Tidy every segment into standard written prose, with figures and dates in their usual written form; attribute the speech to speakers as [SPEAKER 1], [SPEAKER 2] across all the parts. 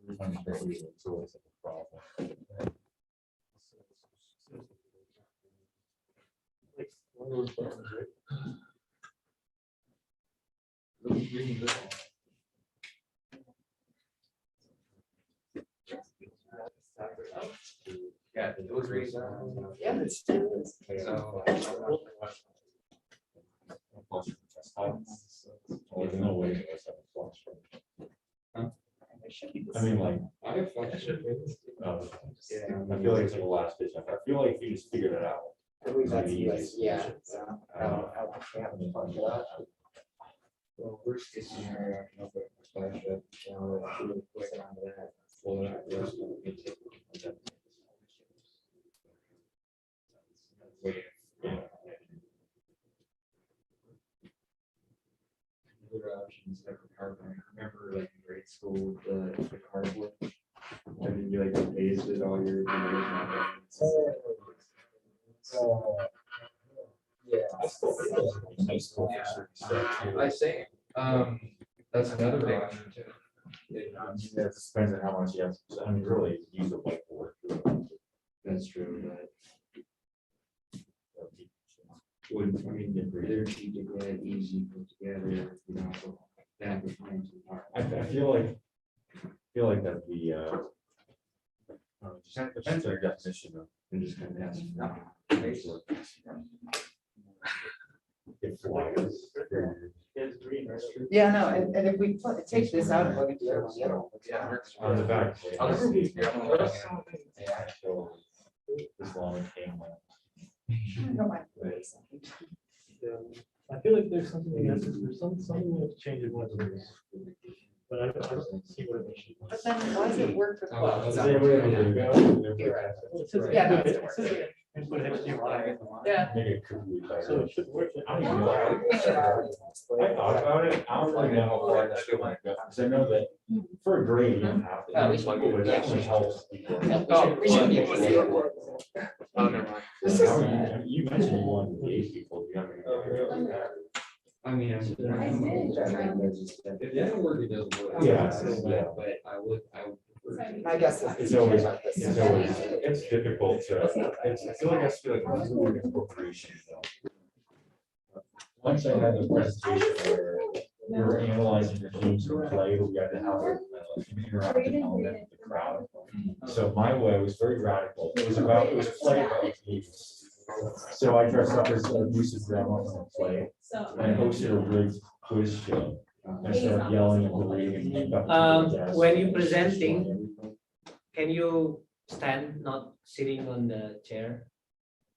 [SPEAKER 1] Unfairly, it's always a problem.
[SPEAKER 2] Like, one of those buttons, right?
[SPEAKER 3] Yeah, it was raised.
[SPEAKER 4] Yeah, it's still is.
[SPEAKER 3] So.
[SPEAKER 1] There's no way it was a flush.
[SPEAKER 4] It should be the
[SPEAKER 1] I mean, like,
[SPEAKER 3] I have flash.
[SPEAKER 1] yeah, I feel like it's like a last ditch. I feel like you just figured it out.
[SPEAKER 4] I believe that's
[SPEAKER 1] Maybe
[SPEAKER 4] US,
[SPEAKER 1] it's-
[SPEAKER 4] yeah. So I don't actually have any fun for that.
[SPEAKER 3] Well, worst case scenario, I can open a flash up, you know, really quick onto that. Pull it out, the rest of it, we take it.
[SPEAKER 1] Yeah.
[SPEAKER 3] Other options like the cardboard. I remember like in grade school, the cardboard. And then you like pasted all your.
[SPEAKER 4] Yeah.
[SPEAKER 1] High school for certain stuff, too.
[SPEAKER 3] I say, that's another big option too.
[SPEAKER 1] It just depends on how much you have. I mean, really, use a whiteboard.
[SPEAKER 3] That's true, but would, I mean, they're cheap to get, easy to put together, you know, so that would find too hard.
[SPEAKER 1] I feel like that the, just depends on your definition of.
[SPEAKER 3] And just kind of ask.
[SPEAKER 1] It's like.
[SPEAKER 2] It's green, right?
[SPEAKER 4] Yeah, no, and if we take this out and plug it together on the other one.
[SPEAKER 3] Yeah.
[SPEAKER 1] On the back.
[SPEAKER 3] I'll just leave here.
[SPEAKER 1] Yeah, so Islamic came.
[SPEAKER 4] I don't mind.
[SPEAKER 2] Yeah. I feel like there's something against it, there's something we have to change in one of those. But I don't see what it means.
[SPEAKER 4] But then why does it work for quotes?
[SPEAKER 1] Is anybody able to go?
[SPEAKER 2] It says-
[SPEAKER 4] Yeah, no, it's
[SPEAKER 2] it says it. It's what HDMI.
[SPEAKER 4] Yeah.
[SPEAKER 1] Maybe it could be better.
[SPEAKER 2] So it should work.
[SPEAKER 1] I don't even know. I thought about it. I don't really know how far that should like go. Because I know that for a grade, you don't have to.
[SPEAKER 4] Oh, we should-
[SPEAKER 1] But it actually helps people.
[SPEAKER 4] We should be able to see it.
[SPEAKER 3] Oh, never mind.
[SPEAKER 4] This is-
[SPEAKER 1] You mentioned you wanted to engage people. You have any-
[SPEAKER 3] I mean, if it doesn't work, it doesn't work.
[SPEAKER 1] Yeah,
[SPEAKER 3] So, but I would.
[SPEAKER 4] I guess
[SPEAKER 1] It's always, it's difficult to, I feel like I feel like it's a weird appropriation. Once I had a presentation where we were analyzing the themes of play, we had to have an interactive element with the crowd. So my way was very radical. It was play about themes. So I dressed up as an abusive grandma from a play, and I hosted a rigged quiz show. I started yelling and believing.
[SPEAKER 5] When you're presenting, can you stand, not sitting on the chair?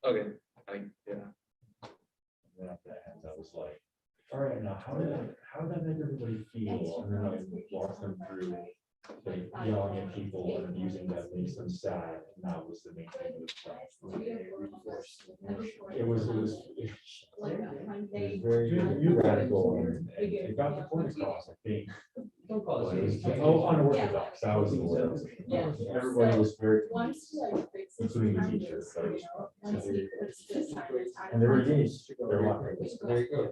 [SPEAKER 3] Okay, yeah.
[SPEAKER 1] And after that, I was like, all right, now how did that make everybody feel? And then I walked them through, like yelling at people and abusing them makes them sad. And that was the main thing. It was very radical and it got the point across, I think.
[SPEAKER 5] Don't call
[SPEAKER 1] But it was-
[SPEAKER 5] it.
[SPEAKER 1] Oh, unorthodox, that was the word. Everybody was very, including the teachers. but it was- And they were engaged, they're laughing.
[SPEAKER 3] There you go.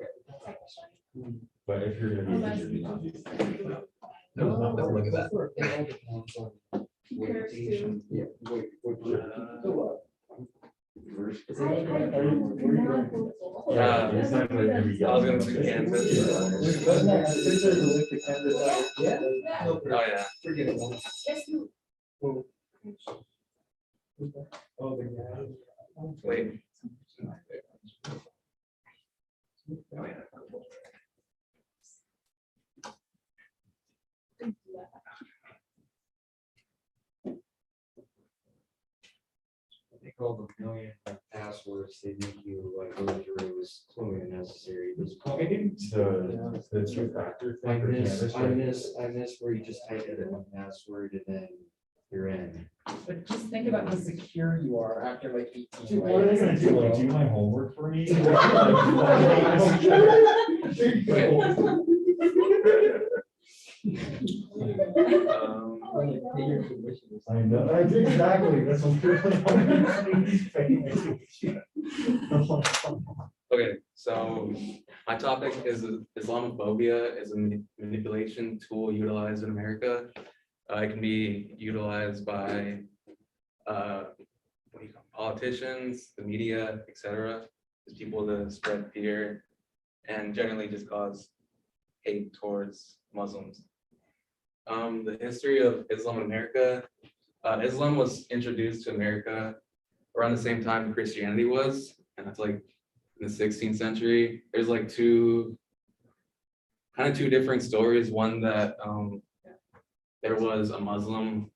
[SPEAKER 1] But if you're gonna be a teacher, you don't do that.
[SPEAKER 3] No, don't look at that. Meditation. Yeah.
[SPEAKER 1] Yeah, it's not like every
[SPEAKER 3] I was gonna
[SPEAKER 1] guy.
[SPEAKER 3] say Kansas.
[SPEAKER 4] Yeah.
[SPEAKER 3] Oh, yeah. Wait. Oh, yeah. I think all the million passwords they make you like go through was totally unnecessary. It was probably.
[SPEAKER 1] The two-factor
[SPEAKER 3] I
[SPEAKER 1] thing. for
[SPEAKER 3] miss,
[SPEAKER 1] canvas,
[SPEAKER 3] I miss where you just type in one password and then you're in.
[SPEAKER 4] But just think about how secure you are after like 18.
[SPEAKER 1] Dude, what are they gonna do? Like, do my homework for me? I know, I did exactly, that's what.
[SPEAKER 6] Okay, so my topic is Islamophobia is a manipulation tool utilized in America. It can be utilized by what do you call it, politicians, the media, etc. Just people to spread fear and generally just cause hate towards Muslims. The history of Islam in America. Islam was introduced to America around the same time Christianity was, and that's like in the 16th century. There's like two different stories. One that there was a Muslim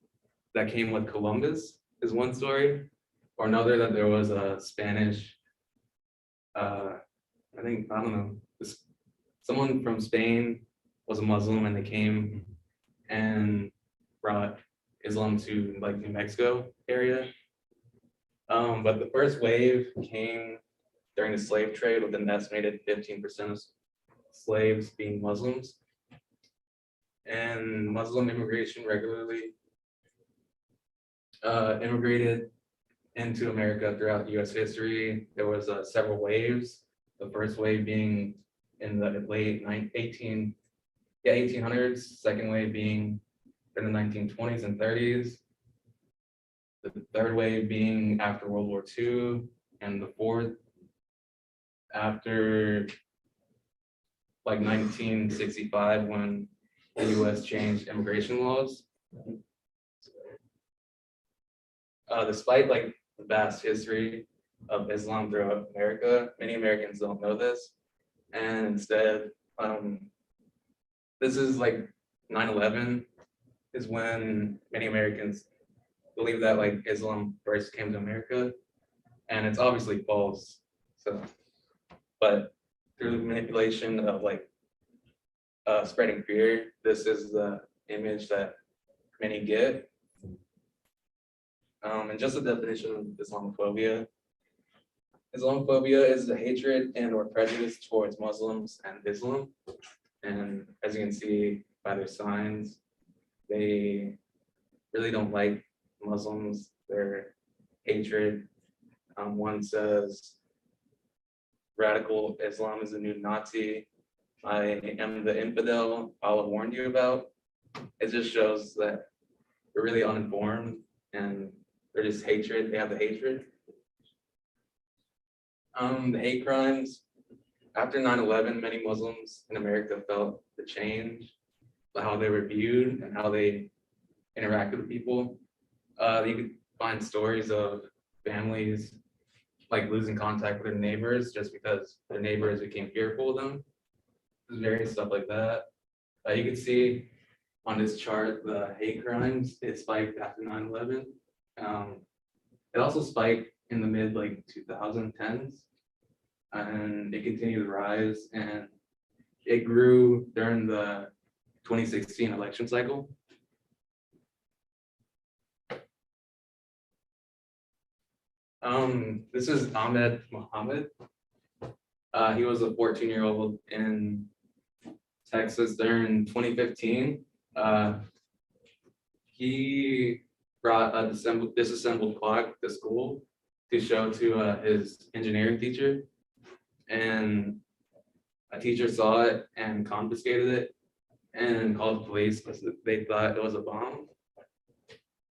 [SPEAKER 6] that came with Columbus is one story, or another that there was a Spanish, I don't know, someone from Spain was a Muslim and they came and brought Islam to like New Mexico area. But the first wave came during the slave trade with an estimated 15% of slaves being Muslims. And Muslim immigration regularly immigrated into America throughout US history. There was several waves. The first wave being in the late 1800s, second wave being in the 1920s and 30s, the third wave being after World War II, and the fourth after like 1965 when the US changed immigration laws. Despite like the vast history of Islam throughout America, many Americans don't know this. And instead, this is like 9/11 is when many Americans believe that like Islam first came to America, and it's obviously false. So, but through manipulation of like spreading fear, this is the image that many get. And just a definition of Islamophobia. Islamophobia is the hatred and or prejudice towards Muslims and Islam. And as you can see by their signs, they really don't like Muslims, their hatred. One says, radical Islam is the new Nazi. I am the infidel Allah warned you about. It just shows that we're really uninformed and they're just hatred. They have the hatred. The hate crimes. After 9/11, many Muslims in America felt the change, how they were viewed and how they interacted with people. You could find stories of families like losing contact with their neighbors just because their neighbors became fearful of them. There's various stuff like that. You can see on this chart the hate crimes. It spiked after 9/11. It also spiked in the mid like 2010s, and it continued to rise, and it grew during the 2016 election cycle. This is Ahmed Muhammad. He was a 14-year-old in Texas during 2015. He brought a disassembled clock to school to show to his engineering teacher, and a teacher saw it and confiscated it and called the police because they thought it was a bomb.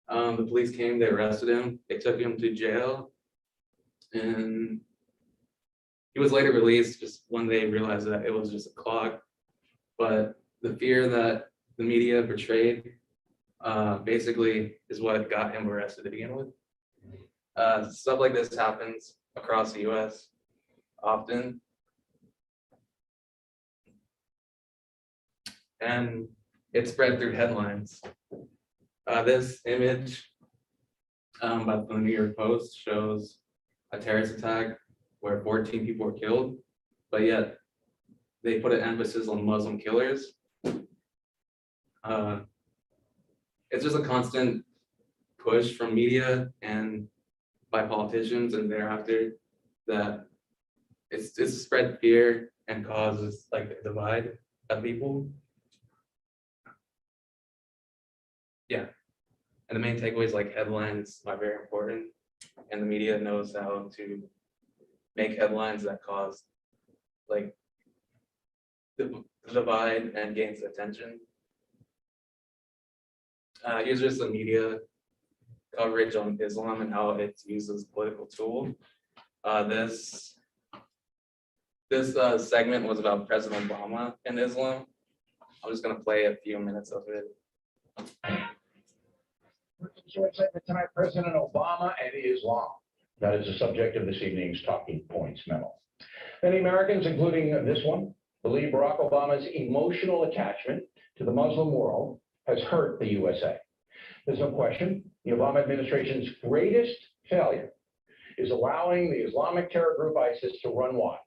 [SPEAKER 6] The police came, they arrested him, they took him to jail, and he was later released just when they realized that it was just a clock. But the fear that the media portrayed basically is what got him arrested to begin with. Stuff like this happens across the US often. And it spread through headlines. This image by the New York Post shows a terrorist attack where 14 people were killed, but yet they put an emphasis on Muslim killers. It's just a constant push from media and by politicians and thereafter that it's spread fear and causes like a divide of people. Yeah, and the main takeaways like headlines are very important, and the media knows how to make headlines that cause like the divide and gains attention. Here's just the media coverage on Islam and how it's used as a political tool. This segment was about President Obama and Islam. I'm just gonna play a few minutes of it.
[SPEAKER 7] Short segment tonight, President Obama and Islam. That is the subject of this evening's Talking Points memo. Many Americans, including this one, believe Barack Obama's emotional attachment to the Muslim world has hurt the USA. There's no question the Obama administration's greatest failure is allowing the Islamic terror group ISIS to run wild,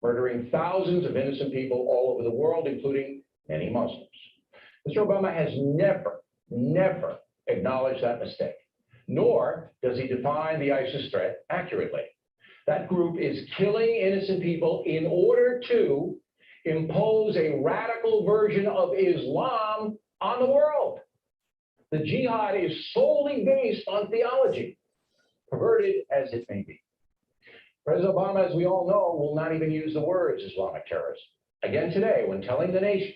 [SPEAKER 7] murdering thousands of innocent people all over the world, including many Muslims. Mr. Obama has never acknowledged that mistake, nor does he define the ISIS threat accurately. That group is killing innocent people in order to impose a radical version of Islam on the world. The jihad is solely based on theology, perverted as it may be. President Obama, as we all know, will not even use the words Islamic terrorism. Again today, when telling the nation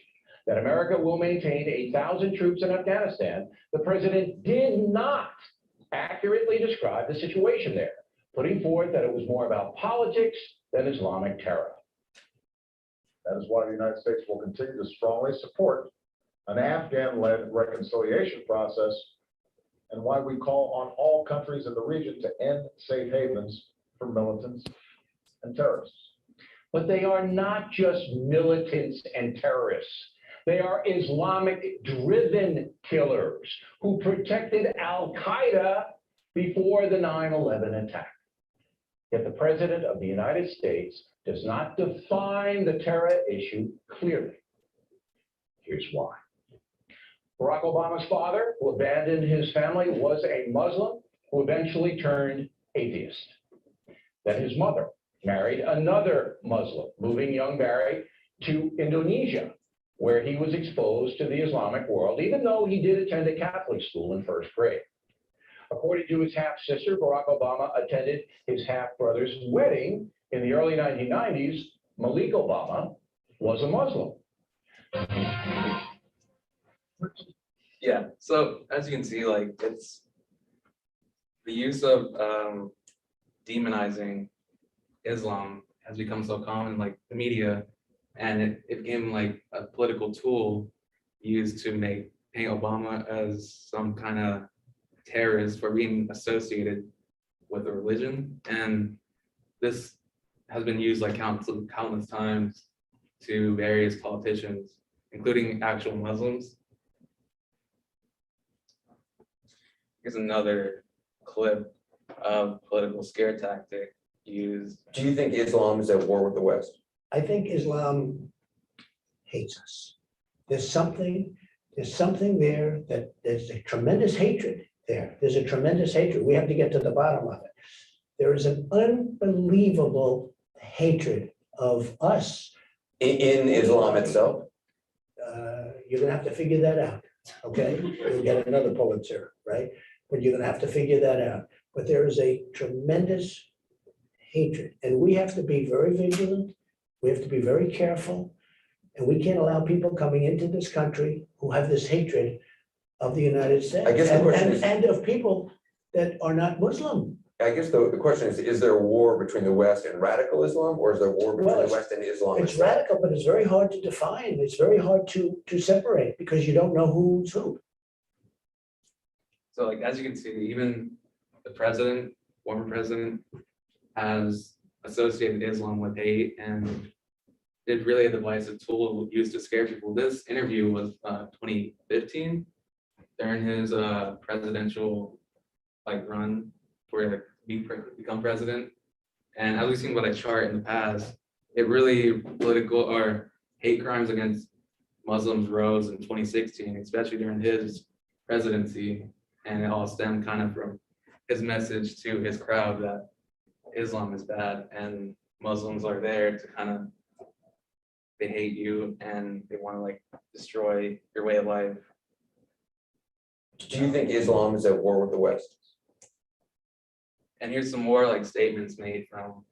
[SPEAKER 7] that America will maintain 8,000 troops in Afghanistan, the president did not accurately describe the situation there, putting forth that it was more about politics than Islamic terror.
[SPEAKER 8] That is why the United States will continue to strongly support an Afghan-led reconciliation process, and why we call on all countries in the region to end safe havens for militants and terrorists.
[SPEAKER 7] But they are not just militants and terrorists. They are Islamic-driven killers who protected al-Qaeda before the 9/11 attack. Yet the President of the United States does not define the terror issue clearly. Here's why. Barack Obama's father, who abandoned his family, was a Muslim who eventually turned atheist. Then his mother married another Muslim, moving young Barry to Indonesia, where he was exposed to the Islamic world, even though he did attend a Catholic school in first grade. According to his half-sister, Barack Obama attended his half-brother's wedding in the early 1990s. Malik Obama was a Muslim.
[SPEAKER 6] Yeah, so as you can see, like it's the use of demonizing Islam has become so common, like the media, and it became like a political tool used to paint Obama as some kind of terrorist for being associated with a religion. And this has been used like countless times to various politicians, including actual Muslims. Here's another clip of political scare tactic used.
[SPEAKER 9] Do you think Islam is at war with the West?
[SPEAKER 10] I think Islam hates us. There's something there that there's a tremendous hatred there. There's a tremendous hatred. We have to get to the bottom of it. There is an unbelievable hatred of us.
[SPEAKER 9] In Islam itself?
[SPEAKER 10] You're gonna have to figure that out, okay? You'll get another Pulitzer, right? But you're gonna have to figure that out. But there is a tremendous hatred, and we have to be very vigilant. We have to be very careful, and we can't allow people coming into this country who have this hatred of the United States.
[SPEAKER 9] I guess the question is,
[SPEAKER 10] and of people that are not Muslim.
[SPEAKER 9] I guess the question is there a war between the West and radical Islam, or is there a war between
[SPEAKER 10] Well,
[SPEAKER 9] the West and Islam?
[SPEAKER 10] It's
[SPEAKER 9] itself?
[SPEAKER 10] radical, but it's very hard to define. It's very hard to separate because you don't know who's who.
[SPEAKER 6] So like, as you can see, even the president, former president, has associated Islam with hate and did really a divisive tool used to scare people. This interview was 2015 during his presidential run for become president. And as we've seen by a chart in the past, it really political or hate crimes against Muslims rose in 2016, especially during his presidency. And it all stemmed kind of from his message to his crowd that Islam is bad and Muslims are there to kind of, they hate you and they want to destroy your way of life.
[SPEAKER 9] Do you think Islam is at war with the West?
[SPEAKER 6] And here's some more statements made from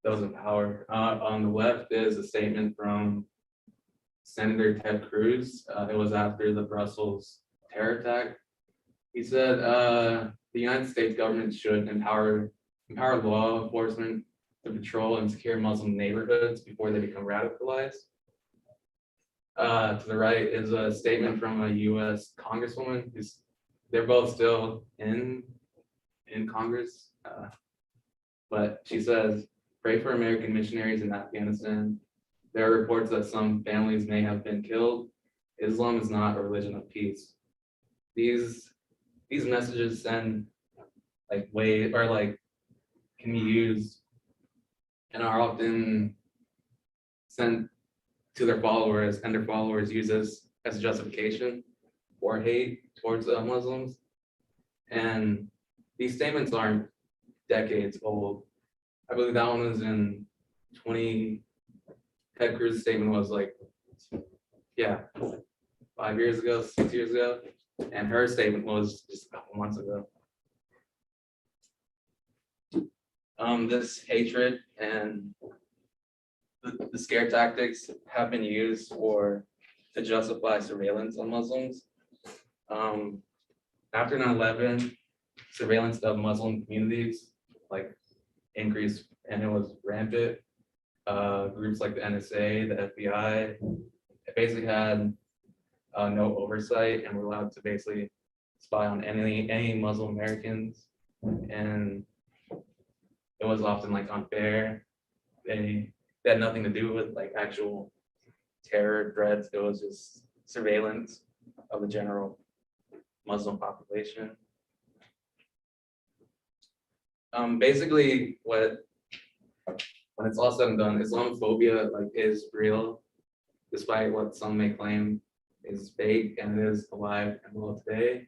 [SPEAKER 6] those in power. On the left is a statement from Senator Ted Cruz. It was after the Brussels terror attack. He said, the United States government should empower law enforcement to patrol and secure Muslim neighborhoods before they become radicalized. To the right is a statement from a US Congresswoman they're both still in Congress. But she says, pray for American missionaries in Afghanistan. There are reports that some families may have been killed. Islam is not a religion of peace. These messages send like can be used and are often sent to their followers, and their followers use this as a justification for hate towards Muslims. And these statements aren't decades old. I believe that one was in Ted Cruz's statement was like, 5 years ago, 6 years ago. And her statement was just a couple months ago. This hatred and the scare tactics have been used to justify surveillance on Muslims. After 9/11, surveillance of Muslim communities increased, and it was rampant. Groups like the NSA, the FBI, basically had no oversight and were allowed to basically spy on any Muslim Americans, and it was often unfair. They had nothing to do with actual terror threats. It was just surveillance of the general Muslim population. Basically, when it's all said and done, Islamophobia is real, despite what some may claim is fake, and it is alive and well today.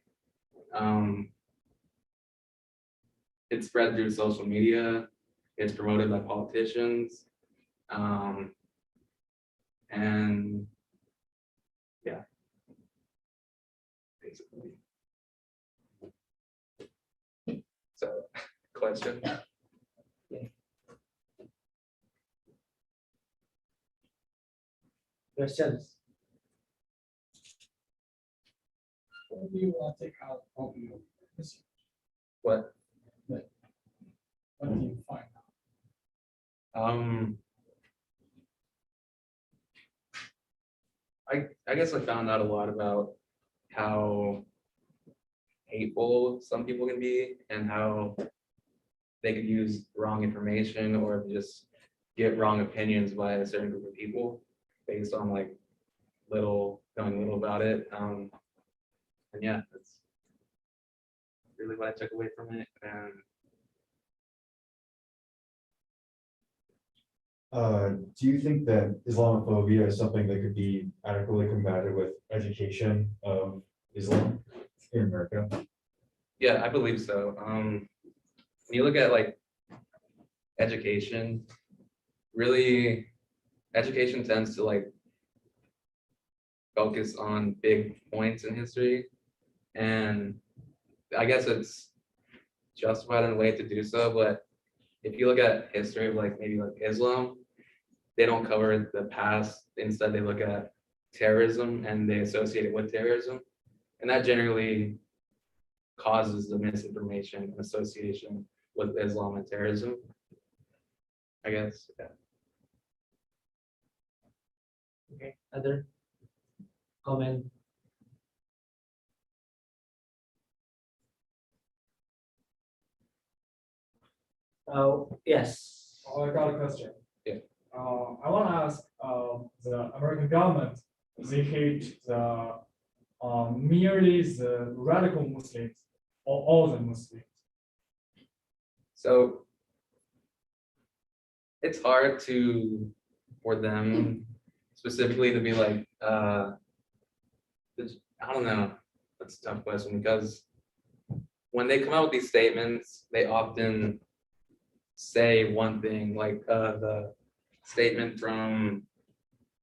[SPEAKER 6] It's spread through social media. It's promoted by politicians. And yeah, basically. So, question?
[SPEAKER 5] Questions?
[SPEAKER 3] What do you want to take out of your research?
[SPEAKER 6] What?
[SPEAKER 3] What do you find out?
[SPEAKER 6] I guess I found out a lot about how hateful some people can be and how they could use wrong information or just get wrong opinions by a certain group of people based on knowing little about it. And yeah, that's really what I took away from it. And
[SPEAKER 1] Do you think that Islamophobia is something that could be adequately combated with education of Islam in America?
[SPEAKER 6] yeah, I believe so. When you look at education, really, education tends to focus on big points in history, and I guess it's justified in a way to do so. But if you look at history of maybe Islam, they don't cover the past. Instead, they look at terrorism and they associate it with terrorism, and that generally causes the misinformation and association with Islam and terrorism, I guess. Yeah.
[SPEAKER 5] Okay, other comment? Yes.
[SPEAKER 3] Oh, I got a question.
[SPEAKER 6] Yeah.
[SPEAKER 3] I want to ask the American government, they hate merely the radical Muslims or all the Muslims?
[SPEAKER 6] So it's hard for them specifically to be I don't know. That's a tough question because when they come out with these statements, they often say one thing, the statement from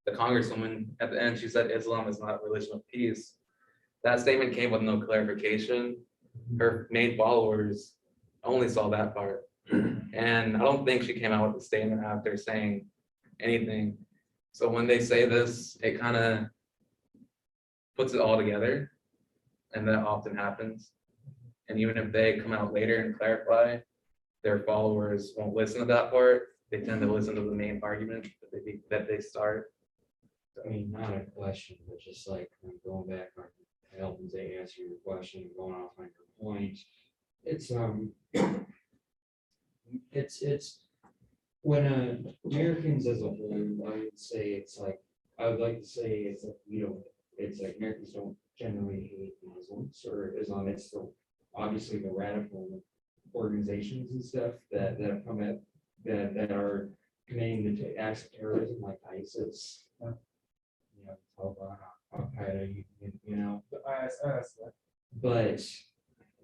[SPEAKER 6] the Congresswoman at the end. She said Islam is not a religion of peace. That statement came with no clarification. Her main followers only saw that part, and I don't think she came out with a statement after saying anything. So when they say this, it kind of puts it all together, and that often happens. And even if they come out later and clarify, their followers won't listen to that part. They tend to listen to the main argument that they start.
[SPEAKER 3] I mean, not a question, but just like going back on helping to answer your question and going off on your point. It's it's when Americans as a whole, I would say it's like I would like to say it's like we don't. It's like Americans don't generally hate Muslims or Islam. It's the obviously the radical organizations and stuff that have come at that are committing the acts of terrorism like ISIS, you know, Taliban, Al Qaeda, you know,
[SPEAKER 1] The ISS.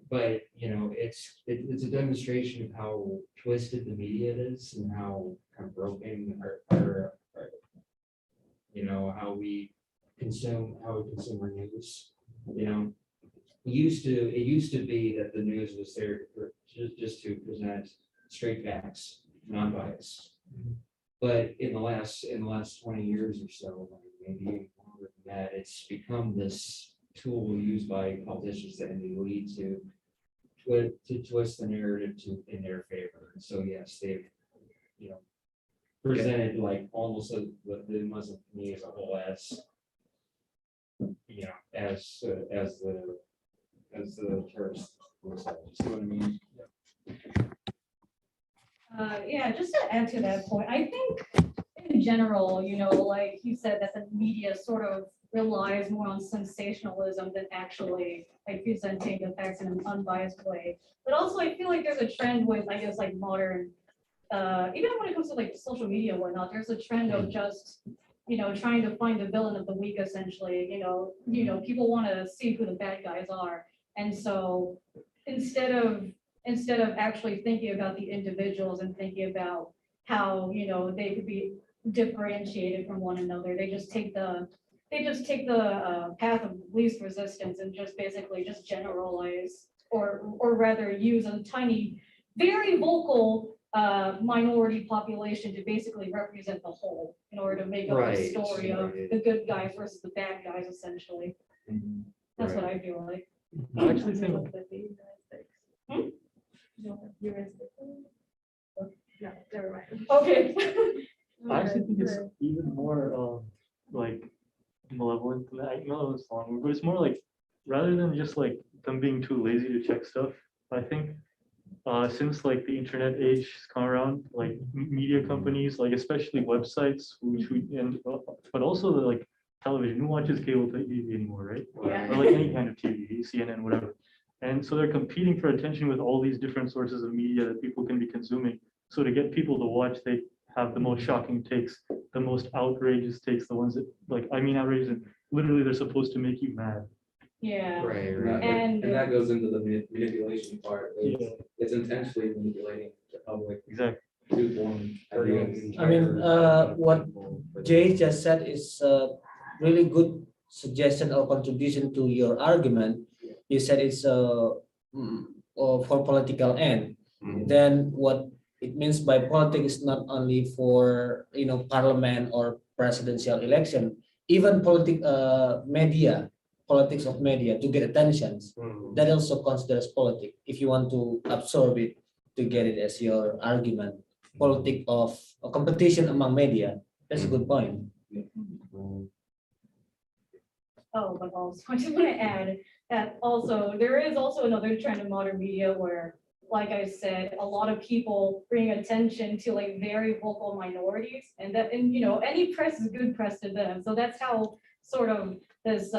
[SPEAKER 3] but you know, it's a demonstration of how twisted the media is and how kind of broken our you know how we consume our news. You know, it used to be that the news was there just to present straight facts, non-biased. But in the last 20 years or so, maybe even longer than that, it's become this tool used by politicians and the elite to twist the narrative in their favor. And so yes, they've presented like almost the Muslim community as a whole as as the terrorist. See what I mean?
[SPEAKER 11] Yeah, just to add to that point, I think in general, like you said, that the media sort of relies more on sensationalism than actually like presenting the facts in an unbiased way. But also, I feel like there's a trend with, I guess, like modern, even when it comes to like social media and whatnot, there's a trend of just, trying to find the villain of the week, essentially. People want to see who the bad guys are, and so instead of actually thinking about the individuals and thinking about how, they could be differentiated from one another, they just take the path of least resistance and just basically just generalize or rather use a tiny, very vocal minority population to basically represent the whole in order to make up a story of the good guys versus the bad guys, essentially. That's what I feel like.
[SPEAKER 2] I actually think
[SPEAKER 11] No, never mind. Okay.
[SPEAKER 2] I actually think it's even more like malevolent than that. Malevolent is the wrong word, but it's more like rather than just like them being too lazy to check stuff. I think since like the internet age has come around, like media companies, like especially websites, but also the like television. Who watches cable TV anymore, right?
[SPEAKER 11] Yeah.
[SPEAKER 2] Or like any kind of TV, CNN, whatever. And so they're competing for attention with all these different sources of media that people can be consuming. So to get people to watch, they have the most shocking takes, the most outrageous takes, the ones that outrageous and literally they're supposed to make you mad.
[SPEAKER 11] Yeah.
[SPEAKER 3] Right.
[SPEAKER 11] And
[SPEAKER 6] that goes into the manipulation part.
[SPEAKER 2] Yeah.
[SPEAKER 6] It's intentionally manipulating the public.
[SPEAKER 2] Exactly.
[SPEAKER 6] To form ideas.
[SPEAKER 12] I mean, what Jay just said is a really good suggestion or contribution to your argument. You said it's for political end. Then what it means by politics is not only for parliament or presidential election, even politics of media to get attention. That also considers politics if you want to absorb it to get it as your argument. Politics of a competition among media. That's a good point.
[SPEAKER 11] Oh, but also I just want to add that also there is also another trend in modern media where, like I said, a lot of people bring attention to like very vocal minorities, and any press is good press to them. So that's how sort of this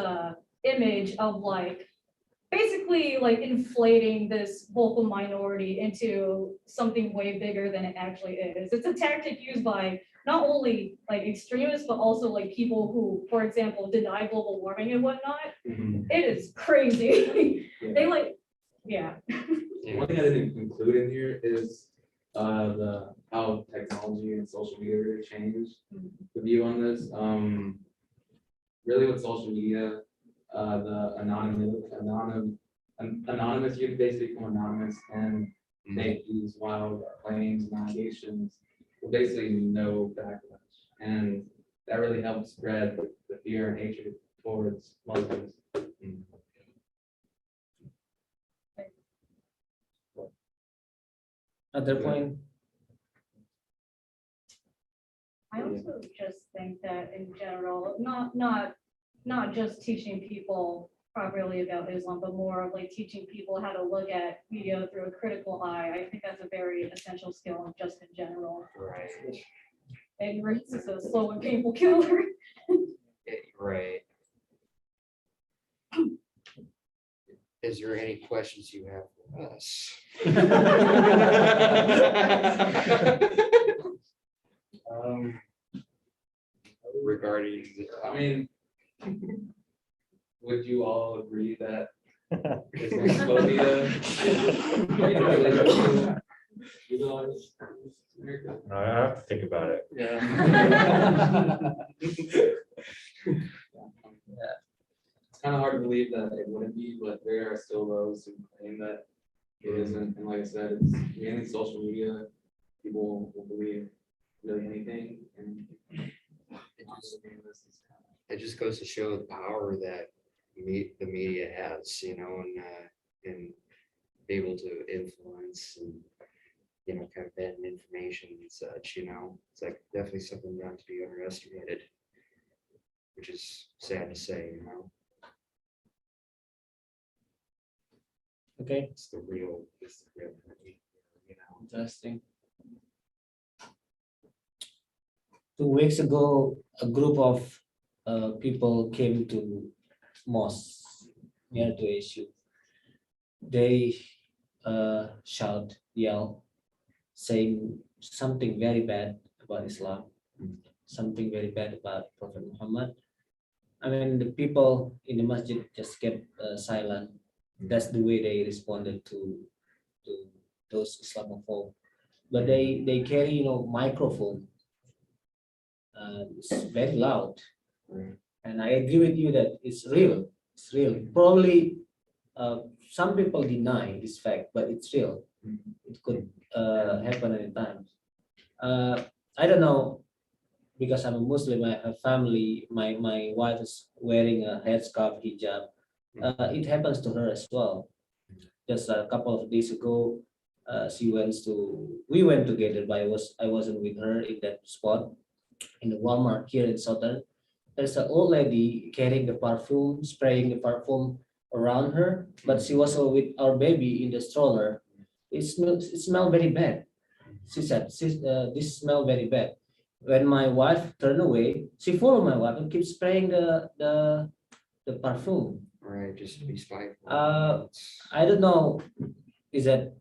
[SPEAKER 11] image of like basically like inflating this vocal minority into something way bigger than it actually is. It's a tactic used by not only like extremists, but also like people who, for example, deny global warming and whatnot. It is crazy. They like, yeah.
[SPEAKER 6] One thing I didn't include in here is how technology and social media really changed the view on this. Really with social media, the anonymous, you basically become anonymous and make these wild claims and allegations with basically no backlash. And that really helps spread the fear and hatred towards Muslims.
[SPEAKER 12] Other point?
[SPEAKER 11] I also just think that in general, not just teaching people properly about Islam, but more of like teaching people how to look at media through a critical eye. I think that's a very essential skill just in general.
[SPEAKER 3] Right.
[SPEAKER 11] Ignorance is a slow and painful killer.
[SPEAKER 3] Right. Is there any questions you have for us? Regarding,
[SPEAKER 6] I mean, would you all agree that Islamophobia is related to legalized America?
[SPEAKER 1] I have to think about it.
[SPEAKER 2] Yeah.
[SPEAKER 6] It's kind of hard to believe that it wouldn't be, but there are still those who claim that it isn't. And like I said, it's mainly social media. People will believe really anything. And
[SPEAKER 3] it just goes to show the power that the media has, you know, and be able to influence and, you know, kind of bend information and such, you know, it's like definitely something not to be underestimated, which is sad to say, you know.
[SPEAKER 12] Okay,
[SPEAKER 3] It's the real thing, you know.
[SPEAKER 12] interesting. 2 weeks ago, a group of people came to mosque near to issue. They shout, yell, saying something very bad about Islam, something very bad about Prophet Muhammad. I mean, the people in the masjid just kept silent. That's the way they responded to those Islamophobes. But they carry, you know, microphone. It's very loud. And I agree with you that it's real. It's real. Probably some people deny this fact, but it's real. It could happen anytime. I don't know, because I'm a Muslim, I have family, my wife is wearing a headscarf, hijab. It happens to her as well. Just a couple of days ago, we went together, but I wasn't with her in that spot in the Walmart here in Southern. There's an old lady carrying the perfume, spraying the perfume around her, but she was with our baby in the stroller. It smelled very bad. She said, this smell very bad. When my wife turned away, she followed my wife and kept spraying the perfume.
[SPEAKER 3] Right, just to be spiteful.
[SPEAKER 12] I don't know, is that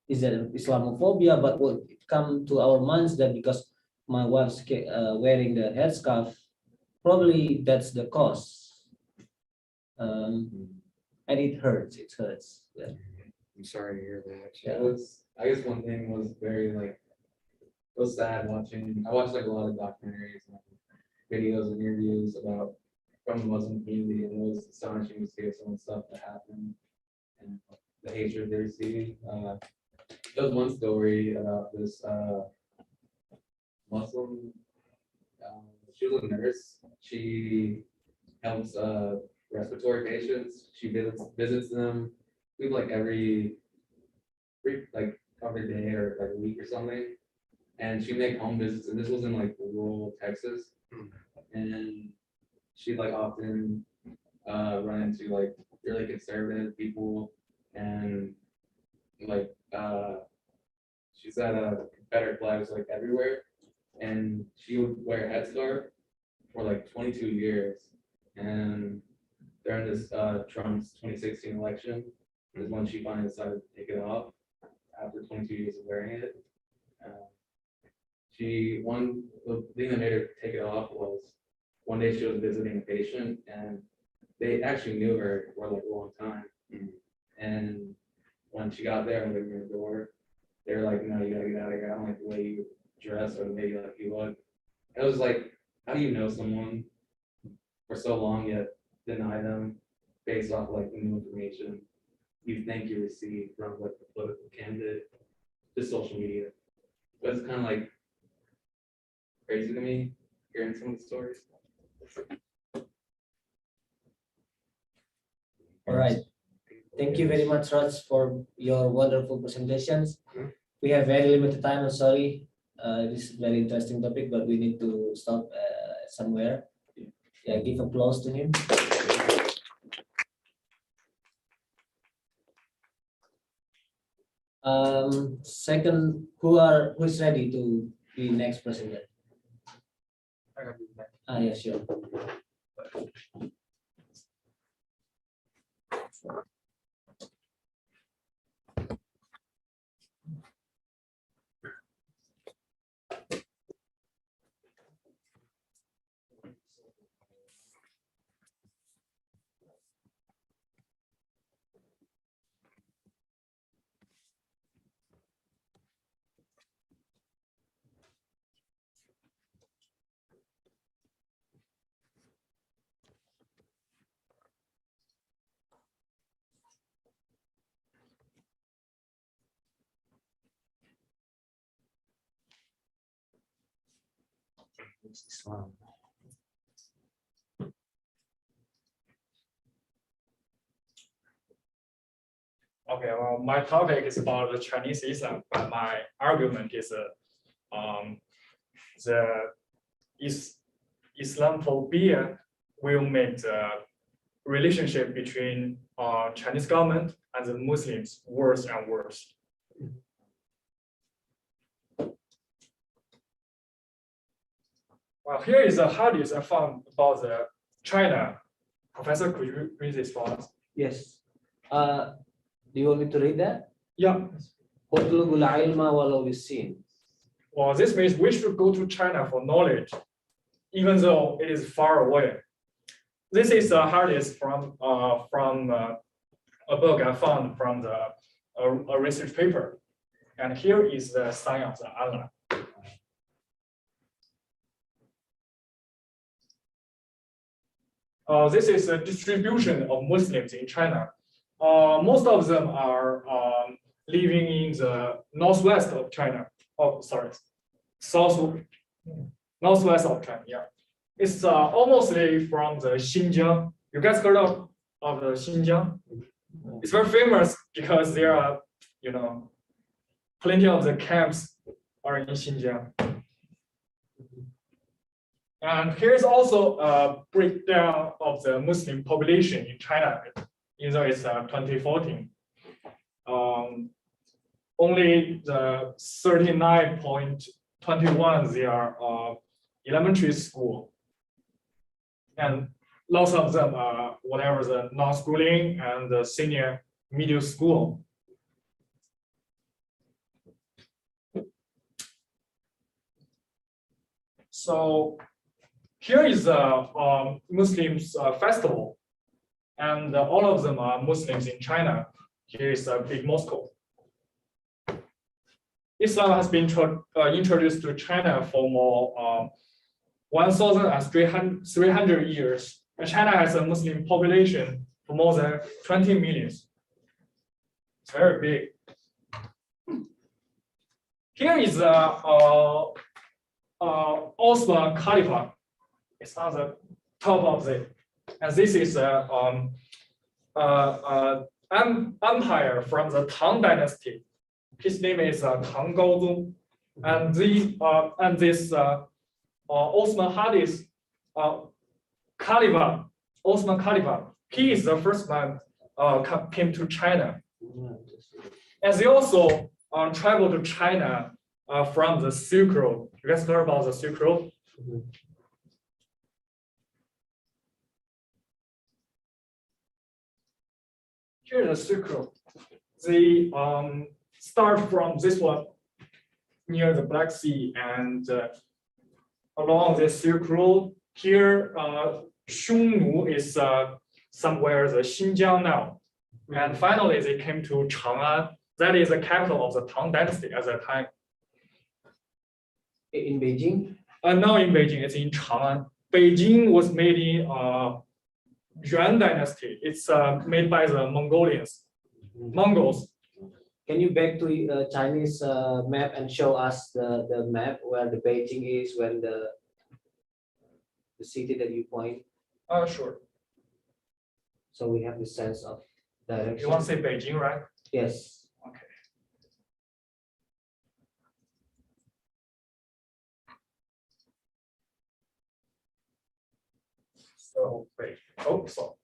[SPEAKER 12] Islamophobia, but what come to our minds that because my wife's wearing the headscarf, probably that's the cause. And it hurts. Yeah.
[SPEAKER 3] I'm sorry to hear that.
[SPEAKER 6] it was, I guess one thing was very like, it was sad watching, I watched like a lot of documentaries and videos and interviews about from the Muslim community, and it was astonishing to see some of the stuff that happened and the hatred they received. There was one story about this Muslim, she was a nurse. She helps respiratory patients. She visits them, I think like every day or like a week or something. And she make home visits, and this was in like rural Texas. And she like often run into like really conservative people, and like she said Confederate flags like everywhere, and she would wear a headscarf for like 22 years. And during this Trump's 2016 election is when she finally decided to take it off after 22 years of wearing it. The thing that made her take it off was one day she was visiting a patient, and they actually knew her for like a long time. And when she got there and they were in the door, they were like, "No, you gotta get out of here. I don't like the way you dress or maybe like you look." It was like, how do you know someone for so long yet deny them based off like the new information you think you received from like the political candidate, just social media? But it's kind of like crazy to me hearing some of the stories.
[SPEAKER 12] All right. Thank you very much, Raj, for your wonderful presentations. We have very limited time. I'm sorry. This is a very interesting topic, but we need to stop somewhere. Yeah, give applause to him. Second, who's ready to be next presenter? Yeah, sure. Islam.
[SPEAKER 13] Okay, well, my topic is about the Chinese Islam, but my argument is the Islamophobia will make the relationship between Chinese government and the Muslims worse and worse. Well, here is the hardest I found about the China. Professor, could you read this for us?
[SPEAKER 12] Yes. Do you want me to read that?
[SPEAKER 13] Yeah.
[SPEAKER 12] Utlubul ilma walau bisin.
[SPEAKER 13] Well, this means we should go to China for knowledge, even though it is far away. This is the hardest from a book I found from a research paper, and here is the sign of the Allah. This is the distribution of Muslims in China. Most of them are living in the northwest of China. Oh, sorry, northwest of China. Yeah, it's almost from the Xinjiang. You guys heard of the Xinjiang? It's very famous because there are, plenty of the camps are in Xinjiang. And here's also a breakdown of the Muslim population in China. It's 2014. Only the 39.21 they are elementary school, and lots of them are whatever the non-schooling and the senior middle school. So here is the Muslims festival, and all of them are Muslims in China. Here is a big Moscow. Islam has been introduced to China for more 1,300 years. And China has a Muslim population for more than 20 million. It's very big. Here is the Ottoman Caliphate. It's on the top of it, and this is empire from the Tang Dynasty. His name is Tang Gaozong, and this Ottoman Hadith Caliphate, Ottoman Caliphate. He is the first man came to China, and they also traveled to China from the Silk Road. You guys heard about the Silk Road? Here's the Silk Road. They start from this one near the Black Sea and along the Silk Road. Here, Xiongnu is somewhere the Xinjiang now. And finally, they came to Chang'an. That is the capital of the Tang Dynasty at that time.
[SPEAKER 12] In Beijing?
[SPEAKER 13] Not in Beijing, it's in Chang'an. Beijing was made in Yuan Dynasty. It's made by the Mongols.
[SPEAKER 12] Can you back to Chinese map and show us the map where the Beijing is, when the city that you point?
[SPEAKER 13] Sure.
[SPEAKER 12] So we have the sense of
[SPEAKER 5] direction.
[SPEAKER 13] You want to say Beijing, right?
[SPEAKER 5] Yes.
[SPEAKER 13] Okay. So, wait, oh, so.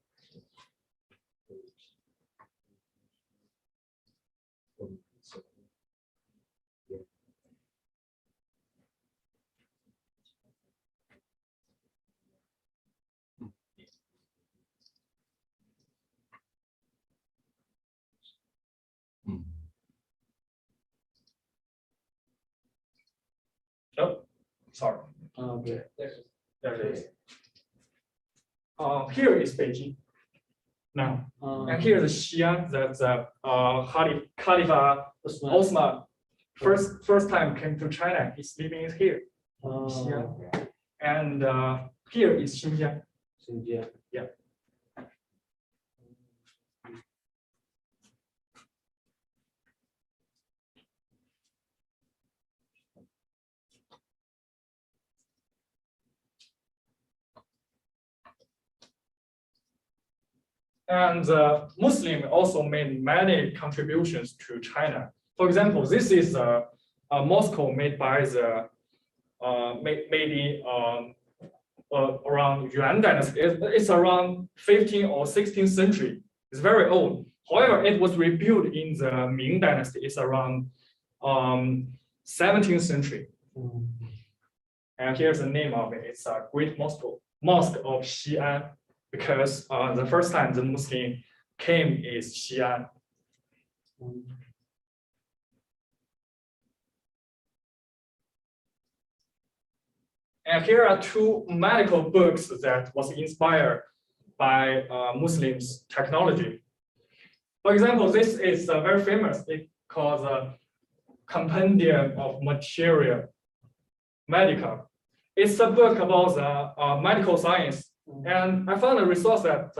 [SPEAKER 13] Oh, sorry.
[SPEAKER 5] Okay.
[SPEAKER 13] There it is. Here is Beijing. Now, and here is Xi'an. That's Khalifa Osman. First time came to China. He's living here. Xi'an. And here is Xinjiang.
[SPEAKER 5] Xinjiang.
[SPEAKER 13] Yeah. And Muslim also made many contributions to China. For example, this is a Moscow made by the maybe around Yuan dynasty. It's around 15th or 16th century. It's very old. However, it was rebuilt in the Ming dynasty. It's around 17th century. And here's the name of it. It's a Great Mosque of Xi'an, because the first time the Muslim came is Xi'an. And here are two medical books that was inspired by Muslims' technology. For example, this is very famous. It's called the Compendium of Materia Medica. It's a book about the medical science. And I found a resource that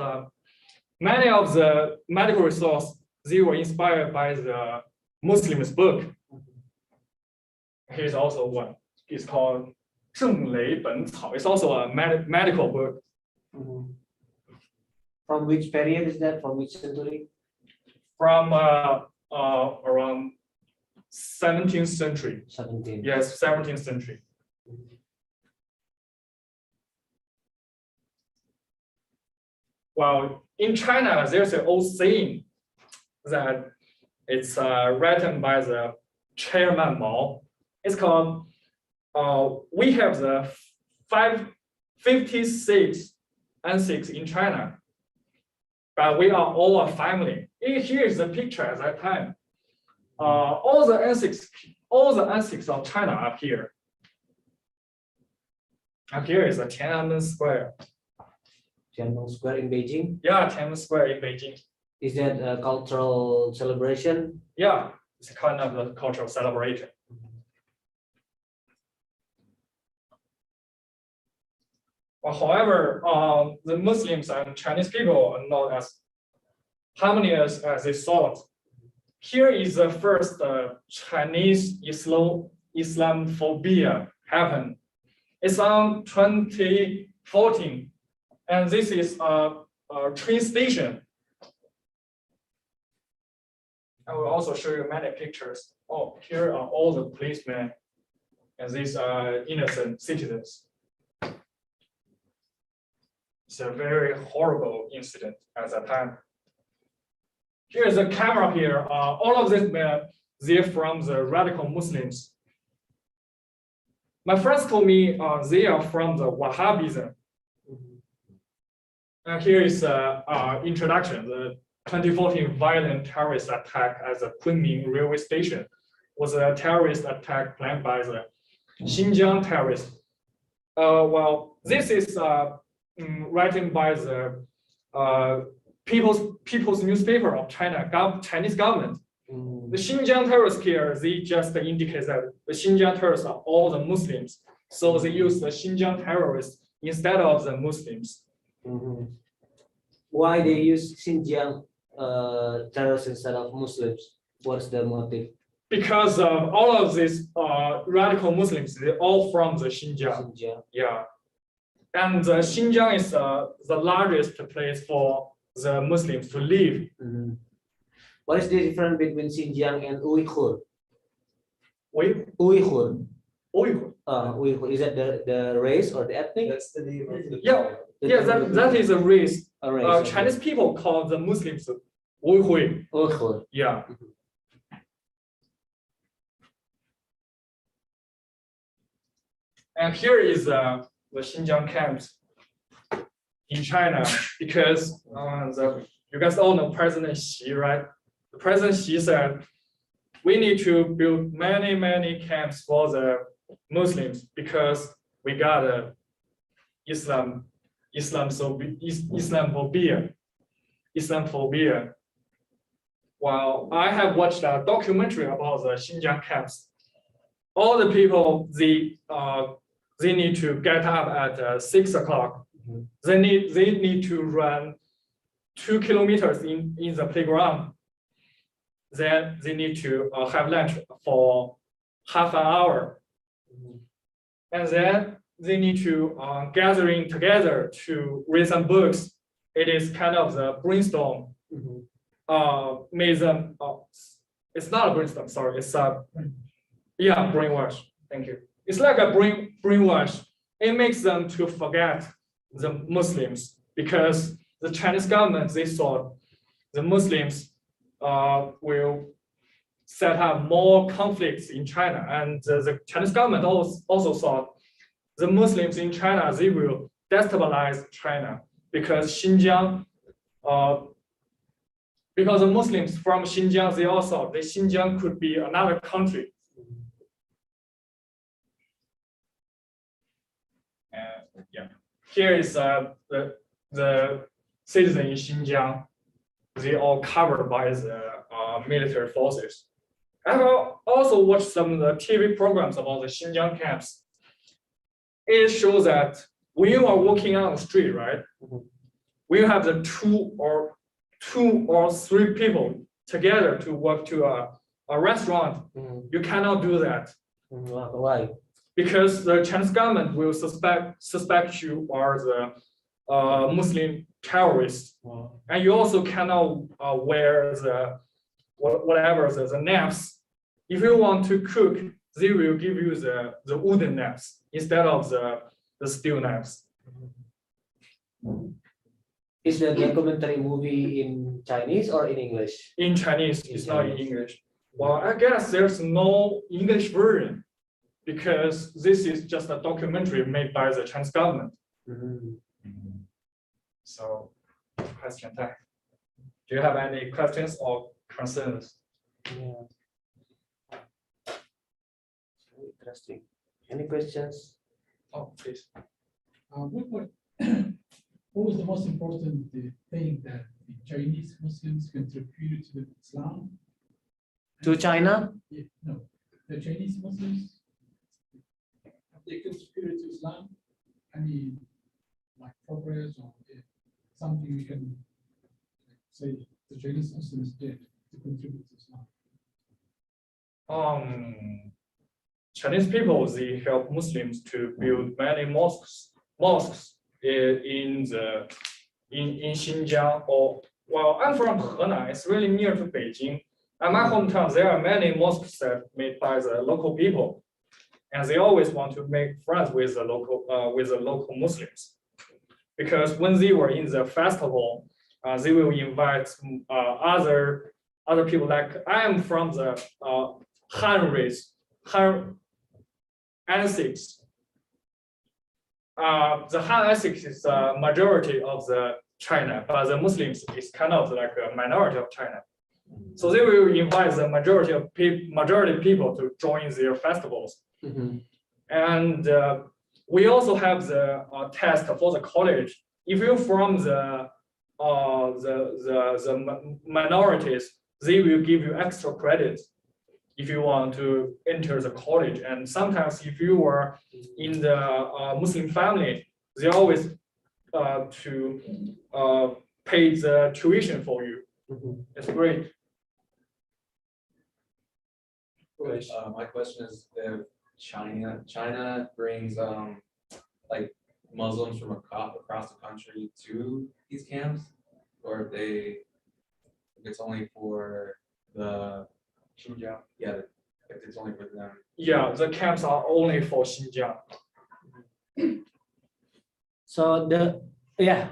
[SPEAKER 13] many of the medical resources, they were inspired by the Muslims' book. Here's also one. It's called 正雷本草. It's also a medical book.
[SPEAKER 5] From which period is that? From which century?
[SPEAKER 13] From around 17th century.
[SPEAKER 5] 17th.
[SPEAKER 13] Yes, 17th century. Well, in China, there's an old saying that it's written by the chairman Mao. It's called, we have the 56 ancestors in China, but we are all a family. Here is the picture at that time. All the ancestors of China are here. And here is the Tiananmen Square.
[SPEAKER 5] Tiananmen Square in Beijing?
[SPEAKER 13] Yeah, Tiananmen Square in Beijing.
[SPEAKER 5] Is that a cultural celebration?
[SPEAKER 13] Yeah, it's kind of a cultural celebration. Well, however, the Muslims and Chinese people are not as harmonious as they thought. Here is the first Chinese Islamophobia happened. It's on 2014, and this is a train station. I will also show you many pictures. Oh, here are all the policemen, and these are innocent citizens. It's a very horrible incident at that time. Here's a camera here. All of these men, they're from the radical Muslims. My friends told me they are from the Wahhabism. And here is introduction. The 2014 violent terrorist attack at the Kunming railway station was a terrorist attack planned by the Xinjiang terrorists. Well, this is written by the People's newspaper of China, Chinese government. The Xinjiang terrorists here, they just indicate that the Xinjiang terrorists are all the Muslims. So they use the Xinjiang terrorists instead of the Muslims.
[SPEAKER 5] Why they use Xinjiang terrorists instead of Muslims? What's the motive?
[SPEAKER 13] Because all of these radical Muslims, they're all from the Xinjiang. Yeah. And Xinjiang is the largest place for the Muslims to live.
[SPEAKER 12] What is the difference between Xinjiang and Uyghur?
[SPEAKER 13] Uyghur.
[SPEAKER 12] Uyghur.
[SPEAKER 13] Uyghur.
[SPEAKER 12] Uyghur. Is that the race or the ethnic?
[SPEAKER 3] That's the name of the.
[SPEAKER 13] Yeah, yeah, that is a race.
[SPEAKER 12] A race. Okay.
[SPEAKER 13] Chinese people call the Muslims Uyghur.
[SPEAKER 12] Uyghur.
[SPEAKER 13] Yeah. And here is the Xinjiang camps in China, because you guys all know President Xi, right? The President Xi said, we need to build many camps for the Muslims because we got Islamophobia. Well, I have watched a documentary about the Xinjiang camps. All the people, they need to get up at 6 o'clock. They need to run 2 kilometers in the playground. Then they need to have lunch for half an hour. And then they need to gathering together to read some books. It is kind of the brainstorm. Made them, it's not a brainstorm, sorry, it's a, yeah, brainwash, thank you. It's like a brainwash. It makes them to forget the Muslims because the Chinese government, they thought the Muslims will set up more conflicts in China. And the Chinese government also thought the Muslims in China, they will destabilize China because Xinjiang, because the Muslims from Xinjiang, they also thought that Xinjiang could be another country. And yeah, here is the citizen in Xinjiang. They all covered by the military forces. I have also watched some of the TV programs about the Xinjiang camps. It shows that when you are walking on the street, right? When you have the two or three people together to walk to a restaurant, you cannot do that.
[SPEAKER 12] Why?
[SPEAKER 13] Because the Chinese government will suspect you are the Muslim terrorist, and you also cannot wear the whatever the knives. If you want to cook, they will give you the wooden knives instead of the steel knives.
[SPEAKER 12] Is the documentary movie in Chinese or in English?
[SPEAKER 13] In Chinese, it's not in English. Well, I guess there's no English version because this is just a documentary made by the Chinese government. So, question time. Do you have any questions or concerns?
[SPEAKER 12] Yeah. Interesting. Any questions?
[SPEAKER 13] Oh, please.
[SPEAKER 14] What was the most important thing that the Chinese Muslims contributed to Islam?
[SPEAKER 12] To China?
[SPEAKER 14] Yeah, no, the Chinese Muslims, have they contributed to Islam? Any like progress or something we can say the Chinese Muslims did to contribute to Islam?
[SPEAKER 13] Chinese people, they help Muslims to build many mosques in Xinjiang. Or well, I'm from Henan. It's really near to Beijing. At my hometown, there are many mosques that made by the local people, and they always want to make friends with the local Muslims, because when they were in the festival, they will invite other people. Like I am from the Han race, Han Essex. The Han Essex is the majority of the China, but the Muslims is kind of like a minority of China. So they will invite the majority people to join their festivals. And we also have the test for the college. If you're from the minorities, they will give you extra credits if you want to enter the college. And sometimes if you were in the Muslim family, they always to pay the tuition for you. It's great.
[SPEAKER 6] My question is if China brings like Muslims from across the country to these camps, or if it's only for the,
[SPEAKER 13] Xinjiang.
[SPEAKER 6] yeah, if it's only for them.
[SPEAKER 13] Yeah, the camps are only for Xinjiang.
[SPEAKER 12] So go ahead.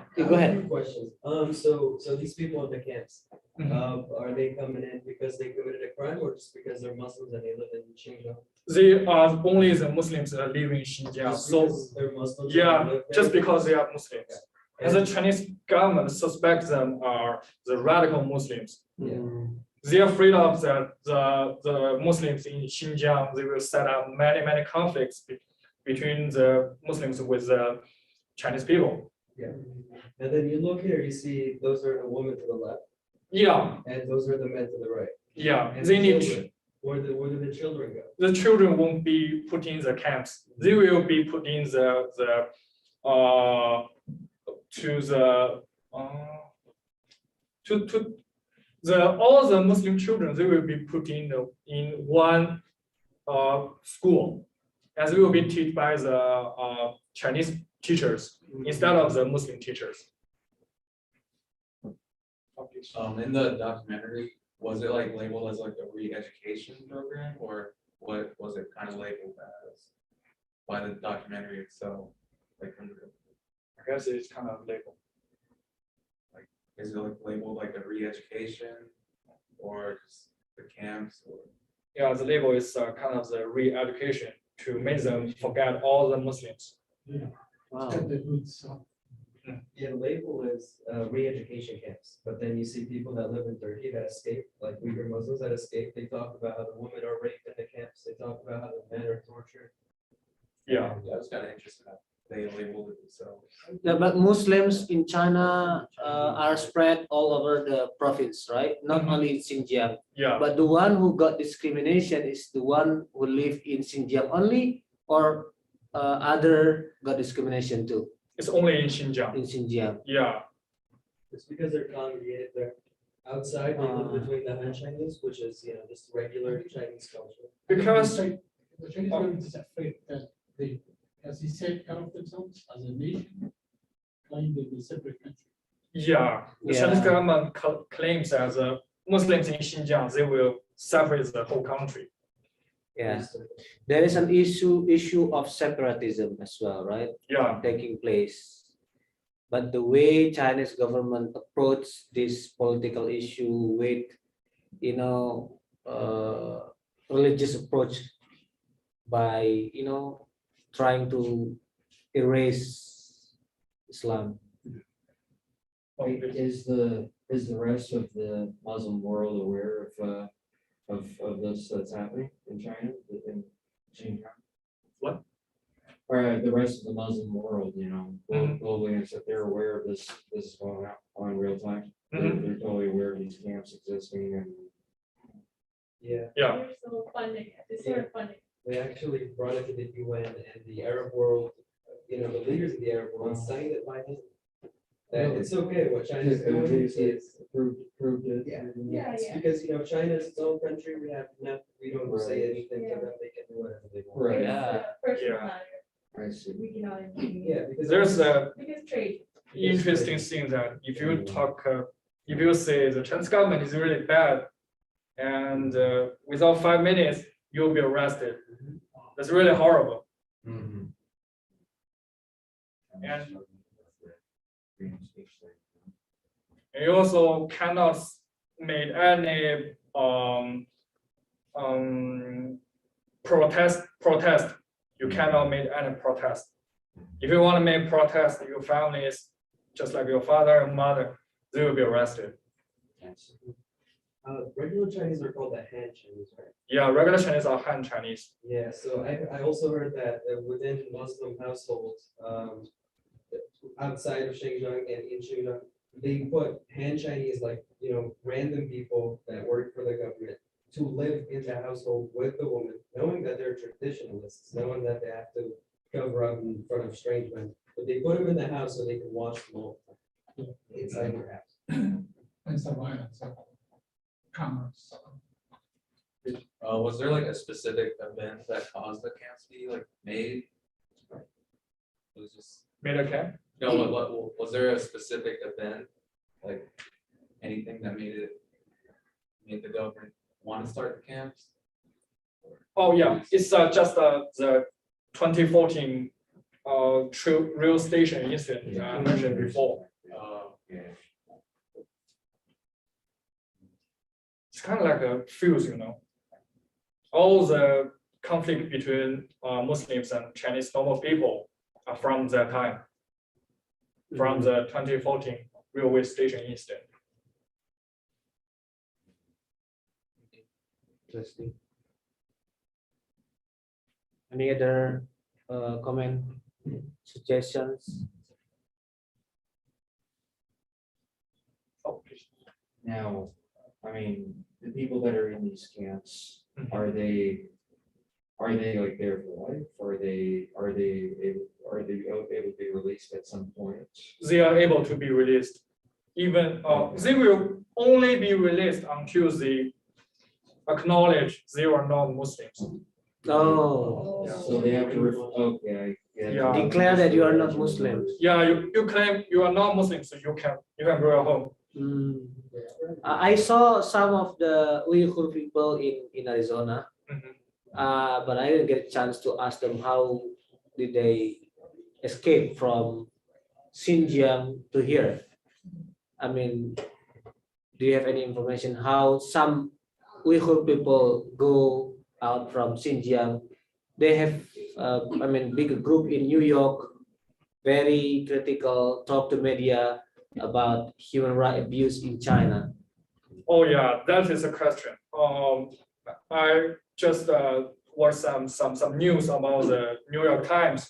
[SPEAKER 15] Questions. So these people in the camps, are they coming in because they committed a crime or just because they're Muslims and they live in Xinjiang?
[SPEAKER 13] They are only the Muslims that live in Xinjiang.
[SPEAKER 15] Just
[SPEAKER 13] So
[SPEAKER 15] because they're Muslims. and they
[SPEAKER 13] yeah,
[SPEAKER 15] live
[SPEAKER 13] just
[SPEAKER 15] there?
[SPEAKER 13] because they are Muslims. And the Chinese government suspects them are the radical Muslims. They are afraid of that the Muslims in Xinjiang, they will set up many conflicts between the Muslims with the Chinese people.
[SPEAKER 15] Yeah. And then you look here, you see those are the women to the left.
[SPEAKER 13] Yeah,
[SPEAKER 15] And those are the men to the right.
[SPEAKER 13] yeah,
[SPEAKER 15] And
[SPEAKER 13] they
[SPEAKER 15] the
[SPEAKER 13] need,
[SPEAKER 15] children, where do the children go?
[SPEAKER 13] the children won't be put in the camps. They will be put in all the Muslim children, they will be put in one school, as they will be taught by the Chinese teachers instead of the Muslim teachers.
[SPEAKER 6] In the documentary, was it like labeled as like a re-education program, or what was it kind of labeled as by the documentary itself? Like,
[SPEAKER 13] I guess it's kind of labeled.
[SPEAKER 6] is it like labeled like a re-education, or just the camps, or?
[SPEAKER 13] Yeah, the label is kind of the re-education to make them forget all the Muslims.
[SPEAKER 12] Wow.
[SPEAKER 15] Yeah, the label is re-education camps, but then you see people that live in Turkey that escape, like Uyghur Muslims that escape, they talk about how the women are raped in the camps, they talk about how the men are tortured.
[SPEAKER 13] Yeah,
[SPEAKER 6] I was kind of interested how they labeled it themselves.
[SPEAKER 12] Yeah, but Muslims in China are spread all over the province, right? Not only in Xinjiang.
[SPEAKER 13] yeah.
[SPEAKER 12] But the one who got discrimination is the one who live in Xinjiang only, or other got discrimination too
[SPEAKER 13] It's only in Xinjiang.
[SPEAKER 12] in Xinjiang.
[SPEAKER 13] Yeah,
[SPEAKER 15] It's because they're congregated there. Outside, they live between the Han Chinese, which is, just regular Chinese culture.
[SPEAKER 13] because
[SPEAKER 14] The Chinese government is afraid that they, as he said, cut off themselves as a nation, claim they will separate country.
[SPEAKER 13] yeah, the Chinese government claims as Muslims in Xinjiang, they will separate the whole country.
[SPEAKER 12] Yeah, there is an issue of separatism as well, right?
[SPEAKER 13] Yeah,
[SPEAKER 12] Taking place. But the way Chinese government approach this political issue with, religious approach by, trying to erase Islam.
[SPEAKER 3] Is the rest of the Muslim world aware of this that's happening in China, in Xinjiang?
[SPEAKER 13] What?
[SPEAKER 3] Or the rest of the Muslim world, globally, is that they're aware of this is going on in real time. They're totally aware of these camps existing and.
[SPEAKER 15] Yeah.
[SPEAKER 13] yeah,
[SPEAKER 11] They're still funding it, they're sort of funding.
[SPEAKER 15] They actually brought it to the UN and the Arab world, the leaders of the Arab world signed it by him. That it's okay, what China's doing is
[SPEAKER 3] Proved it.
[SPEAKER 11] Yeah,
[SPEAKER 15] it's
[SPEAKER 11] yeah.
[SPEAKER 15] because, China is its own country, we don't say anything to them, they can do whatever they want.
[SPEAKER 3] Right.
[SPEAKER 12] Yeah.
[SPEAKER 11] It's a personal
[SPEAKER 13] Yeah.
[SPEAKER 11] matter.
[SPEAKER 3] I see.
[SPEAKER 11] We cannot intervene.
[SPEAKER 15] Yeah, because.
[SPEAKER 13] there's a
[SPEAKER 11] Because trade.
[SPEAKER 13] interesting thing that if you talk, if you say the Chinese government is really bad, and without 5 minutes, you'll be arrested. That's really horrible. And you also cannot make any protest. You cannot make any protest. If you want to make protest, your family is just like your father and mother, they will be arrested.
[SPEAKER 15] Regular Chinese are called the Han Chinese, right?
[SPEAKER 13] Yeah, regular Chinese are Han Chinese.
[SPEAKER 15] Yeah, so I also heard that within Muslim households, outside of Xinjiang and in Xinjiang, they put Han Chinese, like, random people that work for the government to live in the household with the woman, knowing that they're traditionalists, knowing that they have to cover up in front of strange men, but they put them in the house so they can watch them all the time inside their house.
[SPEAKER 14] And survive and so commerce.
[SPEAKER 6] Was there like a specific event that caused the camps to be like made? It was just,
[SPEAKER 13] Made a camp?
[SPEAKER 6] no, what was there a specific event Like anything that made the government want to start the camps?
[SPEAKER 13] Oh, yeah, it's just the 2014 rail station incident I mentioned before. It's kind of like a fuse, all the conflict between Muslims and Chinese normal people are from that time, from the 2014 railway station incident.
[SPEAKER 12] Interesting. Any other comment, suggestions?
[SPEAKER 13] Oh, please.
[SPEAKER 3] Now, I mean, the people that are in these camps,
[SPEAKER 13] Mhm.
[SPEAKER 3] are they like there for life? Are they able to be released at some point?
[SPEAKER 13] They are able to be released. Even they will only be released until they acknowledge they are not Muslims.
[SPEAKER 12] Oh,
[SPEAKER 3] So they have to, okay.
[SPEAKER 13] Yeah.
[SPEAKER 12] declare that you are not Muslim.
[SPEAKER 13] Yeah, you claim you are not Muslim, so you can go home.
[SPEAKER 12] I saw some of the Uyghur people in Arizona,
[SPEAKER 13] Mhm.
[SPEAKER 12] but I didn't get a chance to ask them how did they escape from Xinjiang to here. I mean, do you have any information how some Uyghur people go out from Xinjiang? They have, I mean, big group in New York, very critical, talk to media about human rights abuse in China.
[SPEAKER 13] Oh yeah, that is a question. I just watched some news about the New York Times.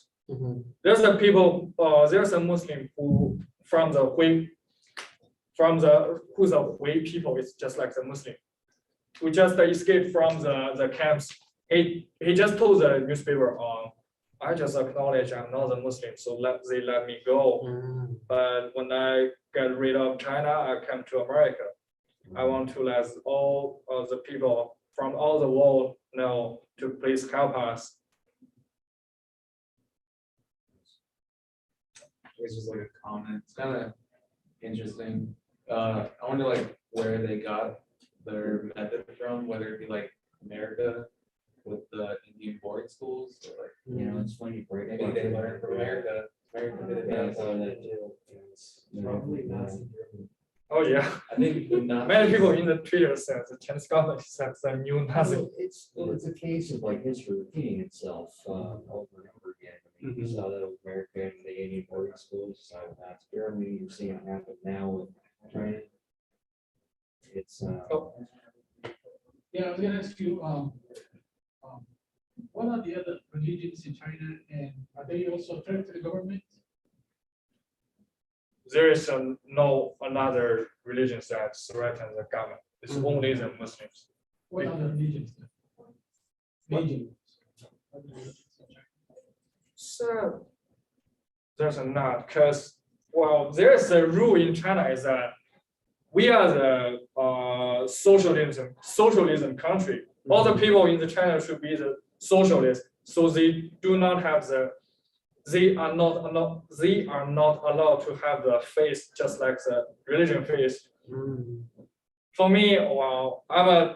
[SPEAKER 13] There's a people, there's a Muslim who from the Hui, who's a Hui people. It's just like the Muslim, who just escaped from the camps. He just told the newspaper, I just acknowledge I'm not a Muslim, so they let me go. But when I get rid of China, I come to America. I want to let all of the people from all the world know to please help us.
[SPEAKER 6] It's just like a comment. It's kind of interesting. I wonder like where they got their method from, whether it be like America with the Indian boarding schools, or like,
[SPEAKER 3] It's funny.
[SPEAKER 6] maybe they learned from America. America did it best.
[SPEAKER 3] Probably not.
[SPEAKER 13] Oh yeah,
[SPEAKER 6] I think the
[SPEAKER 13] many people in the Twitter said the Chinese government says the new Nazi.
[SPEAKER 3] It's a case of like history repeating itself over and over again. I mean, you saw that with America and the Indian boarding schools, so that's Germany, you're seeing it happen now with China. It's
[SPEAKER 14] Yeah, I was gonna ask you, what are the other religions in China, and are they also threat to the government?
[SPEAKER 13] There is no another religion that threatens the government. It's only the Muslims.
[SPEAKER 14] What are the religions? Religions.
[SPEAKER 13] So there's not, because there's a rule in China is that we are the socialism country. All the people in the China should be the socialists. So they do not have they are not allowed to have the faith just like the religion faith. For me, I'm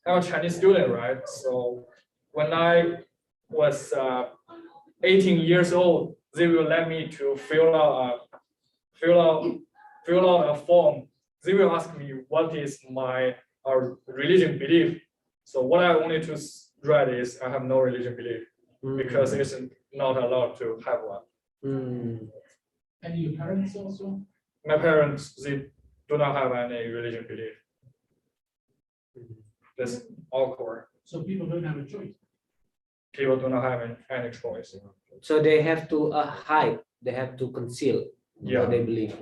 [SPEAKER 13] a Chinese student, right? So when I was 18 years old, they will let me to fill out a form. They will ask me what is my religion belief. So what I wanted to write is I have no religion belief because it's not allowed to have one.
[SPEAKER 14] And your parents also?
[SPEAKER 13] My parents, they do not have any religion belief. That's awkward.
[SPEAKER 14] So people don't have a choice.
[SPEAKER 13] People do not have any choice.
[SPEAKER 12] So they have to hide, they have to conceal what they believe.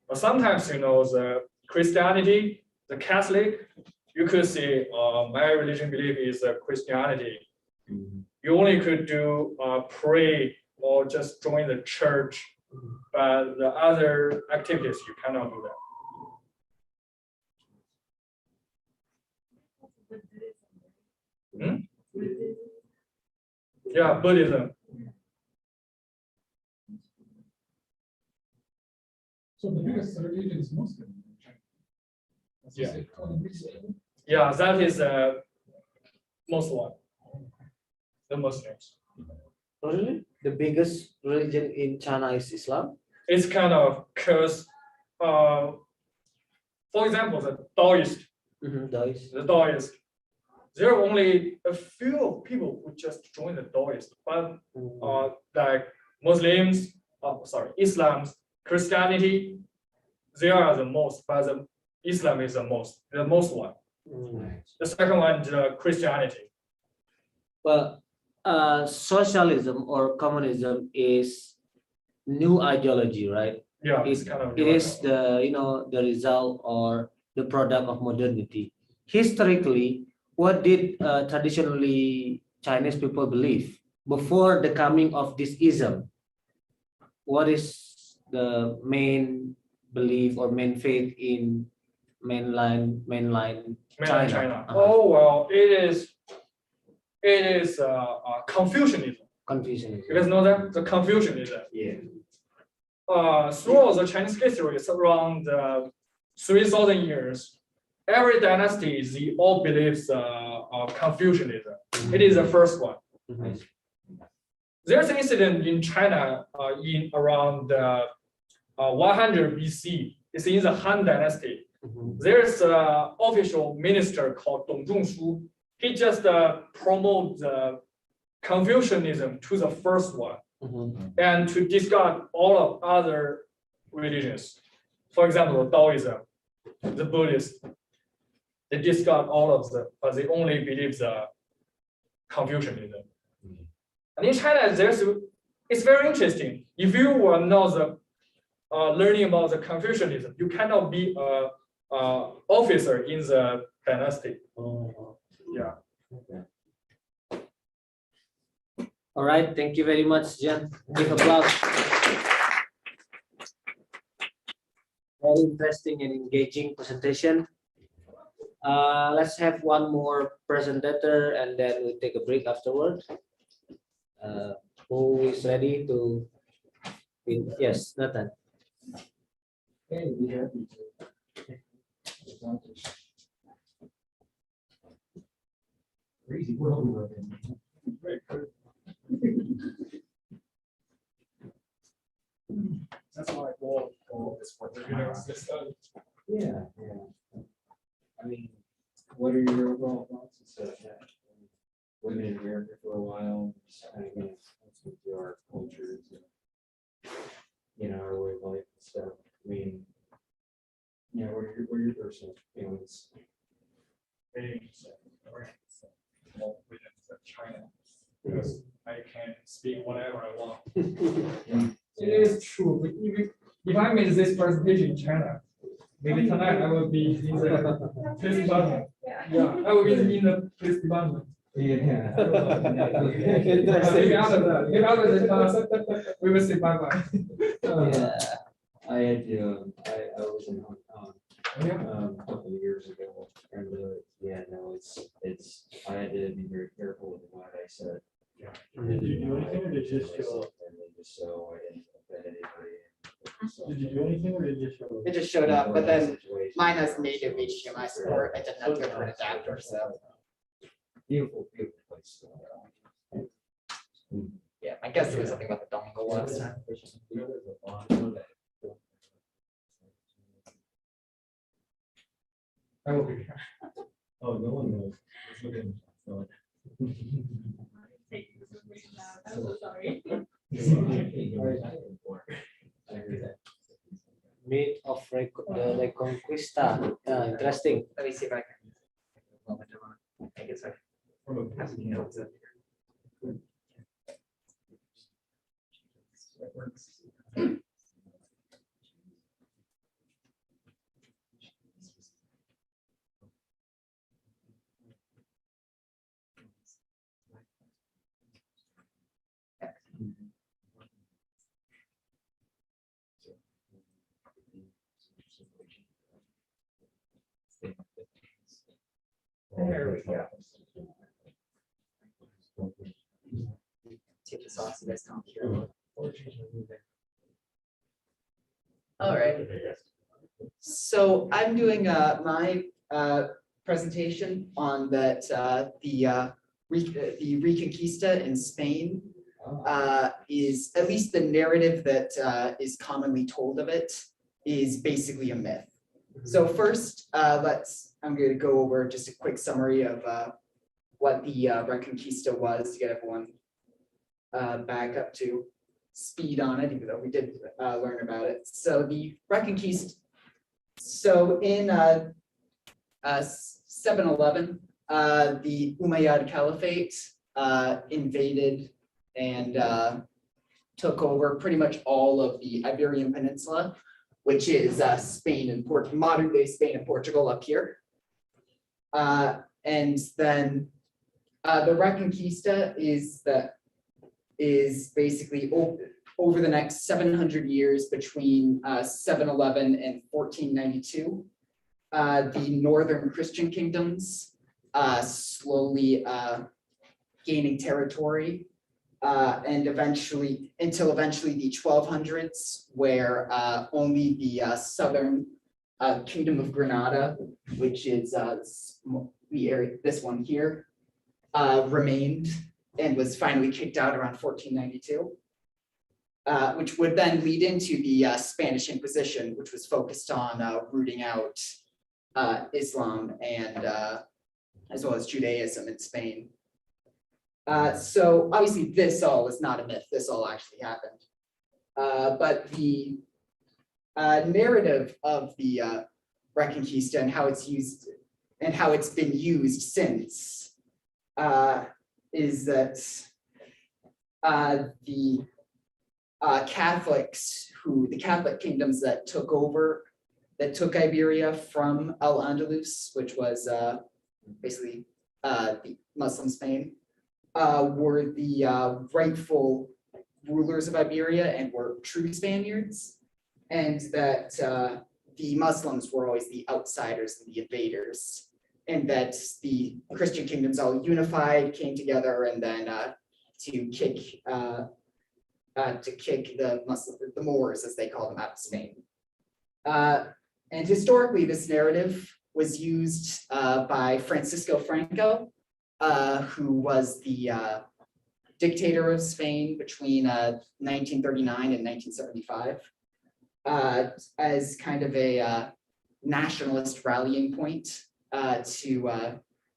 [SPEAKER 13] But sometimes, the Christianity, the Catholic, you could say, my religion belief is Christianity. You only could do pray or just join the church, but the other activities you cannot do that. Yeah, Buddhism.
[SPEAKER 14] So the biggest religion is Muslim in China. As you
[SPEAKER 13] Yeah.
[SPEAKER 14] said, 20%.
[SPEAKER 13] Yeah, that is most one. The Muslims.
[SPEAKER 12] Really? The biggest religion in China is Islam?
[SPEAKER 13] It's kind of because, for example, the Taoist,
[SPEAKER 12] Taoist.
[SPEAKER 13] the Taoist, there are only a few people who just join the Taoist, but like Muslims, Islam, Christianity, they are the most, but Islam is the most one. The second one is Christianity.
[SPEAKER 12] Well, socialism or communism is new ideology, right?
[SPEAKER 13] Yeah, it's kind of
[SPEAKER 12] It is the the result or the product of modernity. Historically, what did traditionally Chinese people believe before the coming of this ism? What is the main belief or main faith in mainland
[SPEAKER 13] China.
[SPEAKER 12] Uh-huh.
[SPEAKER 13] Oh well, it is Confucianism.
[SPEAKER 12] Confucianism.
[SPEAKER 13] You guys know that the Confucianism.
[SPEAKER 12] Yeah.
[SPEAKER 13] Throughout the Chinese history, it's around 3,000 years. Every dynasty, they all believes Confucianism. It is the first one. There's an incident in China in around 100 BC. It's in the Han Dynasty. There's an official minister called Dong Zhongshu. He just promotes Confucianism to the first one and to discard all of other religions. For example, Taoism, the Buddhists, they discard all of them, but they only believe the Confucianism. And in China, it's very interesting. If you were not learning about the Confucianism, you cannot be an officer in the dynasty. Yeah.
[SPEAKER 12] All right, thank you very much, Jan. Big applause. Very interesting and engaging presentation. Let's have one more presenter and then we'll take a break afterward. Who is ready to? Yes, Nathan.
[SPEAKER 1] Hey, we happy to. Crazy world we live in.
[SPEAKER 13] That's why I all this work.
[SPEAKER 3] Yeah. I mean, what are your overall thoughts? Living in America for a while, just kind of getting exposed to our cultures and, our way of life and stuff. I mean, what are your personal feelings?
[SPEAKER 13] China, because I can speak whatever I want. It is true. But if I made this presentation in China, maybe tonight I will be in the police department. Yeah, I will be in the police department.
[SPEAKER 3] Yeah.
[SPEAKER 13] Maybe after this class, we will say bye-bye.
[SPEAKER 3] Yeah. I had to, I was in Hong Kong a couple of years ago, and I had to be very careful with what I said.
[SPEAKER 2] Did you do anything or did you just show up?
[SPEAKER 3] So I didn't offend anybody.
[SPEAKER 2] Did you do anything or did you just show up?
[SPEAKER 4] It just showed up, but then mine has native HDMI support. I didn't have to go for an adapter, so
[SPEAKER 3] Beautiful place.
[SPEAKER 4] yeah, I guess it was something about the dongle last time.
[SPEAKER 13] I will be.
[SPEAKER 1] Oh, no one knows. It's looking, so.
[SPEAKER 11] I'm so sorry.
[SPEAKER 12] Myth of the Reconquista. Interesting.
[SPEAKER 4] Let me see if I can. I guess I. That works. There we go. Take this off so you guys can't hear. All right. So I'm doing my presentation on that the Reconquista in Spain is, at least the narrative that is commonly told of it, is basically a myth. So first, I'm going to go over just a quick summary of what the Reconquista was to get everyone back up to speed on it, even though we did learn about it. So the Reconquista, so in 711, the Umayyad Caliphate invaded and took over pretty much all of the Iberian Peninsula, which is Spain and modern day Spain and Portugal up here. And then the Reconquista is basically over the next 700 years between 711 and 1492. The northern Christian kingdoms slowly gaining territory and eventually until eventually the 1200s, where only the southern Kingdom of Granada, which is the area, this one here, remained and was finally kicked out around 1492, which would then lead into the Spanish Inquisition, which was focused on rooting out Islam and as well as Judaism in Spain. So obviously this all is not a myth, this all actually happened. But the narrative of the Reconquista and how it's used and how it's been used since is that the Catholics, the Catholic kingdoms that took Iberia from Al-Andalus, which was basically the Muslim Spain, were the rightful rulers of Iberia and were true Spaniards, and that the Muslims were always the outsiders and the invaders, and that the Christian kingdoms all unified, came together, and then to kick the Moors, as they call them, out of Spain. And historically, this narrative was used by Francisco Franco, who was the dictator of Spain between 1939 and 1975, as kind of a nationalist rallying point to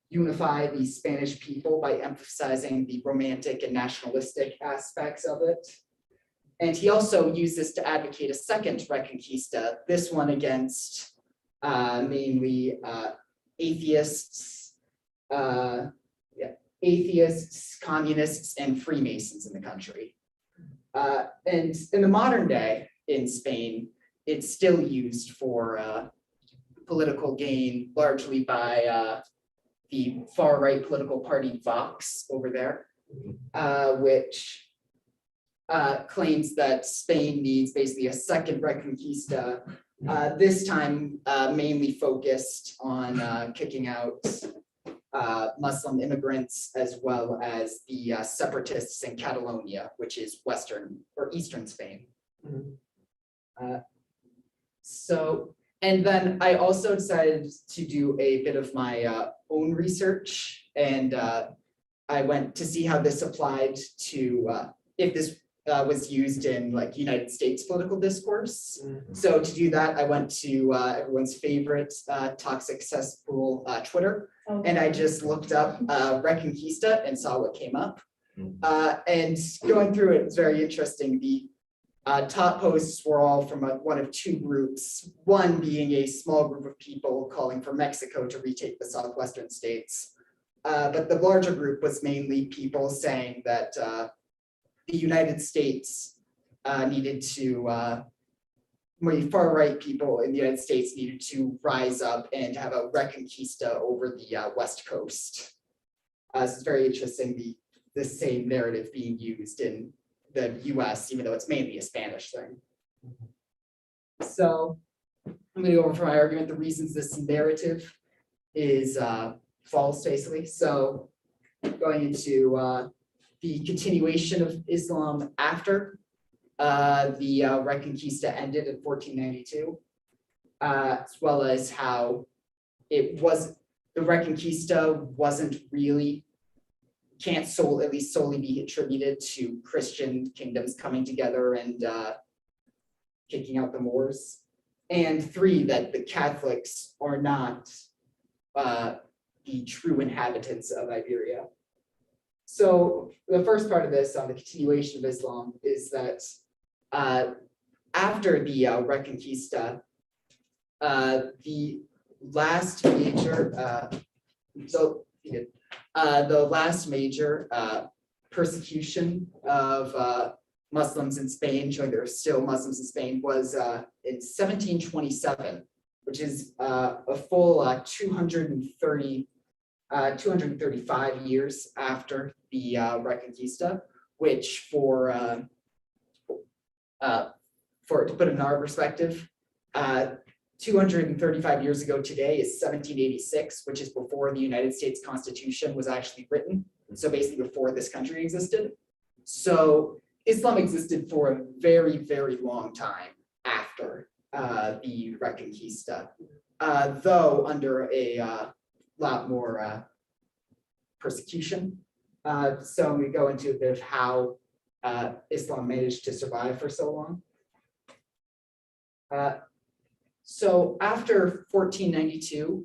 [SPEAKER 4] unify the Spanish people by emphasizing the romantic and nationalistic aspects of it. And he also used this to advocate a second Reconquista, this one against mainly atheists, communists, and Freemasons in the country. And in the modern day in Spain, it's still used for political gain, largely by the far-right political party Vox over there, which claims that Spain needs basically a second Reconquista, this time mainly focused on kicking out Muslim immigrants, as well as the separatists in Catalonia, which is western or eastern Spain. And then I also decided to do a bit of my own research, and I went to see how this applied to if this was used in like United States political discourse. So to do that, I went to everyone's favorite toxic cesspool, Twitter, and I just looked up Reconquista and saw what came up. And going through it was very interesting. The top posts were all from one of two groups, one being a small group of people calling for Mexico to retake the southwestern states. But the larger group was mainly people saying that the United States needed to, far-right people in the United States needed to rise up and have a Reconquista over the West Coast. It's very interesting, the same narrative being used in the US, even though it's mainly a Spanish thing. So I'm going to go over for my argument the reasons this narrative is false, basically. So going into the continuation of Islam after the Reconquista ended in 1492, as well as how the Reconquista wasn't really, at least solely be attributed to Christian kingdoms coming together and kicking out the Moors. And 3, that the Catholics are not the true inhabitants of Iberia. So the first part of this on the continuation of Islam is that after the Reconquista, the last major persecution of Muslims in Spain, showing there are still Muslims in Spain, was in 1727, which is a full 235 years after the Reconquista, which to put it in our perspective, 235 years ago today is 1786, which is before the United States Constitution was actually written. So basically before this country existed. So Islam existed for a very, very long time after the Reconquista, though under a lot more persecution. So we go into a bit of how Islam managed to survive for so long. So after 1492,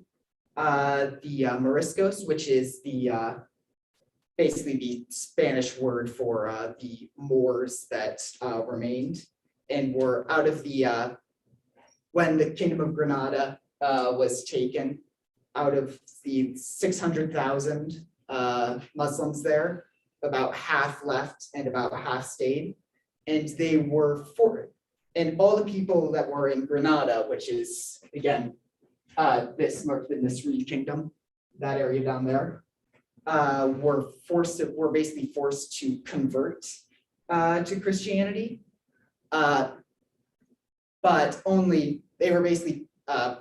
[SPEAKER 4] the Moriscos, which is the basically the Spanish word for the Moors that remained and were out of the, when the Kingdom of Granada was taken, out of the 600,000 Muslims there, about half left and about half stayed. And they were and all the people that were in Granada, which is again, this Reed Kingdom, that area down there, were basically forced to convert to Christianity, but only they were basically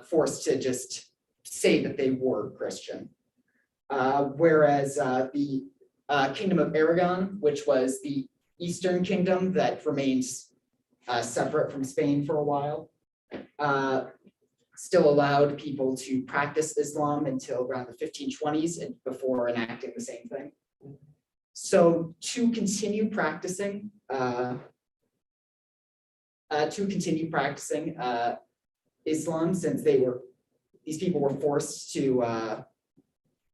[SPEAKER 4] forced to just say that they were Christian. Whereas the Kingdom of Aragon, which was the Eastern Kingdom that remains separate from Spain for a while, still allowed people to practice Islam until around the 1520s and before enacting the same thing. So to continue practicing Islam, since these people were forced to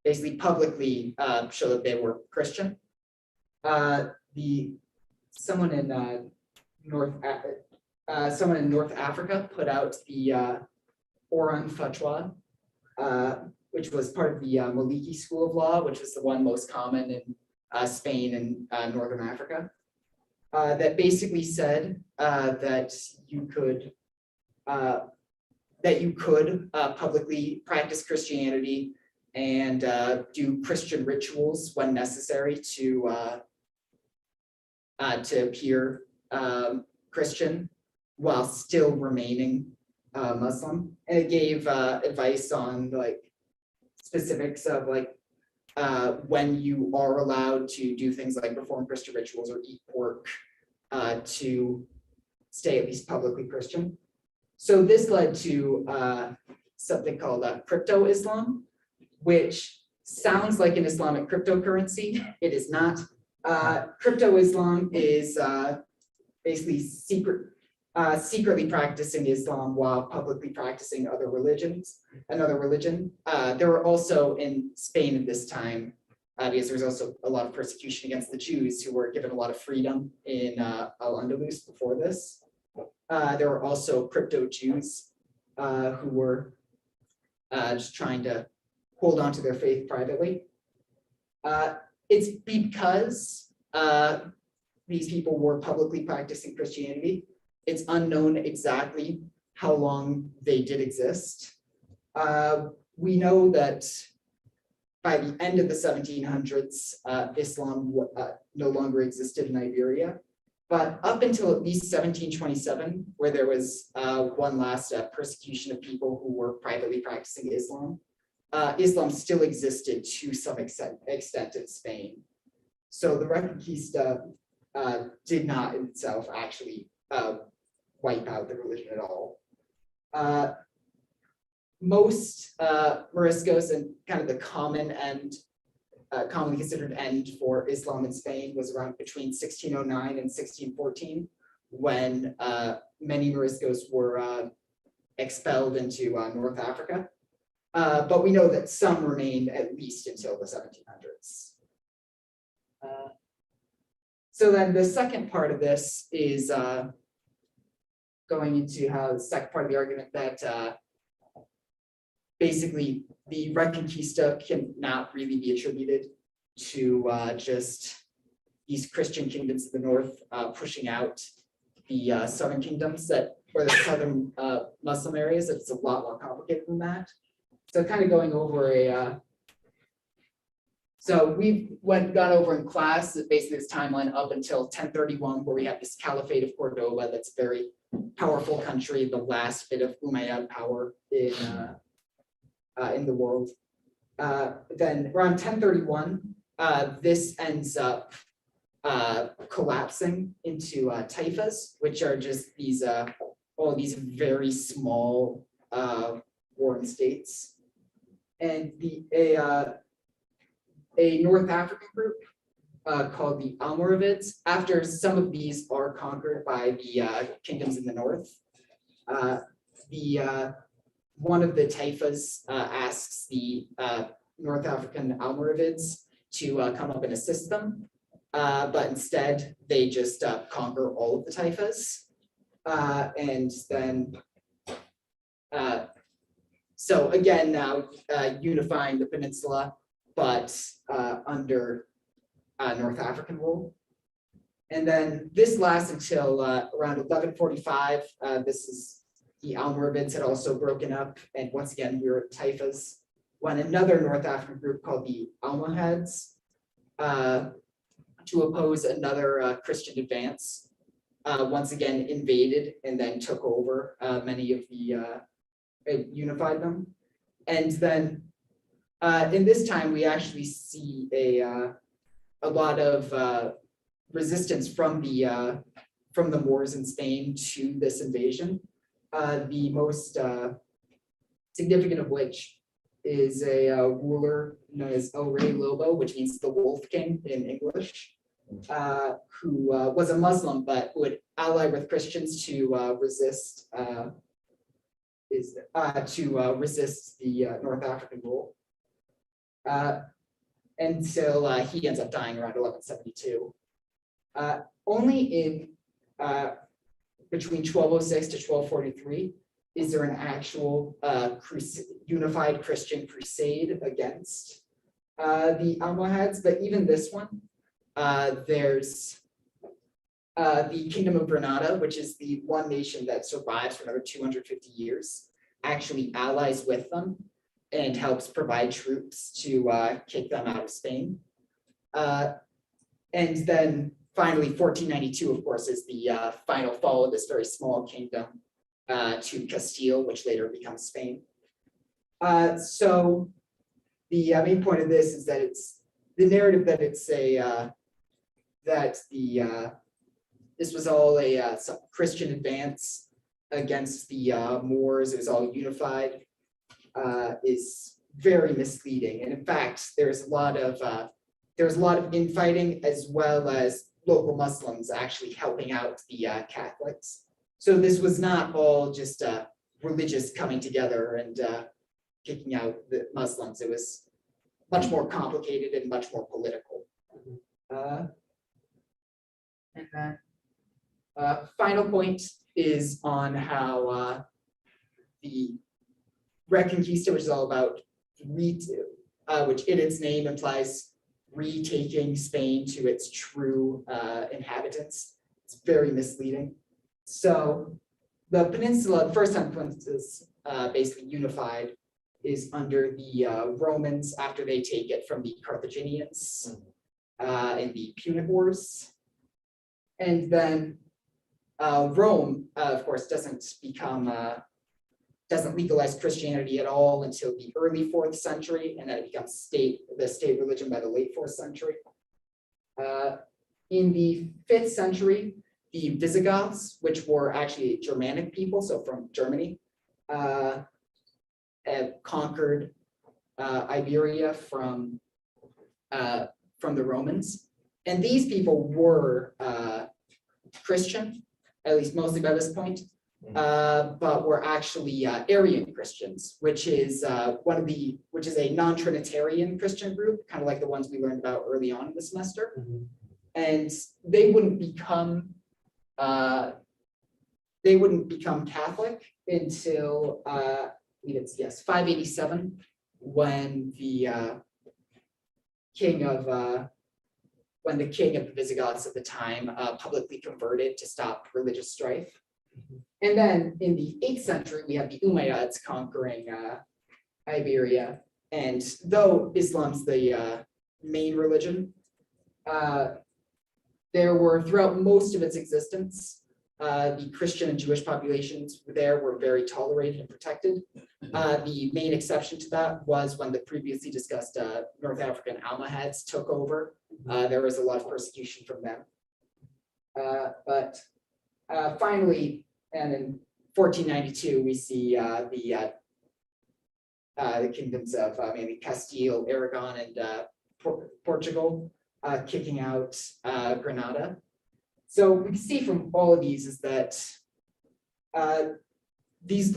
[SPEAKER 4] basically publicly show that they were Christian. Someone in North Africa put out the Oran Fatwa, which was part of the Maliki school of law, which was the one most common in Spain and Northern Africa, that basically said that you could publicly practice Christianity and do Christian rituals when necessary to appear Christian while still remaining Muslim. And it gave advice on like specifics of like when you are allowed to do things like perform Christian rituals or eat pork to stay at least publicly Christian. So this led to something called crypto Islam, which sounds like an Islamic cryptocurrency. It is not. Crypto Islam is basically secretly practicing Islam while publicly practicing another religion. There were also in Spain at this time, because there was also a lot of persecution against the Jews who were given a lot of freedom in Al-Andalus before this. There were also crypto Jews who were just trying to hold on to their faith privately. It's because these people were publicly practicing Christianity. It's unknown exactly how long they did exist. We know that by the end of the 1700s, Islam no longer existed in Iberia. But up until at least 1727, where there was one last persecution of people who were privately practicing Islam, Islam still existed to some extent in Spain. So the Reconquista did not in itself actually wipe out the religion at all. Most Moriscos and kind of the common end, commonly considered end for Islam in Spain was around between 1609 and 1614, when many Moriscos were expelled into North Africa. But we know that some remained at least until the 1700s. So then the second part of this is going into how the second part of the argument that basically the Reconquista cannot really be attributed to just these Christian kingdoms in the north pushing out the southern kingdoms or the southern Muslim areas. It's a lot more complicated than that. So kind of going over so we've gone over in class basically this timeline up until 1031, where we have this Caliphate of Cordoba. That's a very powerful country, the last bit of Umayyad power in the world. Then around 1031, this ends up collapsing into taifas, which are just these all these very small warring states. And a North African group called the Almoravids, after some of these are conquered by the kingdoms in the north, one of the taifas asks the North African Almoravids to come up and assist them, but instead they just conquer all of the taifas, and then so again now unifying the peninsula, but under North African rule. And then this lasts until around 1145. This is the Almoravids had also broken up, and once again we were taifas, when another North African group called the Almohads, to oppose another Christian advance, once again invaded and then took over many of the unified them. And then in this time we actually see a lot of resistance from the Moors in Spain to this invasion. The most significant of which is a ruler known as El Rey Lobo, which means the Wolf King in English, who was a Muslim but would ally with Christians to resist the North African rule. Until he ends up dying around 1172. Only in between 1206 to 1243 is there an actual unified Christian crusade against the Almohads, but even this one, there's the Kingdom of Granada, which is the one nation that survives for another 250 years, actually allies with them and helps provide troops to kick them out of Spain. And then finally, 1492, of course, is the final fall of this very small kingdom to Castile, which later becomes Spain. So the main point of this is that it's the narrative that it's this was all a some Christian advance against the Moors. It was all unified. Is very misleading, and in fact, there's a lot of infighting as well as local Muslims actually helping out the Catholics. So this was not all just religious coming together and kicking out the Muslims. It was much more complicated and much more political. And then final point is on how the Reconquista, which is all about which in its name implies retaking Spain to its true inhabitants. It's very misleading. So the peninsula, the first time the peninsula is basically unified is under the Romans after they take it from the Carthaginians in the Punic Wars. And then Rome, of course, doesn't legalize Christianity at all until the early 4th century, and then it becomes the state religion by the late 4th century. In the 5th century, the Visigoths, which were actually Germanic people, so from Germany, had conquered Iberia from the Romans. And these people were Christian, at least mostly by this point, but were actually Arian Christians, which is a non-Trinitarian Christian group, kind of like the ones we learned about early on in the semester. And they wouldn't become Catholic until I believe it's 587, when the king of the Visigoths at the time publicly converted to stop religious strife. And then in the 8th century, we have the Umayyads conquering Iberia. And though Islam's the main religion, there were, throughout most of its existence, the Christian and Jewish populations there were very tolerated and protected. The main exception to that was when the previously discussed North African Almohads took over. There was a lot of persecution from them. But finally, and in 1492, we see the kingdoms of maybe Castile, Aragon, and Portugal kicking out Granada. So we can see from all of these is that these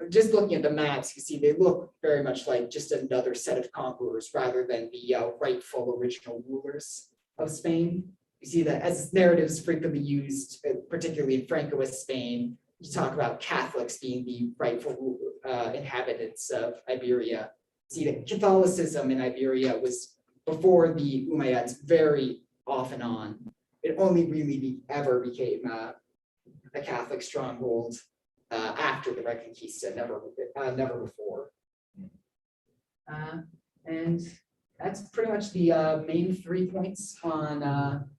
[SPEAKER 4] just looking at the maps, you see they look very much like just another set of conquerors rather than the rightful original rulers of Spain. You see that as narratives frequently used, particularly in Francoist Spain, you talk about Catholics being the rightful inhabitants of Iberia. See that Catholicism in Iberia was, before the Umayyads, very off and on. It only really ever became a Catholic stronghold after the Reconquista, never before. And that's pretty much the main 3 points on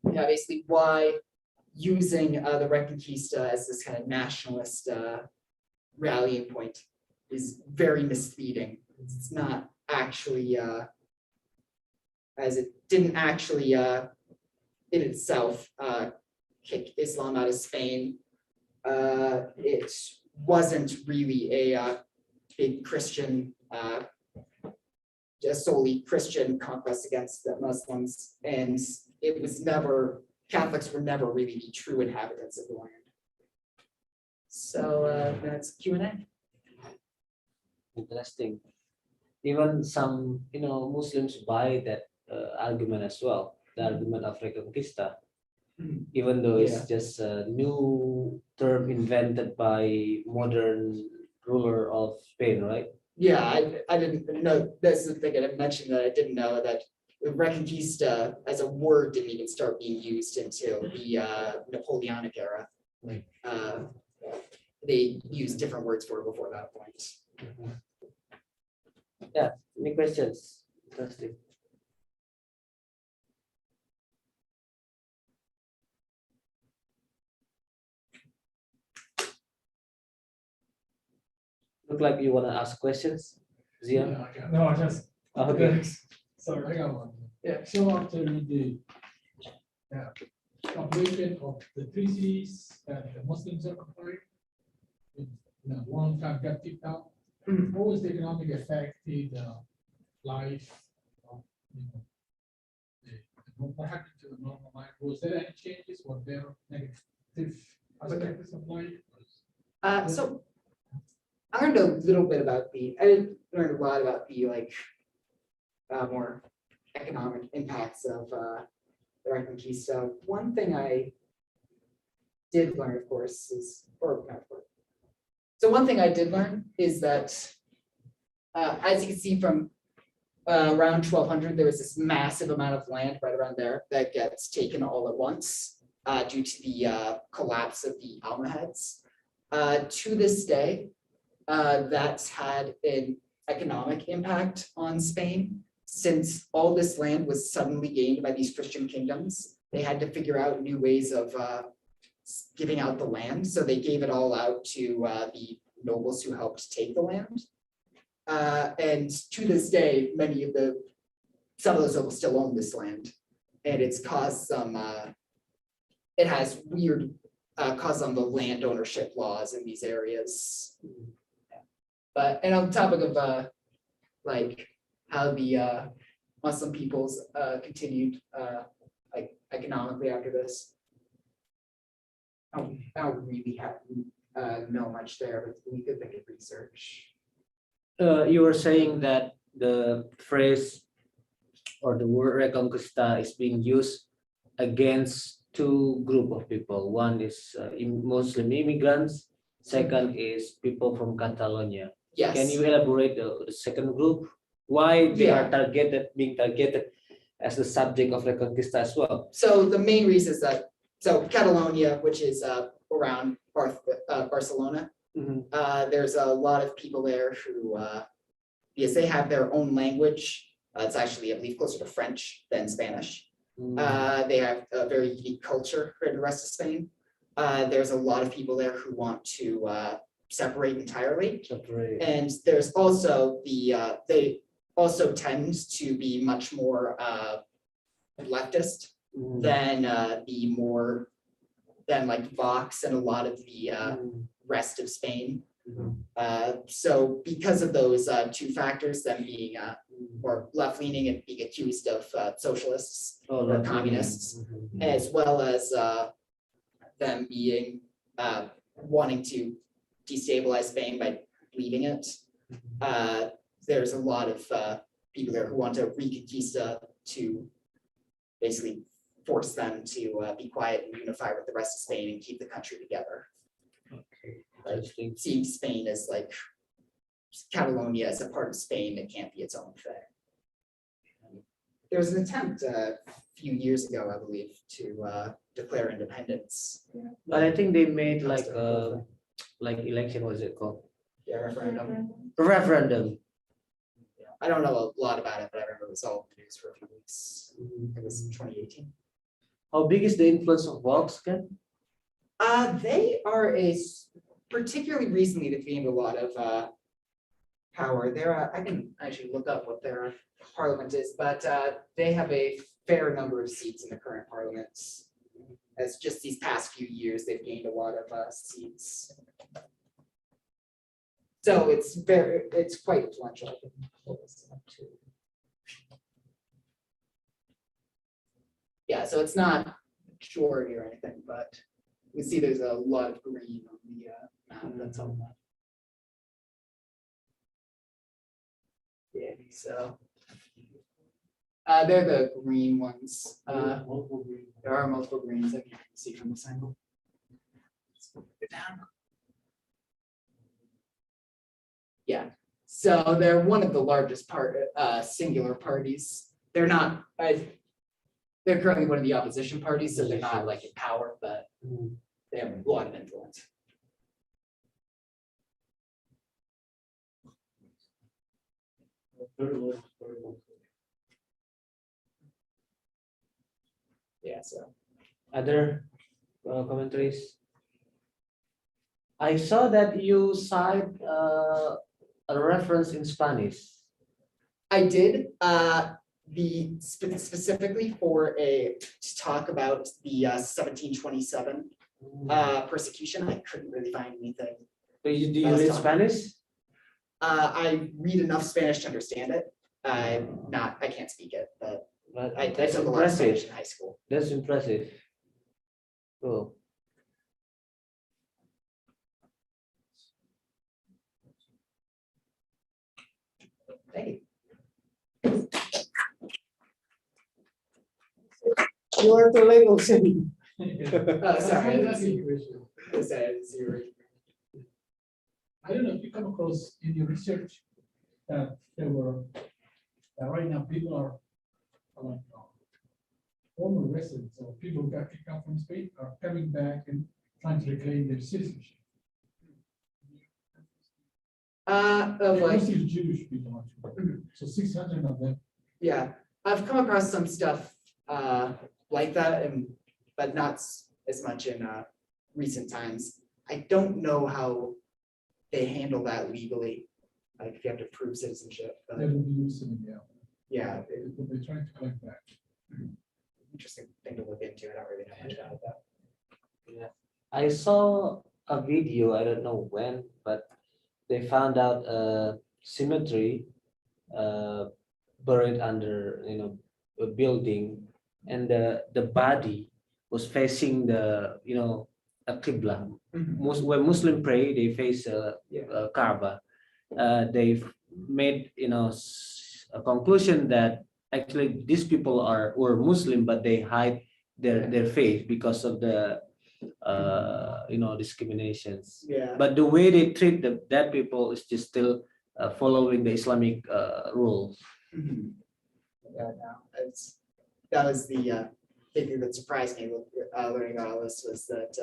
[SPEAKER 4] basically why using the Reconquista as this kind of nationalist rallying point is very misleading. It's not actually, as it didn't actually in itself kick Islam out of Spain. It wasn't really a big Christian, just solely Christian conquest against the Muslims, and it was never, Catholics were never really the true inhabitants of the land. So that's Q&A.
[SPEAKER 12] Interesting. Even some, Muslims buy that argument as well, the argument of Reconquista, even though it's just a new term invented by modern ruler of Spain, right?
[SPEAKER 4] Yeah, I didn't know, that's the thing I didn't mention, that I didn't know that the Reconquista as a word didn't even start being used until the Napoleonic era. They used different words for it before that point.
[SPEAKER 12] Yeah, any questions? Interesting. Look like you want to ask questions, Zia?
[SPEAKER 14] No, I just.
[SPEAKER 12] Okay.
[SPEAKER 14] Sorry, I got one.
[SPEAKER 4] Yeah.
[SPEAKER 14] So after the completion of the treaties that the Muslims are comparing, one time got kicked out. What was the economic effect to the life of, what happened to the normal life? Was there any changes? Were there negative aspects of life?
[SPEAKER 4] So I learned a little bit about I didn't learn a lot about the more economic impacts of the Reconquista. One thing I did learn, of course, one thing I did learn is that, as you can see from around 1200, there was this massive amount of land right around there that gets taken all at once due to the collapse of the Almohads. To this day, that's had an economic impact on Spain, since all this land was suddenly gained by these Christian kingdoms. They had to figure out new ways of giving out the land, so they gave it all out to the nobles who helped take the land. And to this day, some of those nobles still own this land, and it's caused some it has weird cause on the land ownership laws in these areas. But, and on the topic of like how the Muslim peoples continued like economically after this. I don't really have know much there, but we could think of research.
[SPEAKER 12] You were saying that the phrase or the word Reconquista is being used against two group of people. One is Muslim immigrants. Second is people from Catalonia.
[SPEAKER 4] Yes.
[SPEAKER 12] Can you elaborate the second group? Why they are being targeted as the subject of Reconquista as well?
[SPEAKER 4] So the main reason is that, so Catalonia, which is around Barcelona, there's a lot of people there who, because they have their own language, it's actually, I believe, closer to French than Spanish. They have a very unique culture for the rest of Spain. There's a lot of people there who want to separate entirely. And there's also they also tend to be much more leftist than than like Vox and a lot of the rest of Spain. So because of those two factors, them being more left-leaning and being accused of socialists or communists, as well as them being wanting to destabilize Spain by leaving it. There's a lot of people there who want to Reconquista to basically force them to be quiet and unify with the rest of Spain and keep the country together. Like, seeing Spain as like Catalonia as a part of Spain, it can't be its own thing. There was an attempt a few years ago, I believe, to declare independence.
[SPEAKER 12] But I think they made like election, what is it called?
[SPEAKER 4] Yeah, referendum.
[SPEAKER 12] Referendum.
[SPEAKER 4] I don't know a lot about it, but I remember it was all in the news for a few weeks. It was in 2018.
[SPEAKER 12] How big is the influence of Vox, Ken?
[SPEAKER 4] They are particularly recently they've gained a lot of power. I can actually look up what their parliament is, but they have a fair number of seats in the current parliament. As just these past few years, they've gained a lot of seats. So it's quite influential. I can pull this up too. Yeah, so it's not majority or anything, but you see there's a lot of green on the map. That's all that. Yeah, so they're the green ones. There are multiple greens that you can see from this angle. Let's move it down. Yeah, so they're one of the largest singular parties. They're not. They're currently one of the opposition parties, so they're not like in power, but they have a lot of influence. Yeah, so.
[SPEAKER 12] Other commentaries? I saw that you cite a reference in Spanish.
[SPEAKER 4] I did. Specifically to talk about the 1727 persecution. I couldn't really find anything.
[SPEAKER 12] Do you read Spanish?
[SPEAKER 4] I read enough Spanish to understand it. I can't speak it, but I took a lot of Spanish in high school.
[SPEAKER 12] That's impressive. Cool.
[SPEAKER 4] Hey.
[SPEAKER 12] You are too late, Ocean.
[SPEAKER 4] Sorry.
[SPEAKER 14] I don't know if you come across in your research that there were right now people are like former residents or people who got kicked out from Spain are coming back and trying to reclaim their citizenship. Mostly Jewish people, actually. So 600 of them.
[SPEAKER 4] Yeah, I've come across some stuff like that, but not as much in recent times. I don't know how they handle that legally, like if you have to prove citizenship. But
[SPEAKER 14] They will be using it,
[SPEAKER 4] yeah,
[SPEAKER 14] they're trying to collect back.
[SPEAKER 4] interesting thing to look into. I don't really know much about that.
[SPEAKER 12] Yeah. I saw a video, I don't know when, but they found out a cemetery buried under, a building, and the body was facing the, a qibla. When Muslim pray, they face Kaaba. They've made, a conclusion that actually these people were Muslim, but they hide their faith because of the discriminations.
[SPEAKER 4] Yeah.
[SPEAKER 12] But the way they treat that people is just still following the Islamic rules.
[SPEAKER 4] Yeah, no, that was the thing that surprised me with learning about all this was that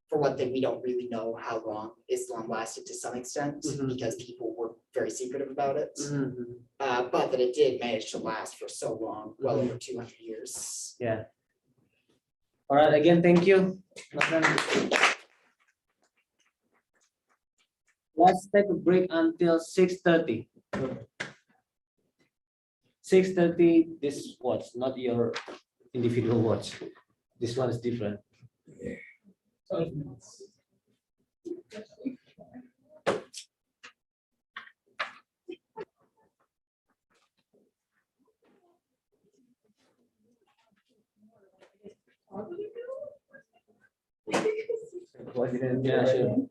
[SPEAKER 4] for one thing, we don't really know how long Islam lasted to some extent because people were very secretive about it. But that it did manage to last for so long, well over 200 years.
[SPEAKER 12] Yeah. All right. Again, thank you. Let's take a break until 6:30. 6:30. This watch, not your individual watch. This one is different.
[SPEAKER 14] 12 minutes.
[SPEAKER 12] Yeah, sure.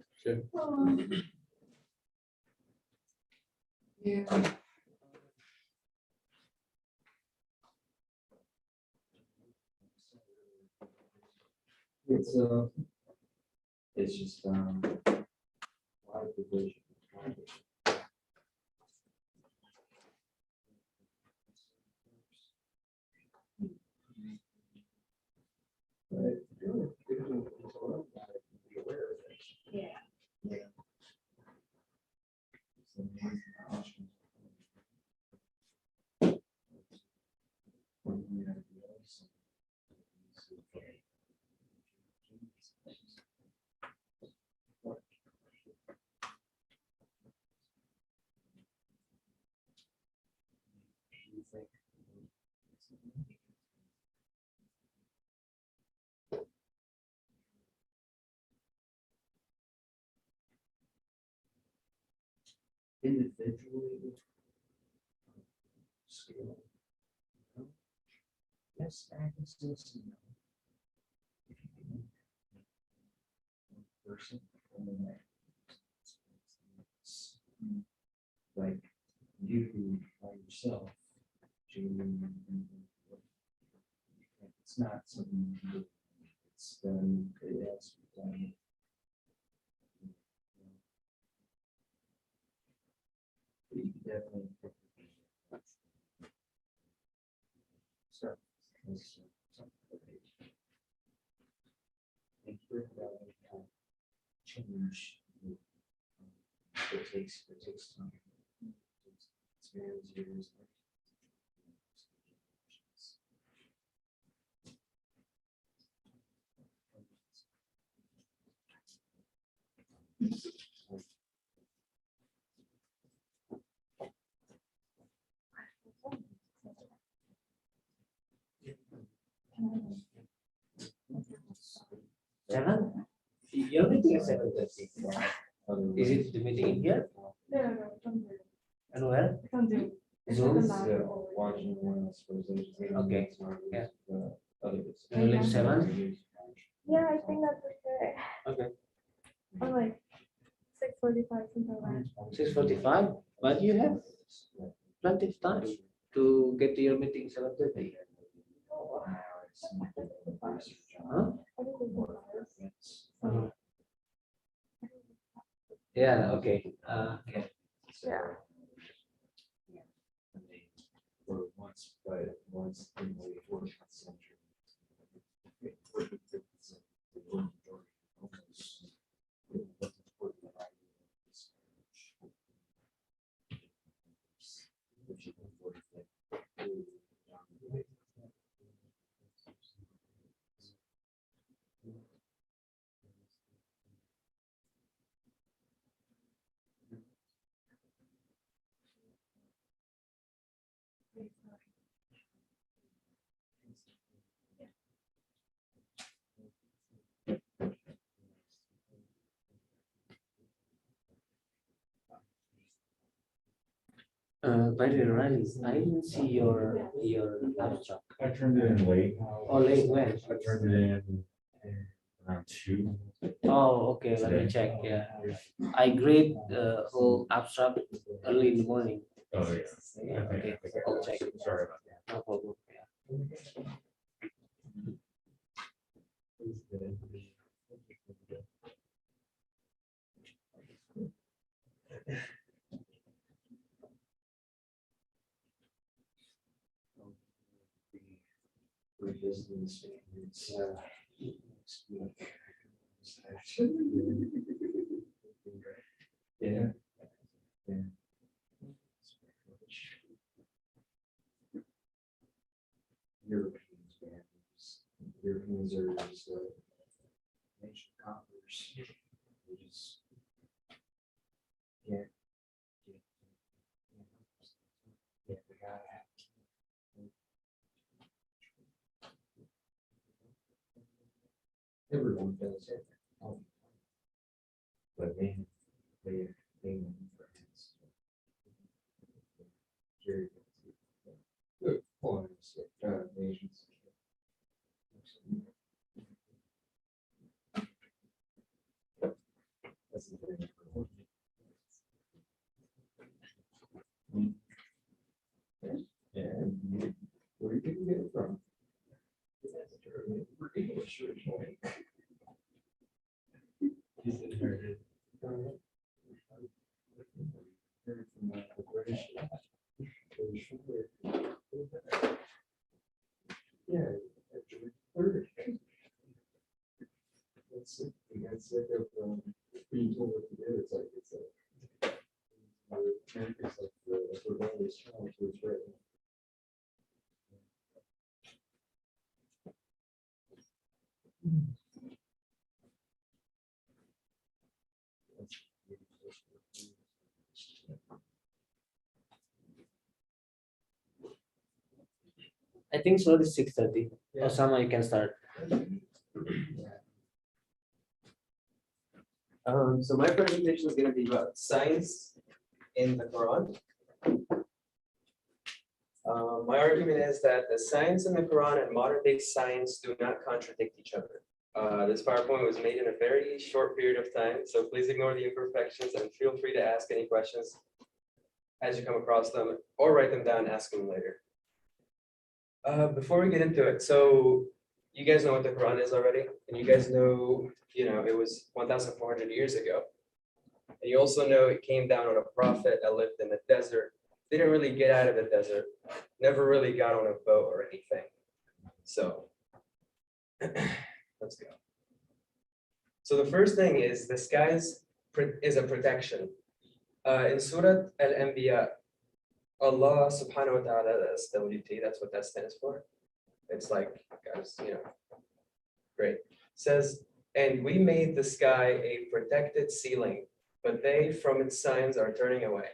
[SPEAKER 1] It's just, wide division.
[SPEAKER 11] Yeah.
[SPEAKER 1] Individually. Scale. Yes, I can still see. If you can. One person. From the next. Like you by yourself. It's not something you do. It's done. It has to be done. You can definitely. Start. Thank you for change. It takes time. It spans years.
[SPEAKER 12] Seven? Your meeting is 7:30. Is it the meeting in here?
[SPEAKER 11] No,
[SPEAKER 12] And where?
[SPEAKER 11] can't do.
[SPEAKER 12] Zoom?
[SPEAKER 1] Watching one, I suppose.
[SPEAKER 12] Okay. Yeah.
[SPEAKER 1] Others.
[SPEAKER 12] You leave 7?
[SPEAKER 11] Yeah, I think that's okay.
[SPEAKER 12] Okay.
[SPEAKER 11] Or like 6:45, something like that.
[SPEAKER 12] 6:45, but you have plenty of time to get to your meeting 7:30. Huh? Yeah, okay. Okay.
[SPEAKER 11] Yeah.
[SPEAKER 1] Or once, but once in the 14th century.
[SPEAKER 12] By the way, Riley, I didn't see your abstract.
[SPEAKER 1] I turned it in late.
[SPEAKER 12] Oh, late when?
[SPEAKER 1] I turned it in around 2.
[SPEAKER 12] Oh, okay, let me check, yeah. I grade the whole abstract early in the morning.
[SPEAKER 1] Oh, yeah.
[SPEAKER 12] Yeah, okay, I'll check.
[SPEAKER 1] Sorry about that.
[SPEAKER 12] No problem, yeah.
[SPEAKER 3] Revisiting standards. Yeah. Yeah. Europeans, man. Europeans are just nation conquerors. They just can't. Yeah, they gotta have. Everyone does it. But man, they win France. Very good points. Nations. That's the thing. And where did you get it from? English originally. He's inherited. From the British. Yeah, actually, third. That's it. That's sick of being told what to do. It's like it's like the rebellious child who is right.
[SPEAKER 12] I think so, it's 6:30.
[SPEAKER 3] Yeah.
[SPEAKER 12] Osama, you can start.
[SPEAKER 15] So my presentation is going to be about science in the Quran. My argument is that the science in the Quran and modern day science do not contradict each other. This PowerPoint was made in a very short period of time, so please ignore the imperfections and feel free to ask any questions as you come across them, or write them down and ask them later. Before we get into it, so you guys know what the Quran is already, and you guys know, it was 1,400 years ago. And you also know it came down on a prophet that lived in the desert. Didn't really get out of the desert, never really got on a boat or anything. So let's go. So the first thing is the skies is a protection. In Surah Al-Anbiya, Allah subhanahu wa ta'ala, that's WT, that's what that stands for. It's like, guys, great. Says, and we made the sky a protected ceiling, but they from its signs are turning away.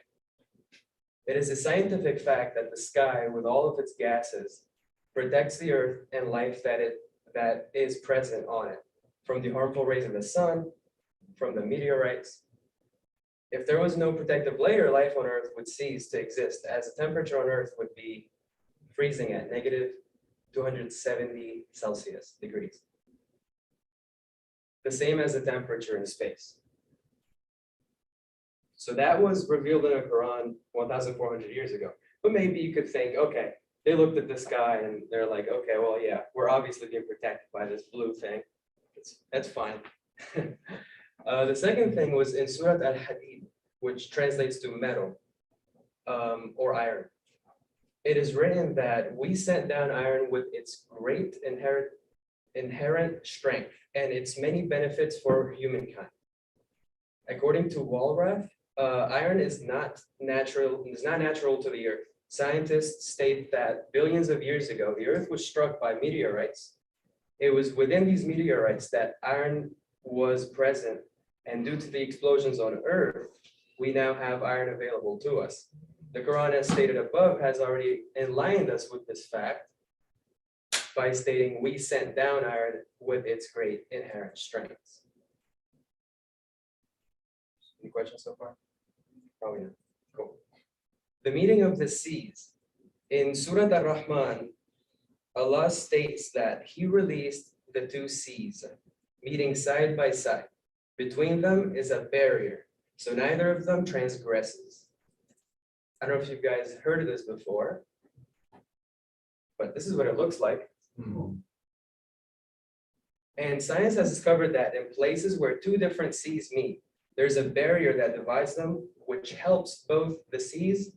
[SPEAKER 15] It is a scientific fact that the sky, with all of its gases, protects the earth and life that is present on it, from the harmful rays of the sun, from the meteorites. If there was no protective layer, life on Earth would cease to exist, as the temperature on Earth would be freezing at negative 270 Celsius degrees. The same as the temperature in space. So that was revealed in the Quran 1,400 years ago. But maybe you could think, okay, they looked at the sky and they're like, okay, well, yeah, we're obviously being protected by this blue thing. That's fine. The second thing was in Surah Al-Hadid, which translates to metal or iron. It is written that we sent down iron with its great inherent strength and its many benefits for humankind. According to Walrath, iron is not natural to the earth. Scientists state that billions of years ago, the earth was struck by meteorites. It was within these meteorites that iron was present, and due to the explosions on Earth, we now have iron available to us. The Quran, as stated above, has already enlightened us with this fact by stating we sent down iron with its great inherent strengths. Any questions so far? Probably not. Cool. The meaning of the seas. In Surah Ar-Rahman, Allah states that He released the two seas, meeting side by side. Between them is a barrier, so neither of them transgresses. I don't know if you guys heard of this before, but this is what it looks like. And science has discovered that in places where two different seas meet, there's a barrier that divides them, which helps both the seas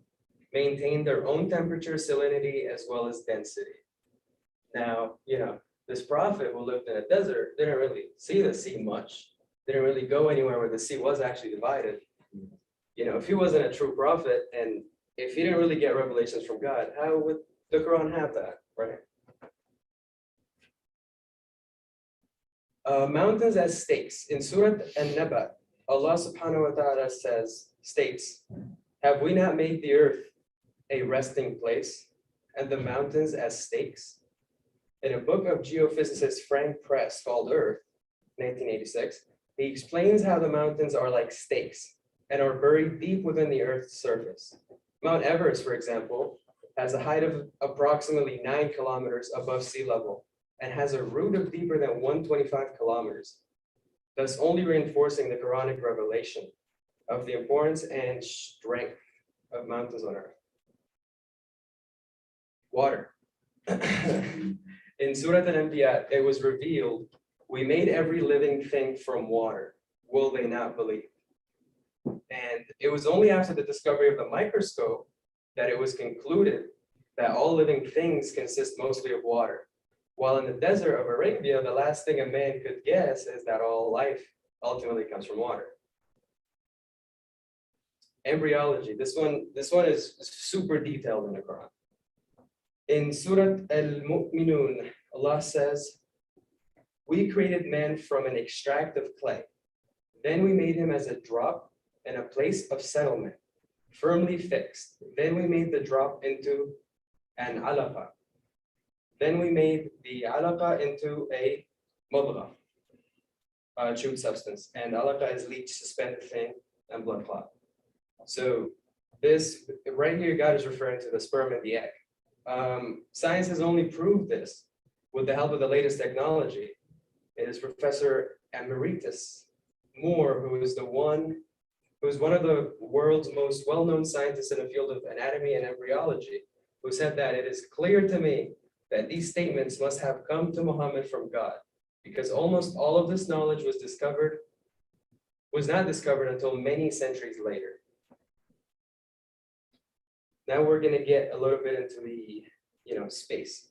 [SPEAKER 15] maintain their own temperature, salinity, as well as density. Now, this prophet who lived in a desert didn't really see the sea much, didn't really go anywhere where the sea was actually divided. If he wasn't a true prophet and if he didn't really get revelations from God, how would the Quran have that, right? Mountains as stakes. In Surah An-Naba, Allah subhanahu wa ta'ala states, have we not made the earth a resting place and the mountains as stakes? In a book of geophysicist Frank Press called Earth, 1986, he explains how the mountains are like stakes and are buried deep within the Earth's surface. Mount Everest, for example, has a height of approximately 9 kilometers above sea level and has a root of deeper than 125 kilometers, thus only reinforcing the Quranic revelation of the importance and strength of mountains on Earth. Water. In Surah Al-Anbiya, it was revealed, we made every living thing from water. Will they not believe? And it was only after the discovery of the microscope that it was concluded that all living things consist mostly of water. While in the desert of Arabia, the last thing a man could guess is that all life ultimately comes from water. Embryology. This one is super detailed in the Quran. In Surah Al-Mu'minun, Allah says, we created man from an extract of clay. Then we made him as a drop in a place of settlement, firmly fixed. Then we made the drop into an alaqa. Then we made the alaqa into a mudghah, chewed substance. And alaqa is leech, suspended thing, and blood clot. So this, right here, God is referring to the sperm and the egg. Science has only proved this with the help of the latest technology. It is Professor Emeritus Moore, who is one of the world's most well-known scientists in the field of anatomy and embryology, who said that it is clear to me that these statements must have come to Muhammad from God, because almost all of this knowledge was not discovered until many centuries later. Now we're going to get a little bit into the, space.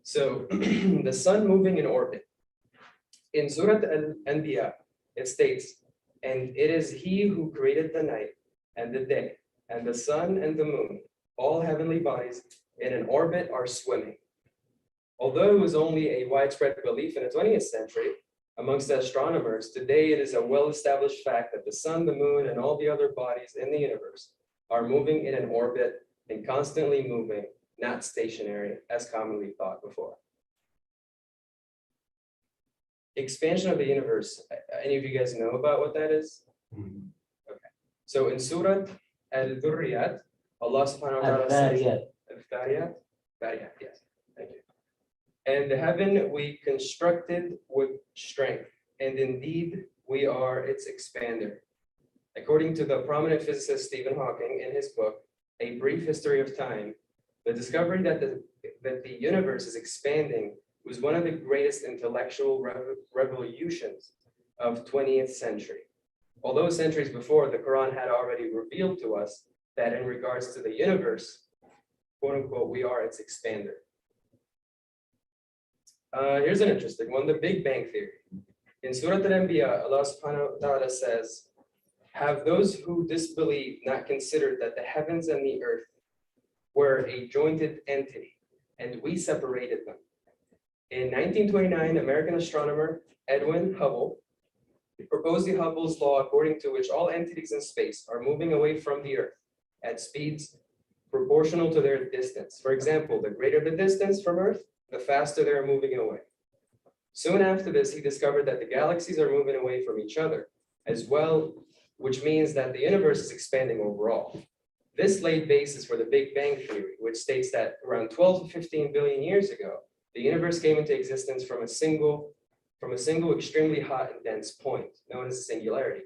[SPEAKER 15] So the sun moving in orbit. In Surah Al-Anbiya, it states, and it is He who created the night and the day, and the sun and the moon, all heavenly bodies in an orbit are swimming. Although it was only a widespread belief in the 20th century amongst astronomers, today it is a well-established fact that the sun, the moon, and all the other bodies in the universe are moving in an orbit and constantly moving, not stationary, as commonly thought before. Expansion of the universe. Any of you guys know about what that is? Okay. So in Surah Al-Dhurriyat, Allah subhanahu wa ta'ala says, Al-Dhariyat, yes, thank you. And the heaven we constructed with strength, and indeed we are its expander. According to the prominent physicist Stephen Hawking in his book, A Brief History of Time, the discovery that the universe is expanding was one of the greatest intellectual revolutions of 20th century. Although centuries before, the Quran had already revealed to us that in regards to the universe, quote unquote, we are its expander. Here's an interesting one, the Big Bang Theory. In Surah Al-Anbiya, Allah subhanahu wa ta'ala says, have those who disbelieve not considered that the heavens and the earth were a jointed entity, and we separated them. In 1929, American astronomer Edwin Hubble proposed the Hubble's law, according to which all entities in space are moving away from the earth at speeds proportional to their distance. For example, the greater the distance from Earth, the faster they're moving away. Soon after this, he discovered that the galaxies are moving away from each other as well, which means that the universe is expanding overall. This laid basis for the Big Bang Theory, which states that around 12 to 15 billion years ago, the universe came into existence from a single extremely hot and dense point, known as a singularity.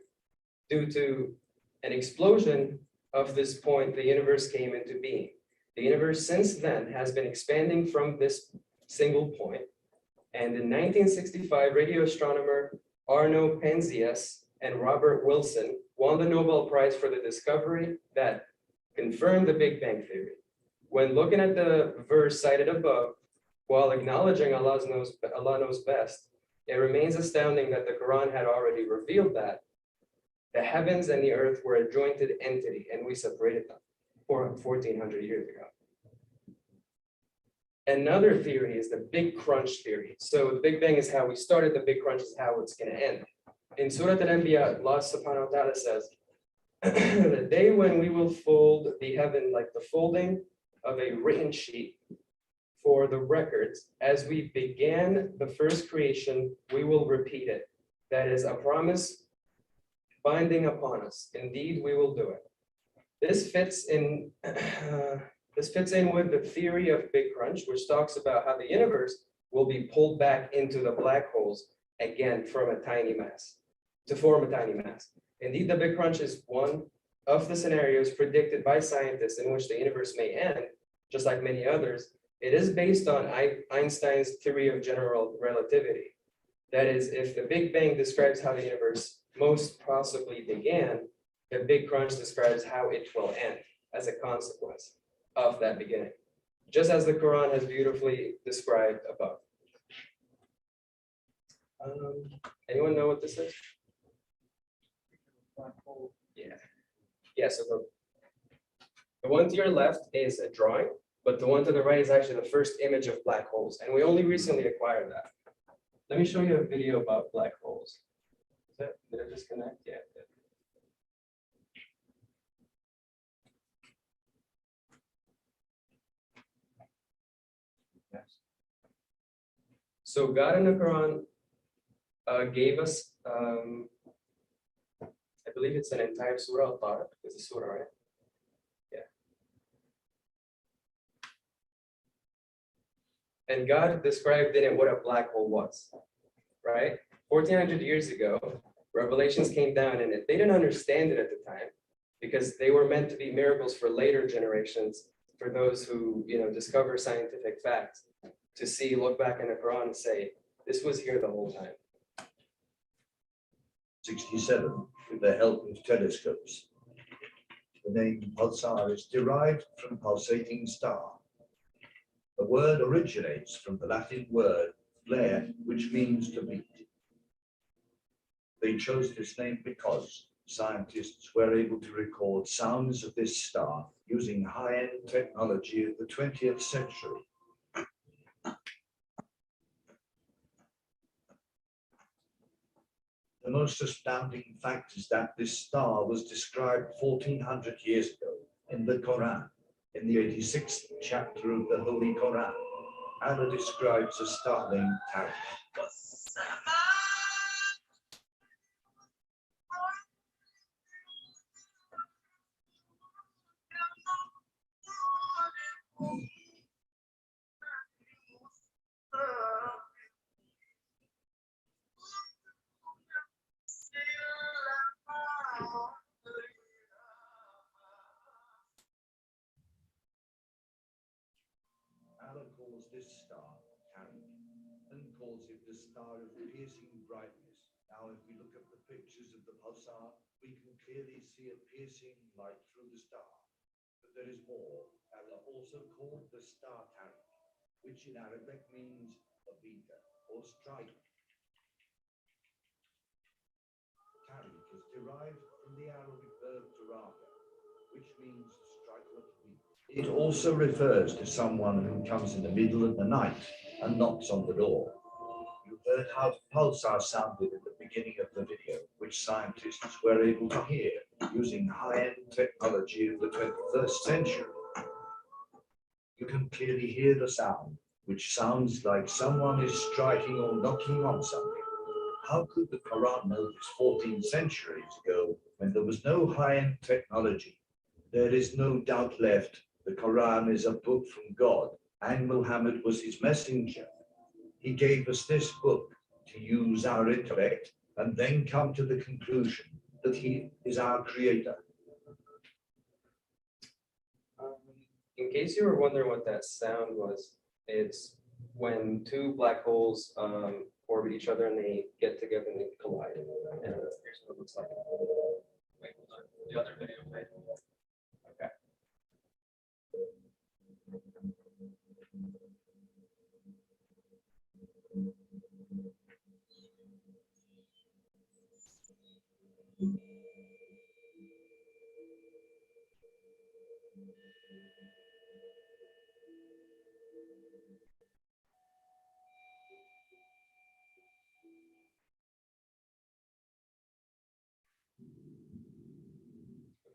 [SPEAKER 15] Due to an explosion of this point, the universe came into being. The universe since then has been expanding from this single point. And in 1965, radio astronomer Arno Penzias and Robert Wilson won the Nobel Prize for the discovery that confirmed the Big Bang Theory. When looking at the verse cited above, while acknowledging Allah knows best, it remains astounding that the Quran had already revealed that the heavens and the earth were a jointed entity and we separated them 1400 years ago. Another theory is the Big Crunch theory. So the Big Bang is how we started, the Big Crunch is how it's going to end. In Surah Al-Anbiya, Allah subhanahu wa ta'ala says, the day when we will fold the heaven like the folding of a written sheet for the records, as we began the first creation, we will repeat it. That is a promise binding upon us. Indeed, we will do it. This fits in with the theory of Big Crunch, which talks about how the universe will be pulled back into the black holes again from a tiny mass, to form a tiny mass. Indeed, the Big Crunch is one of the scenarios predicted by scientists in which the universe may end, just like many others. It is based on Einstein's theory of general relativity. That is, if the Big Bang describes how the universe most possibly began, the Big Crunch describes how it will end as a consequence of that beginning, just as the Quran has beautifully described above. Anyone know what this is? Yeah, so the one to your left is a drawing, but the one to the right is actually the first image of black holes, and we only recently acquired that. Let me show you a video about black holes. Did it disconnect? Yeah. So God in the Quran gave us, I believe it's an entire surah al-Tariq. It's a surah, right? Yeah. And God described in it what a black hole was, right? 1400 years ago, revelations came down in it. They didn't understand it at the time because they were meant to be miracles for later generations, for those who, discover scientific facts, to see, look back in the Quran and say, this was here the whole time.
[SPEAKER 16] 67 with the help of telescopes. The name pulsar is derived from pulsating star. The word originates from the Latin word flare, which means to beat. They chose this name because scientists were able to record sounds of this star using high-end technology of the 20th century. The most astounding fact is that this star was described 1400 years ago in the Quran. In the 86th chapter of the Holy Quran, Allah describes a star named Tariq. Allah calls this star Tariq and calls it the star of piercing brightness. Now, if we look at the pictures of the pulsar, we can clearly see a piercing light through the star. But there is more. Allah also called the star Tariq, which in Arabic means a beater or striker. Tariq is derived from the Arabic verb taraka, which means to strike like a beat. It also refers to someone who comes in the middle of the night and knocks on the door. You heard how pulsar sounded at the beginning of the video, which scientists were able to hear using high-end technology of the 21st century. You can clearly hear the sound, which sounds like someone is striking or knocking on something. How could the Quran know this 14 centuries ago when there was no high-end technology? There is no doubt left. The Quran is a book from God, and Muhammad was his messenger. He gave us this book to use our intellect and then come to the conclusion that he is our creator.
[SPEAKER 15] In case you were wondering what that sound was, it's when two black holes orbit each other and they get together and they collide. And here's what it looks like. Wait, hold on. The other video, right? Okay.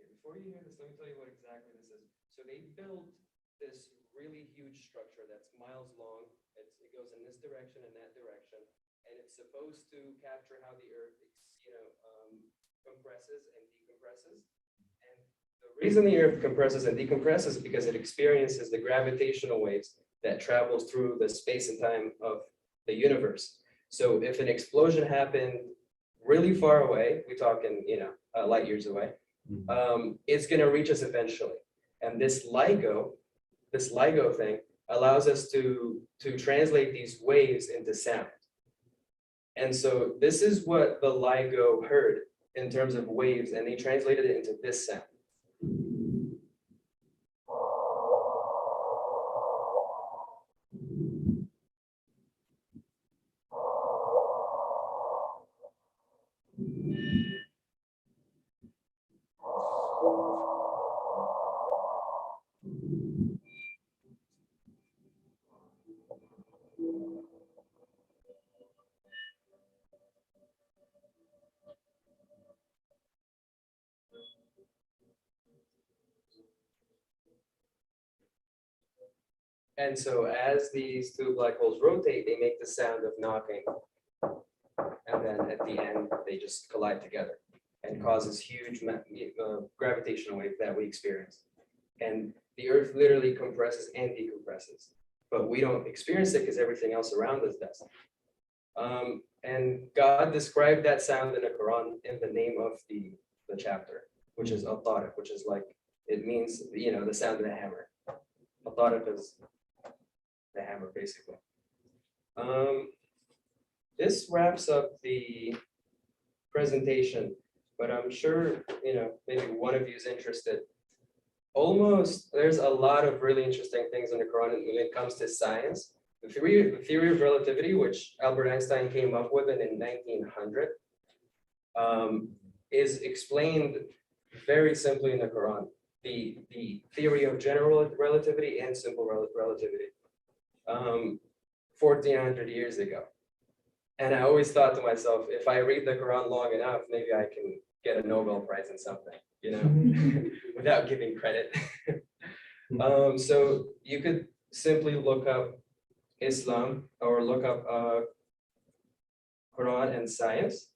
[SPEAKER 15] Before you hear this, let me tell you what exactly this is. So they built this really huge structure that's miles long. It goes in this direction and that direction, and it's supposed to capture how the Earth, compresses and decompresses. And the reason the Earth compresses and decompresses is because it experiences the gravitational waves that travels through the space and time of the universe. So if an explosion happened really far away, we talk in light years away. It's going to reach us eventually. And this LIGO thing allows us to translate these waves into sound. And so this is what the LIGO heard in terms of waves, and they translated it into this sound. And so as these two black holes rotate, they make the sound of knocking. And then at the end, they just collide together and causes huge gravitational wave that we experience. And the Earth literally compresses and decompresses, but we don't experience it because everything else around us does. And God described that sound in the Quran in the name of the chapter, which is al-Tariq, which is like, it means, the sound of the hammer. Al-Tariq is the hammer, basically. This wraps up the presentation, but I'm sure, maybe one of you is interested. There's a lot of really interesting things in the Quran when it comes to science. The theory of relativity, which Albert Einstein came up with in 1900, is explained very simply in the Quran. The theory of general relativity and simple relativity, 1400 years ago. And I always thought to myself, if I read the Quran long enough, maybe I can get a Nobel Prize in something, without giving credit. So you could simply look up Islam or look up Quran and science,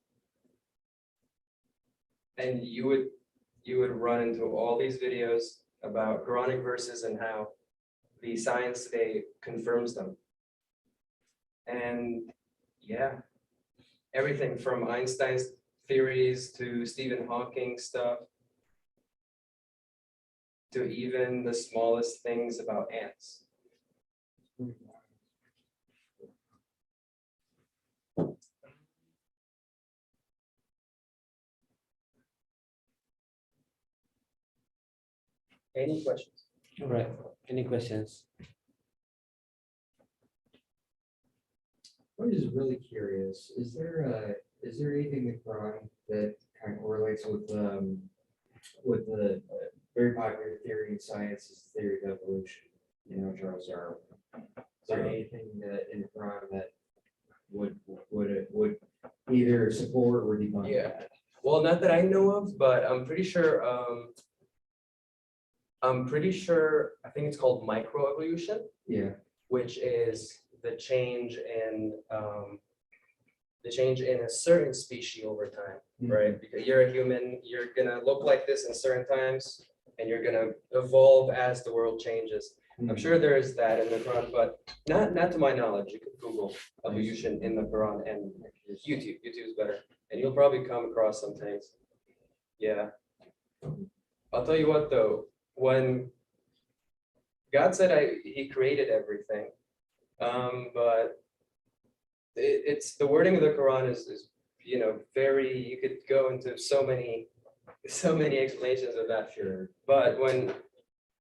[SPEAKER 15] and you would run into all these videos about Quranic verses and how the science today confirms them. And yeah, everything from Einstein's theories to Stephen Hawking stuff to even the smallest things about ants. Any questions?
[SPEAKER 12] All right. Any questions?
[SPEAKER 3] I'm just really curious, is there anything in the Quran that kind of correlates with the very popular theory in science is the theory of evolution, Charles Darwin? Is there anything that in the Quran that would either support or debunk that?
[SPEAKER 15] Well, not that I know of, but I'm pretty sure, I think it's called microevolution.
[SPEAKER 3] Yeah.
[SPEAKER 15] Which is the change in a certain species over time, right? Because you're a human, you're gonna look like this in certain times, and you're gonna evolve as the world changes. I'm sure there is that in the Quran, but not to my knowledge. You could Google evolution in the Quran and YouTube. YouTube is better, and you'll probably come across some things. Yeah. I'll tell you what though, when God said He created everything, but it's the wording of the Quran is very, you could go into so many explanations of that.
[SPEAKER 3] Sure.
[SPEAKER 15] But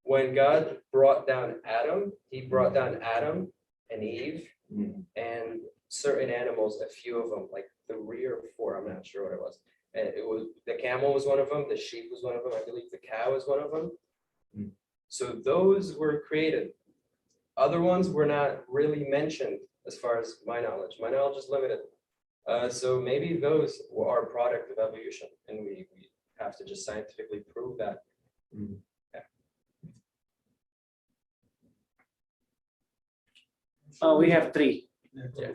[SPEAKER 15] when God brought down Adam, He brought down Adam and Eve and certain animals, a few of them, like 3 or 4, I'm not sure what it was. And it was the camel was one of them, the sheep was one of them, I believe the cow was one of them. So those were created. Other ones were not really mentioned as far as my knowledge. My knowledge is limited. So maybe those are a product of evolution, and we have to just scientifically prove that. Yeah.
[SPEAKER 12] We have 3.
[SPEAKER 15] Yeah.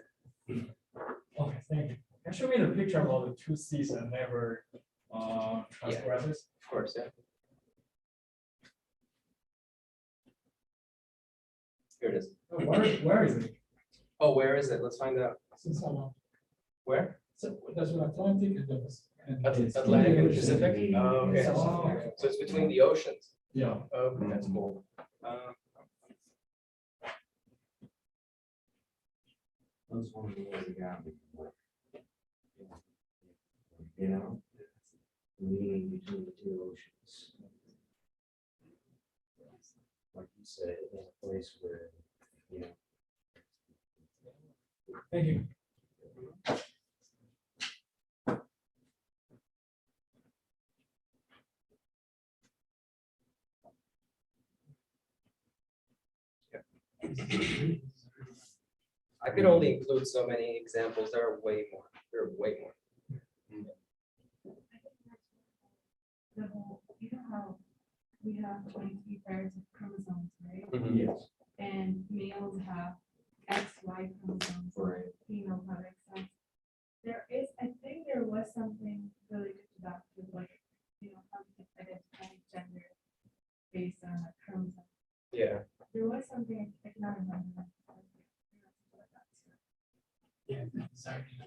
[SPEAKER 13] Okay, thank you. Can you show me the picture about the 2 C's and never transgresses?
[SPEAKER 15] Of course, yeah. Here it is.
[SPEAKER 13] Where is it?
[SPEAKER 15] Oh, where is it? Let's find out.
[SPEAKER 14] Since I'm,
[SPEAKER 15] Where?
[SPEAKER 14] so that's what Atlantic and the.
[SPEAKER 15] Atlantic and Pacific? Oh, okay.
[SPEAKER 14] Oh.
[SPEAKER 15] So it's between the oceans.
[SPEAKER 14] Yeah.
[SPEAKER 15] Okay, that's cool.
[SPEAKER 3] Those ones really got me. You know, the meaning between the 2 oceans. Like you said, in a place where,
[SPEAKER 13] Thank you.
[SPEAKER 15] I could only include so many examples. There are way more. There are way more.
[SPEAKER 11] The whole, you know how we have 23 pairs of chromosomes, right?
[SPEAKER 3] Yes.
[SPEAKER 11] And males have XY chromosomes,
[SPEAKER 3] Right.
[SPEAKER 11] females have XX. There is, I think there was something related to that, too, like, how we can identify gender based on a chromosome.
[SPEAKER 15] Yeah.
[SPEAKER 11] There was something, I cannot remember.
[SPEAKER 14] Yeah, exactly.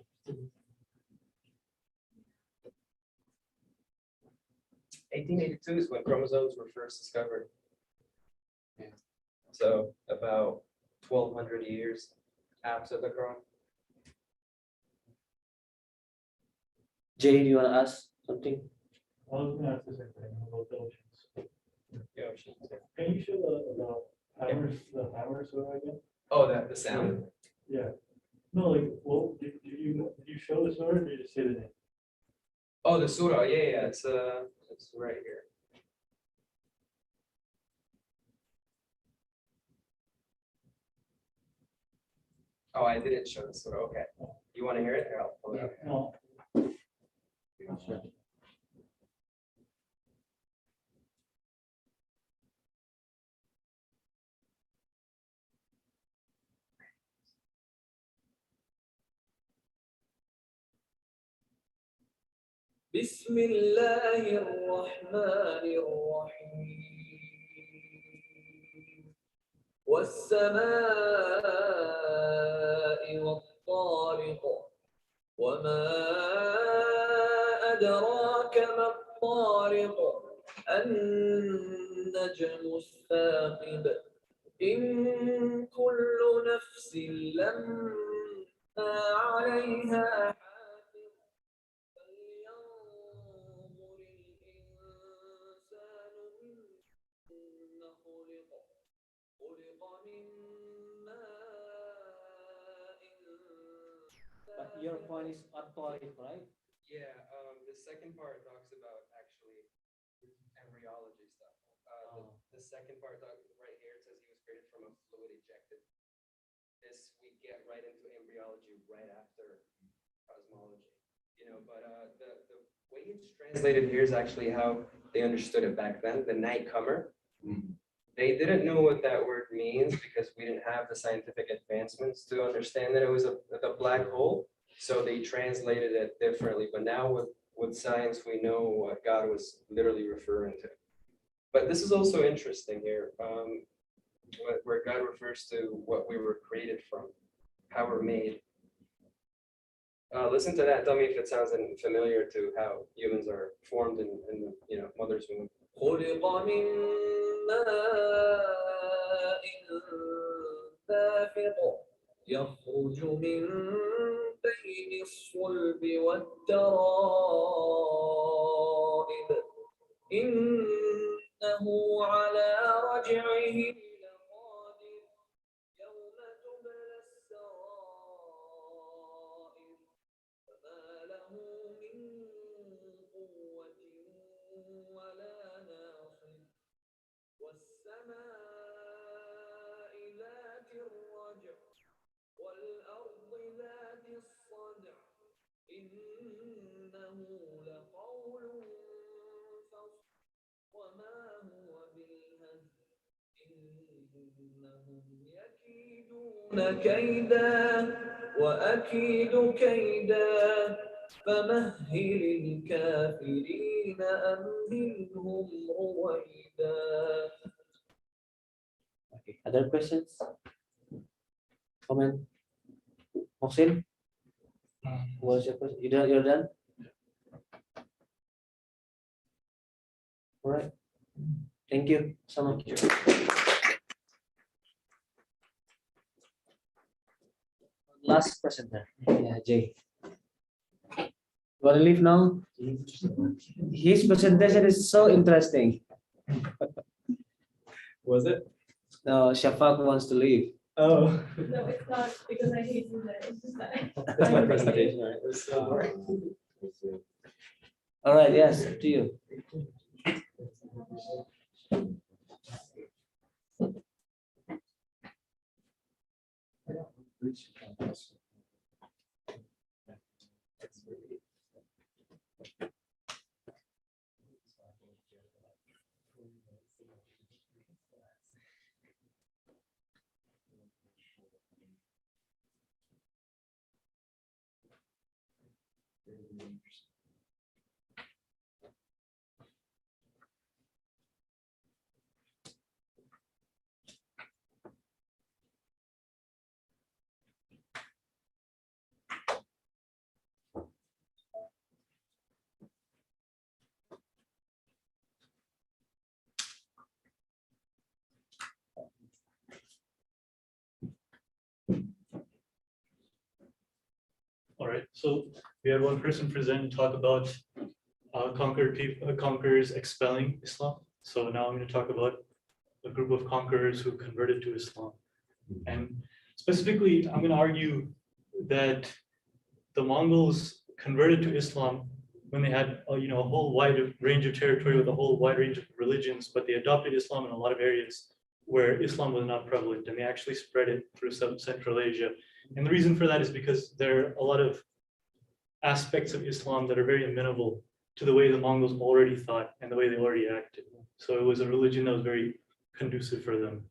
[SPEAKER 15] 1882 is when chromosomes were first discovered. Yeah. So about 1,200 years after the Quran.
[SPEAKER 12] Jay, do you want to ask something?
[SPEAKER 2] I was gonna ask the same thing about the oceans.
[SPEAKER 15] The oceans.
[SPEAKER 2] Can you show the hammers again?
[SPEAKER 15] Oh, the sound.
[SPEAKER 2] Yeah. No, like, well, did you show the sword or did you just say the name?
[SPEAKER 15] Oh, the surah. Yeah. It's right here. Oh, I didn't show the surah. Okay. You want to hear it? Here, I'll pull it up.
[SPEAKER 2] No.
[SPEAKER 17] بسم الله الرحمن الرحيم والسماء والطارق وما أدراك ما الطارق النجم الثاقب إن كل نفس لما عليها
[SPEAKER 12] But your point is At-Tariq, right?
[SPEAKER 15] Yeah, the second part talks about actually embryology stuff. The second part right here, it says he was created from a fluid ejected. This we get right into embryology right after cosmology, but the way it's translated here is actually how they understood it back then, the night comer. They didn't know what that word means because we didn't have the scientific advancements to understand that it was a black hole. So they translated it differently. But now with science, we know what God was literally referring to. But this is also interesting here, where God refers to what we were created from, how we're made. Listen to that. Tell me if it sounds familiar to how humans are formed in the mother's womb.
[SPEAKER 17] خلق من ماء دافق يخرج من بين الصلب والترائب إنه على رجعه لقادر يوم تبلى السرائر فما له من قوة ولا ناصر والسماء ذات الرجع والأرض ذات الصدع إنه لقول فصل وما هو بالهزل إنهم يكيدون كيدا وأكيد كيدا فمهل الكافرين أمهلهم رويدا.
[SPEAKER 12] Okay, other questions? Comment? Mohsin? What's your question? You're done? All right. Thank you so much. Last presenter. Yeah, Jay. You want to leave now? His presentation is so interesting.
[SPEAKER 15] Was it?
[SPEAKER 12] No, Shafak wants to leave.
[SPEAKER 15] Oh.
[SPEAKER 11] No, it's not because I hate you, it's just that.
[SPEAKER 15] That's my presentation, right? It was so boring.
[SPEAKER 12] All right, yes, up to you.
[SPEAKER 2] All right, so we had one person present and talk about conquerors expelling Islam. So now I'm going to talk about a group of conquerors who converted to Islam. And specifically, I'm going to argue that the Mongols converted to Islam when they had a whole wide range of territory with a whole wide range of religions, but they adopted Islam in a lot of areas where Islam was not prevalent, and they actually spread it through Central Asia. And the reason for that is because there are a lot of aspects of Islam that are very amenable to the way the Mongols already thought and the way they already acted. So it was a religion that was very conducive for them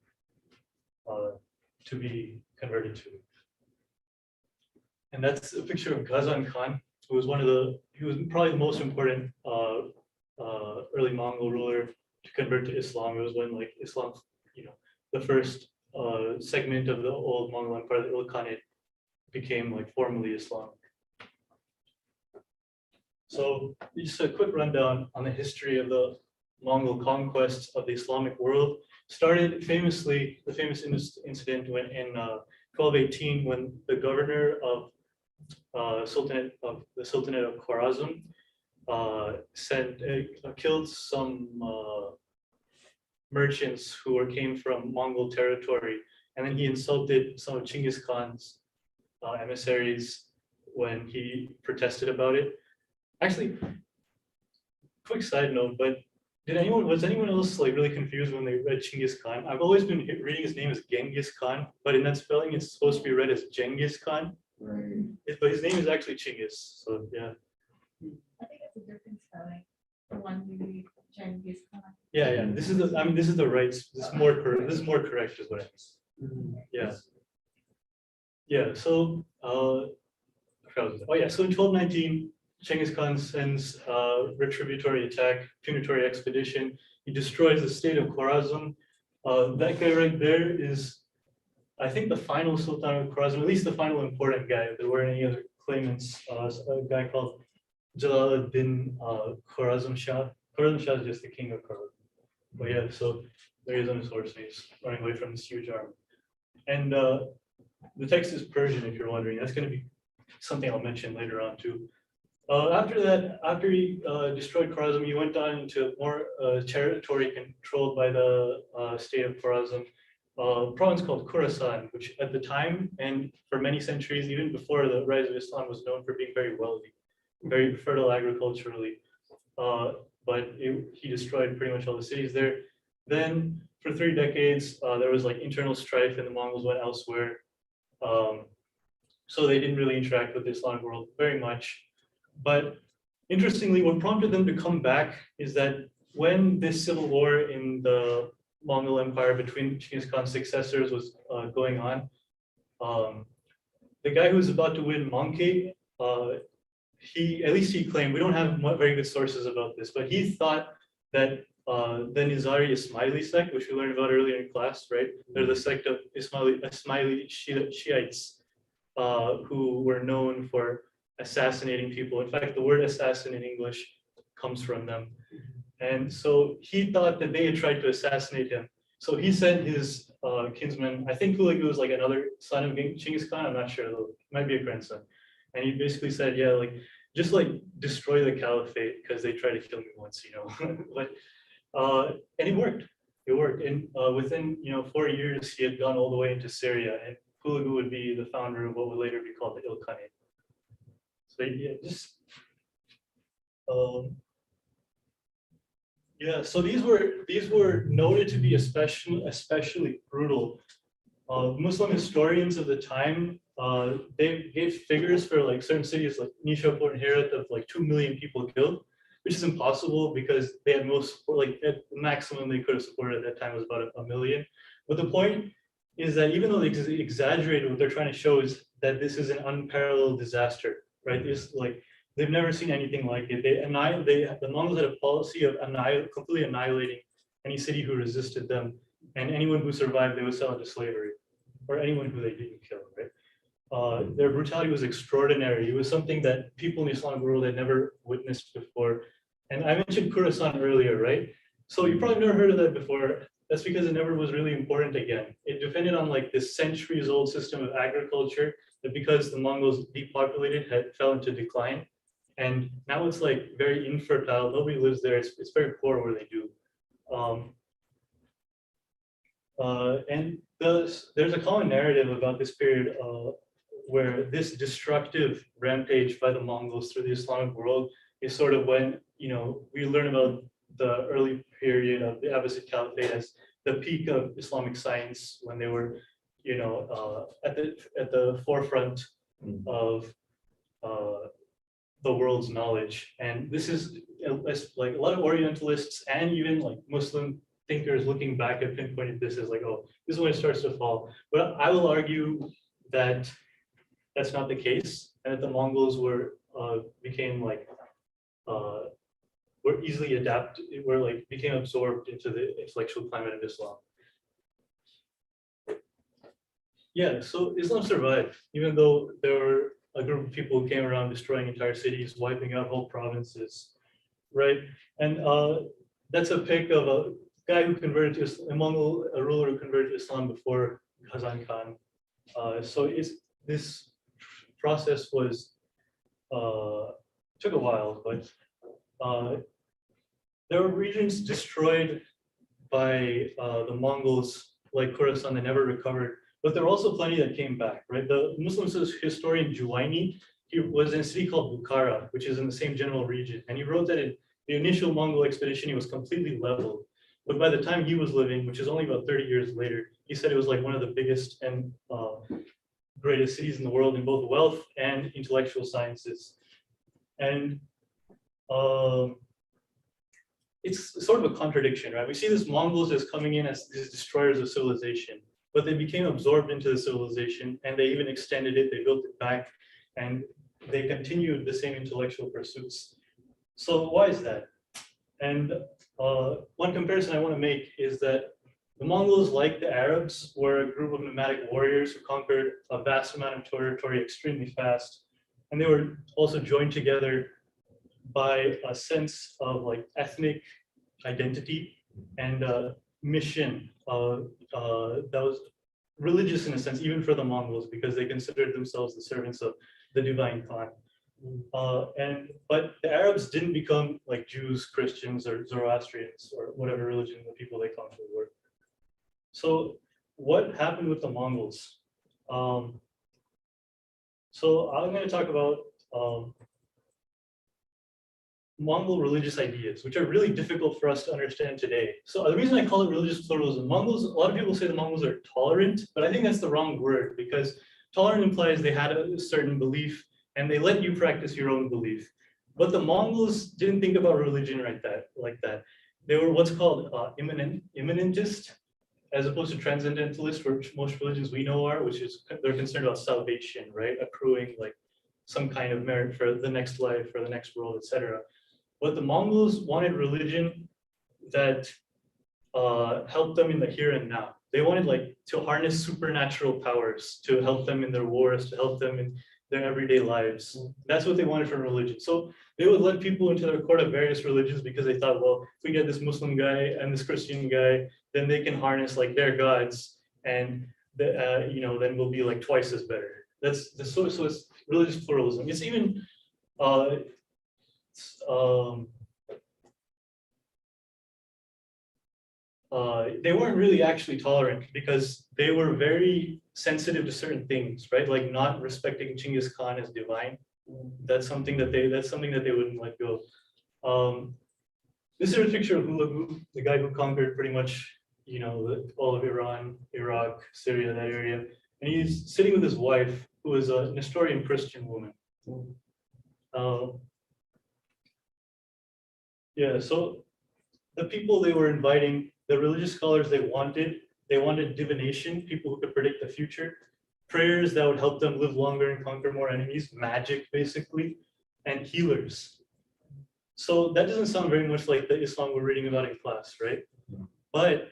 [SPEAKER 2] to be converted to. And that's a picture of Ghazan Khan, who was he was probably the most important early Mongol ruler to convert to Islam. It was when Islam, the first segment of the old Mongol Empire, the Ilkhanate, became formally Islamic. So just a quick rundown on the history of the Mongol conquests of the Islamic world. Started famously, the famous incident when in 1218, when the governor of the Sultanate of Khwarazm killed some merchants who came from Mongol territory, and then he insulted some of Chinggis Khan's emissaries when he protested about it. Actually, quick side note, but was anyone else really confused when they read Chinggis Khan? I've always been reading his name as Genghis Khan, but in that spelling it's supposed to be read as Genghis Khan. Right. But his name is actually Chinggis, so yeah.
[SPEAKER 11] I think it's a different spelling. The one we read Genghis Khan.
[SPEAKER 2] Yeah. This is the right. This is more correct. This is more correct, is what I mean. Yeah. Yeah. So so in 1219, Chinggis Khan sends a retributory attack, punitory expedition. he destroys the state of Khwarazm. That guy right there is, I think, the final Sultan of Khwarazm, at least the final important guy. If there weren't any other claimants, a guy called Jalaluddin Khwarazm Shah. Khwarazm Shah is just the king of Khwarazm. But yeah, so there is on his horse, and he's running away from this huge army. And the text is Persian, if you're wondering. That's going to be something I'll mention later on too. After that, after he destroyed Khwarazm, he went on into more territory controlled by the state of Khwarazm, a province called Khorasan, which at the time and for many centuries, even before the rise of Islam, was known for being very wealthy, very fertile agriculturally. But he destroyed pretty much all the cities there. Then for 3 decades, there was like internal strife and the Mongols went elsewhere. So they didn't really interact with the Islamic world very much. But interestingly, what prompted them to come back is that when this civil war in the Mongol Empire between Genghis Khan's successors was going on, the guy who was about to win Monkey, at least he claimed, we don't have very good sources about this, but he thought that the Nizari Ismaili sect, which we learned about earlier in class, right? They're the sect of Ismaili Shiites who were known for assassinating people. In fact, the word assassin in English comes from them. And so he thought that they had tried to assassinate him. So he sent his kinsman, I think Hulagu was like another son of Genghis Khan, I'm not sure though, might be a grandson. And he basically said, yeah, like, just like destroy the caliphate because they tried to kill me once, you know. But and it worked. It worked. And within 4 years, he had gone all the way into Syria, and Hulagu would be the founder of what would later be called the Ilkhanate. So yeah, just yeah. So these were noted to be especially brutal. Muslim historians of the time, they gave figures for like certain cities like Nishapur and Herat of like 2 million people killed, which is impossible because they had at the maximum they could have supported at that time was about 1 million. But the point is that even though they exaggerated, what they're trying to show is that this is an unparalleled disaster, right? This like they've never seen anything like it. The Mongols had a policy of completely annihilating any city who resisted them, and anyone who survived, they would sell into slavery, or anyone who they didn't kill, right? Their brutality was extraordinary. It was something that people in the Islamic world had never witnessed before. And I mentioned Khorasan earlier, right? So you probably never heard of that before. That's because it never was really important again. It depended on like this centuries-old system of agriculture that because the Mongols depopulated fell into decline. And now it's like very infertile. Nobody lives there. It's very poor where they do. And there's a common narrative about this period where this destructive rampage by the Mongols through the Islamic world is sort of when, we learn about the early period of the Abbasid Caliphate as the peak of Islamic science, when they were, at the forefront of the world's knowledge. And this is like a lot of Orientalists and even like Muslim thinkers looking back have pinpointed this as like, oh, this is when it starts to fall. But I will argue that that's not the case, and that the Mongols became like were easily adapted, became absorbed into the intellectual climate of Islam. Yeah, so Islam survived, even though there were a group of people who came around destroying entire cities, wiping out whole provinces, right? And that's a pic of a guy who converted to Islam, a Mongol, a ruler who converted to Islam before Ghazan Khan. So this process was took a while, but there were regions destroyed by the Mongols, like Khorasan, that never recovered. But there were also plenty that came back, right? The Muslim historian Juwayni, he was in a city called Bukhara, which is in the same general region. And he wrote that in the initial Mongol expedition, it was completely leveled. But by the time he was living, which is only about 30 years later, he said it was like one of the biggest and greatest cities in the world in both wealth and intellectual sciences. And it's sort of a contradiction, right? We see this Mongols as coming in as these destroyers of civilization, but they became absorbed into the civilization, and they even extended it, they built it back, and they continued the same intellectual pursuits. So why is that? And one comparison I want to make is that the Mongols, like the Arabs, were a group of nomadic warriors who conquered a vast amount of territory extremely fast. And they were also joined together by a sense of like ethnic identity and mission that was religious in a sense, even for the Mongols, because they considered themselves the servants of the divine Khan. But the Arabs didn't become like Jews, Christians, or Zoroastrians, or whatever religion the people they conquered were. So what happened with the Mongols? So I'm going to talk about Mongol religious ideas, which are really difficult for us to understand today. So the reason I call it religious pluralism, Mongols, a lot of people say the Mongols are tolerant, but I think that's the wrong word, because tolerant implies they had a certain belief and they let you practice your own belief. But the Mongols didn't think about religion like that. They were what's called immanentist, as opposed to transcendentalist, which most religions we know are, which is they're concerned about salvation, right? Accruing like some kind of merit for the next life, for the next world, etc. But the Mongols wanted religion that helped them in the here and now. They wanted like to harness supernatural powers to help them in their wars, to help them in their everyday lives. That's what they wanted from religion. So they would let people into their court of various religions because they thought, well, if we get this Muslim guy and this Christian guy, then they can harness like their gods, and then we'll be like twice as better. That's the so it's religious pluralism. It's even they weren't really actually tolerant because they were very sensitive to certain things, right? Like not respecting Genghis Khan as divine. That's something that they wouldn't let go. This is a picture of Hulagu, the guy who conquered pretty much, all of Iran, Iraq, Syria, that area. And he's sitting with his wife, who is a Nestorian Christian woman. So the people they were inviting, the religious scholars they wanted divination, people who could predict the future, prayers that would help them live longer and conquer more enemies, magic basically, and healers. So that doesn't sound very much like the Islam we're reading about in class, right? But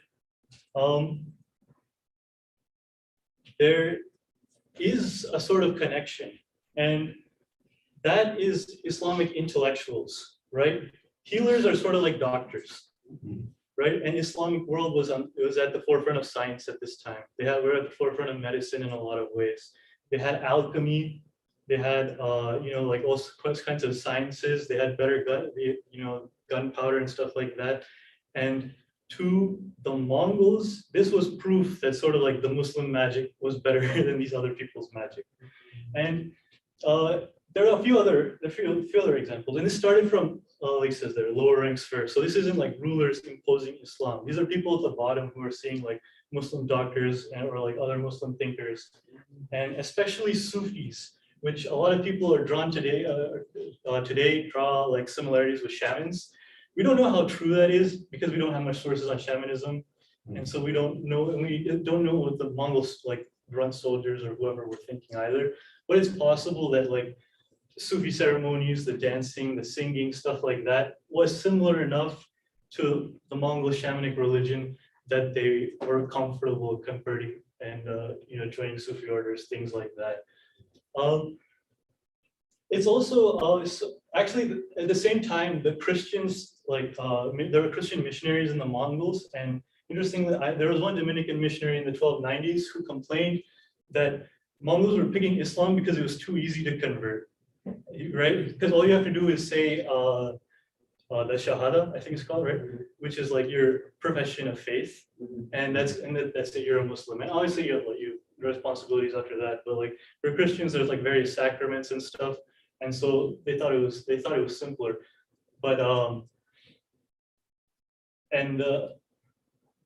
[SPEAKER 2] there is a sort of connection, and that is Islamic intellectuals, right? Healers are sort of like doctors, right? And Islamic world was at the forefront of science at this time. We're at the forefront of medicine in a lot of ways. They had alchemy, they had like all kinds of sciences. They had better gunpowder and stuff like that. And to the Mongols, this was proof that sort of like the Muslim magic was better than these other people's magic. And there are a few other examples, and this started from like it says there, lower ranks first. So this isn't like rulers imposing Islam. These are people at the bottom who are seeing like Muslim doctors or like other Muslim thinkers, and especially Sufis, which a lot of people are drawn today. Draw like similarities with shamans. We don't know how true that is because we don't have much sources on shamanism, and so we don't know what the Mongols like grunt soldiers or whoever were thinking either. But it's possible that like Sufi ceremonies, the dancing, the singing, stuff like that was similar enough to the Mongol shamanic religion that they were comfortable converting and joining Sufi orders, things like that. It's also actually at the same time the Christians there were Christian missionaries in the Mongols, and interestingly, there was one Dominican missionary in the 1290s who complained that Mongols were picking Islam because it was too easy to convert. Right? Because all you have to do is say the Shahada, I think it's called, right? Which is like your profession of faith, and that's it. You're a Muslim, and obviously you have like responsibilities after that. But like for Christians, there's like various sacraments and stuff, and so they thought it was simpler. But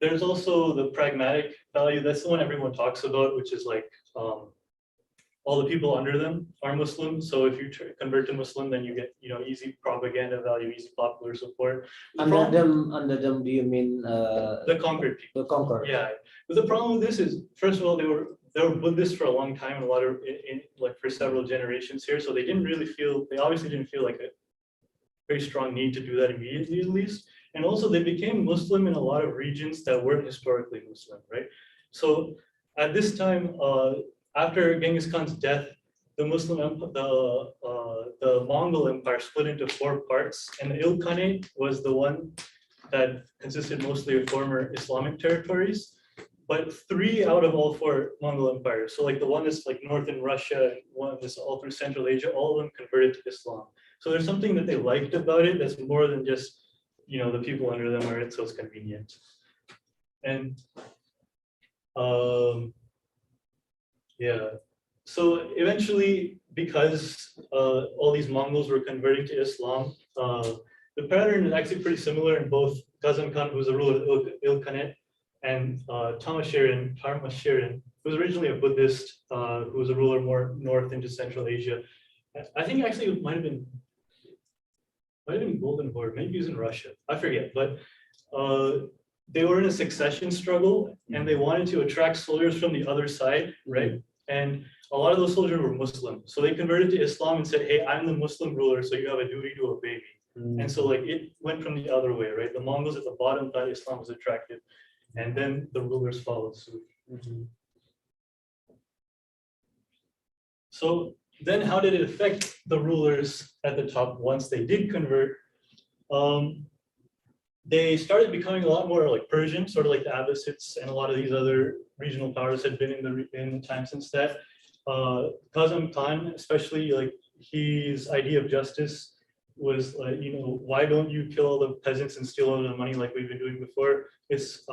[SPEAKER 2] there's also the pragmatic value. That's the one everyone talks about, which is like all the people under them are Muslim. So if you convert to Muslim, then you get easy propaganda value, easy popular support.
[SPEAKER 12] Under them, do you mean
[SPEAKER 2] the conquered people?
[SPEAKER 12] The conquered.
[SPEAKER 2] Yeah. But the problem with this is, first of all, they were Buddhists for a long time, and for several generations here. So they obviously didn't feel like a very strong need to do that immediately, at least. And also they became Muslim in a lot of regions that weren't historically Muslim, right? So at this time, after Genghis Khan's death, the the Mongol Empire split into 4 parts, and the Ilkhanate was the one that consisted mostly of former Islamic territories. But 3 out of all 4 Mongol empires, so like the one that's like northern Russia, one that's all through Central Asia, all of them converted to Islam. So there's something that they liked about it that's more than just, you know, the people under them are it, so it's convenient. And yeah, so eventually, because all these Mongols were converting to Islam, the pattern is actually pretty similar in both Ghazan Khan, who was a ruler of Ilkhanate, and Tarmashirin, who was originally a Buddhist, who was a ruler more north into Central Asia. I think actually it might have been Golden Horde, maybe he was in Russia, I forget, but they were in a succession struggle and they wanted to attract soldiers from the other side, right? And a lot of those soldiers were Muslim. So they converted to Islam and said, hey, I'm the Muslim ruler, so you have a duty to obey me. And so like it went from the other way, right? The Mongols at the bottom thought Islam was attractive, and then the rulers followed suit. So then how did it affect the rulers at the top once they did convert? They started becoming a lot more like Persian, sort of like the Abbasids and a lot of these other regional powers had been in the time since that. Ghazan Khan, especially, like his idea of justice was like, you know, why don't you kill all the peasants and steal all the money like we've been doing before? It's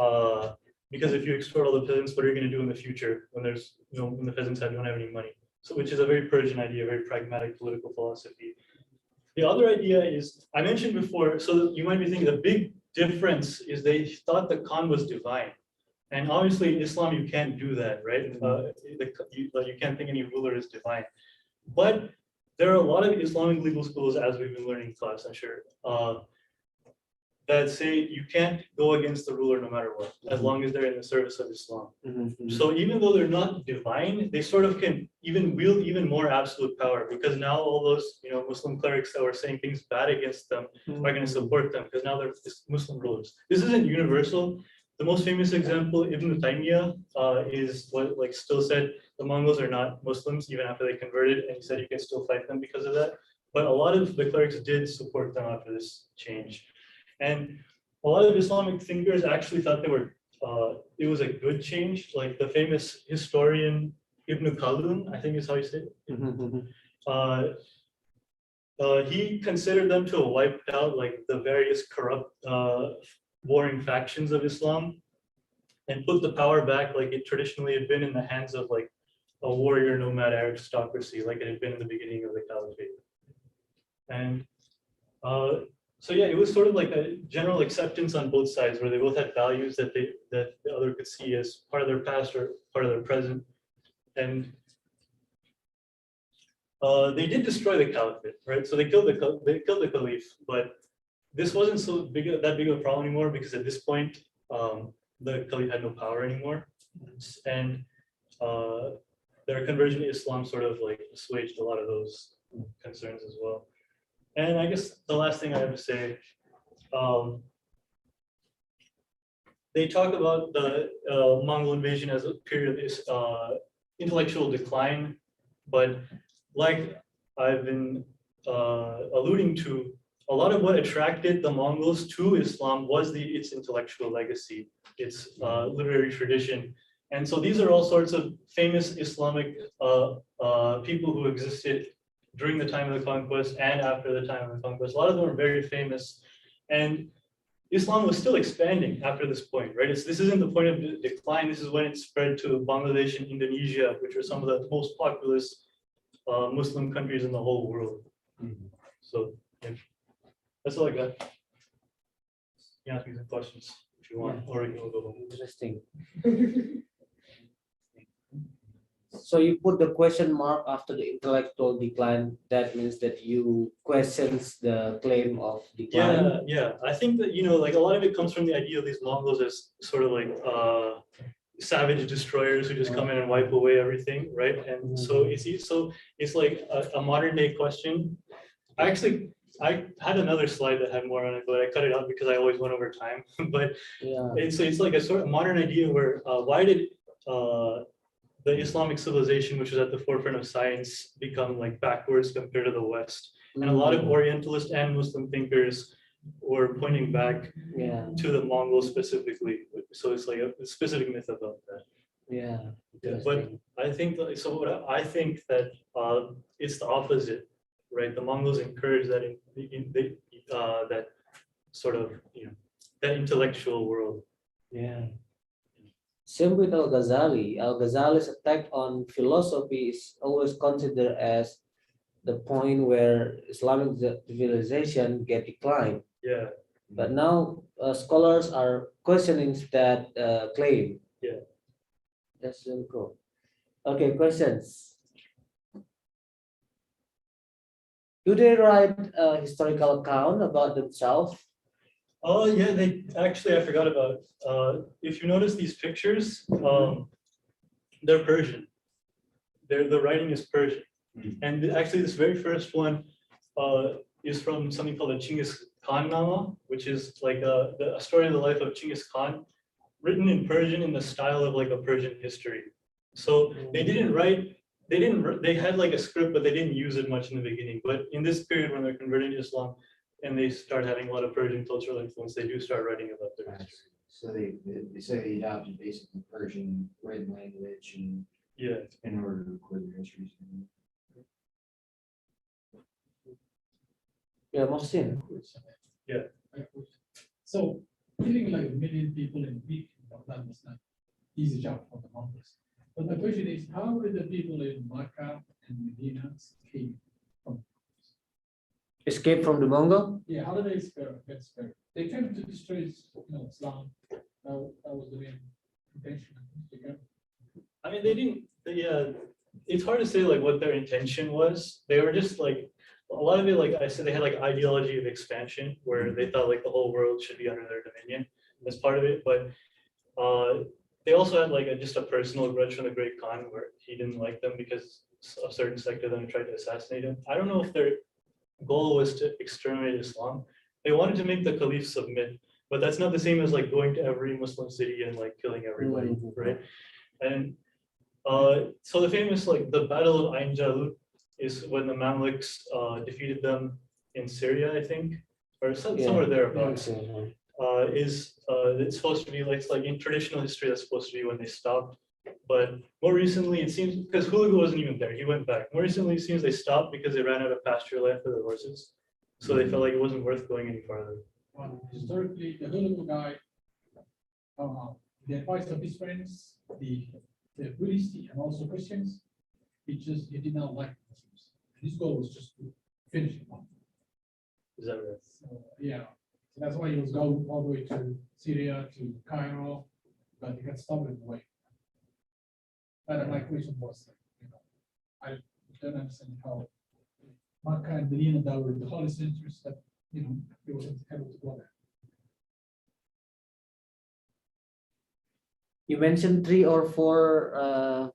[SPEAKER 2] because if you exploit all the peasants, what are you going to do in the future when there's, you know, when the peasants don't have any money? So, which is a very Persian idea, very pragmatic political philosophy. The other idea is, I mentioned before, so you might be thinking the big difference is they thought the Khan was divine. And obviously in Islam, you can't do that, right? You can't think any ruler is divine. But there are a lot of Islamic legal schools, as we've been learning in class, I'm sure, that say you can't go against the ruler no matter what, as long as they're in the service of Islam. So even though they're not divine, they sort of can even wield even more absolute power, because now all those, you know, Muslim clerics that were saying things bad against them are going to support them because now they're Muslim rulers. This isn't universal. The most famous example, Ibn Taymiyyah, is what like still said the Mongols are not Muslims even after they converted, and he said you can still fight them because of that. But a lot of the clerics did support them after this change. And a lot of Islamic thinkers actually thought they were, it was a good change. Like the famous historian Ibn Khaldun, I think is how you say it. He considered them to have wiped out like the various corrupt warring factions of Islam and put the power back like it traditionally had been in the hands of like a warrior nomad aristocracy, like it had been in the beginning of the caliphate. And so yeah, it was sort of like a general acceptance on both sides, where they both had values that the other could see as part of their past or part of their present. And they did destroy the caliphate, right? So they killed the caliph, but this wasn't that big of a problem anymore, because at this point the caliph had no power anymore, and their conversion to Islam sort of like assuaged a lot of those concerns as well. And I guess the last thing I have to say, they talk about the Mongol invasion as a period of intellectual decline, but like I've been alluding to, a lot of what attracted the Mongols to Islam was its intellectual legacy, its literary tradition. And so these are all sorts of famous Islamic people who existed during the time of the conquest and after the time of the conquest. A lot of them are very famous. And Islam was still expanding after this point, right? This isn't the point of decline. This is when it spread to Bangladesh and Indonesia, which are some of the most populous Muslim countries in the whole world. So yeah, that's all I got. You can ask me some questions if you want, or you can go home.
[SPEAKER 12] Interesting. So you put the question mark after the intellectual decline. That means that you questions the claim of decline.
[SPEAKER 2] Yeah. I think that, you know, like a lot of it comes from the idea of these Mongols as sort of like savage destroyers who just come in and wipe away everything, right? And so it's like a modern day question. I actually I had another slide that had more on it, but I cut it out because I always went over time. But
[SPEAKER 12] Yeah.
[SPEAKER 2] it's like a sort of modern idea where why did the Islamic civilization, which was at the forefront of science, become like backwards compared to the West? And a lot of Orientalist and Muslim thinkers were pointing back
[SPEAKER 12] Yeah.
[SPEAKER 2] to the Mongols specifically. So it's like a specific myth about that.
[SPEAKER 12] Yeah.
[SPEAKER 2] Yeah, but I think so. What I think that it's the opposite, right? The Mongols encourage that that sort of that intellectual world.
[SPEAKER 12] Yeah. Same with Al-Ghazali. Al-Ghazali's attack on philosophy is always considered as the point where Islamic civilization get declined.
[SPEAKER 2] Yeah.
[SPEAKER 12] But now scholars are questioning that claim.
[SPEAKER 2] Yeah.
[SPEAKER 12] That's really cool. Okay, questions. Do they write a historical account about themselves?
[SPEAKER 2] Oh yeah, they actually I forgot about. If you notice these pictures, they're Persian. The writing is Persian, and actually this very first one is from something called the Chinggis Khan Nama, which is like a story of the life of Chinggis Khan, written in Persian in the style of like a Persian history. So they didn't write. They had like a script, but they didn't use it much in the beginning. But in this period when they're converting to Islam, and they start having a lot of Persian cultural influence, they do start writing about their history.
[SPEAKER 3] So they say they adopted basically Persian written language and
[SPEAKER 2] Yeah.
[SPEAKER 3] in order to record their histories.
[SPEAKER 12] Yeah, Mohsin.
[SPEAKER 2] Yeah.
[SPEAKER 14] So killing like 1 million people in a week, that was not easy job for the Mongols. But the question is, how did the people in Makkah and Medina escape from?
[SPEAKER 12] Escape from the Mongol?
[SPEAKER 14] Yeah, how did they get spared? They came to destroy, Islam. That was the main intention.
[SPEAKER 2] I mean, they didn't. Yeah, it's hard to say like what their intention was. They were just like a lot of it. Like I said, they had like ideology of expansion, where they thought like the whole world should be under their dominion as part of it. But they also had like just a personal grudge from the Great Khan, where he didn't like them because a certain sect of them tried to assassinate him. I don't know if their goal was to exterminate Islam. They wanted to make the caliph submit, but that's not the same as like going to every Muslim city and like killing everybody, right? And so the famous like the Battle of Ain Jalut is when the Mamluks defeated them in Syria, I think, or somewhere thereabouts. It's supposed to be like, it's like in traditional history that's supposed to be when they stopped. But more recently, it seems, because Hulagu wasn't even there, he went back. More recently, it seems they stopped because they ran out of pasture land for their horses. So they felt like it wasn't worth going any farther.
[SPEAKER 14] Historically, the Hulagu guy, the advice of his friends, the Buddhists and also Christians, he did not like Muslims. His goal was just to finish him off.
[SPEAKER 2] Is that right?
[SPEAKER 14] So, yeah, so that's why he was going all the way to Syria, to Cairo, but he got stopped in the way. But my question was, I don't understand how Makkah and Medina, that were the holy centers, that he wasn't able to go there.
[SPEAKER 12] You mentioned 3 or 4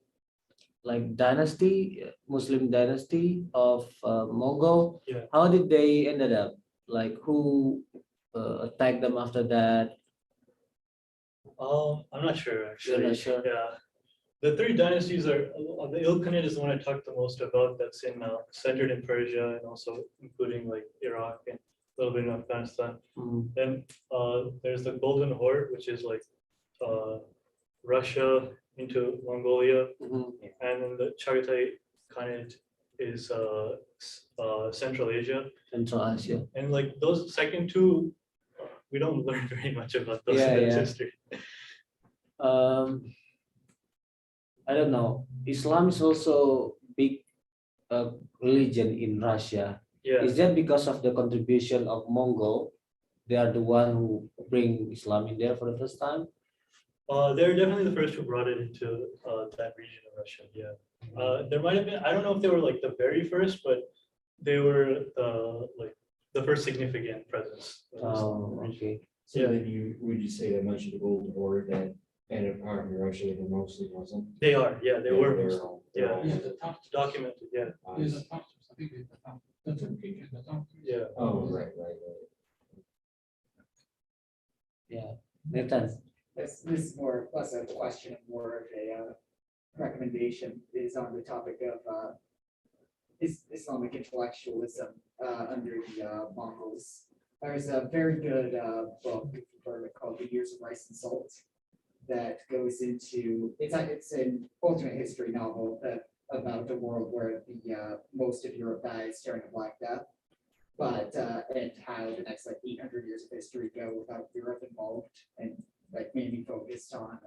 [SPEAKER 12] like dynasty, Muslim dynasty of Mongol.
[SPEAKER 2] Yeah.
[SPEAKER 12] How did they ended up? Like who attacked them after that?
[SPEAKER 2] I'm not sure actually.
[SPEAKER 12] You're not sure?
[SPEAKER 2] Yeah. The 3 dynasties are, the Ilkhanate is the one I talked the most about, that's in centered in Persia and also including like Iraq and a little bit in Afghanistan. Then there's the Golden Horde, which is like Russia into Mongolia, and then the Chagatai Khanate is Central Asia.
[SPEAKER 12] Central Asia.
[SPEAKER 2] And like those second 2, we don't learn very much about those in history.
[SPEAKER 12] I don't know. Islam is also big religion in Russia.
[SPEAKER 2] Yeah.
[SPEAKER 12] Is that because of the contribution of Mongol? They are the one who bring Islam in there for the first time.
[SPEAKER 2] They're definitely the first who brought it into that region of Russia. Yeah. There might have been. I don't know if they were like the very first, but they were like the first significant presence.
[SPEAKER 12] Okay.
[SPEAKER 3] So then would you say that much of the Golden Horde that ended up part of Russia were mostly Muslim?
[SPEAKER 2] They are, yeah, they were.
[SPEAKER 3] They're
[SPEAKER 2] Yeah,
[SPEAKER 3] all-
[SPEAKER 2] documented, yeah.
[SPEAKER 14] There's a Tartars, I think the Turkic and the Tartars.
[SPEAKER 2] Yeah.
[SPEAKER 3] Oh,
[SPEAKER 12] Nathan.
[SPEAKER 4] This is more less a question, more of a recommendation, is on the topic of Islamic intellectualism under the Mongols. There's a very good book, if you've heard of it, called The Years of Rice and Salt, that goes into, it's an alternate history novel that about the world where the most of Europe dies during the Black Death, but and how the next like 800 years of history go without Europe involved, and like mainly focused on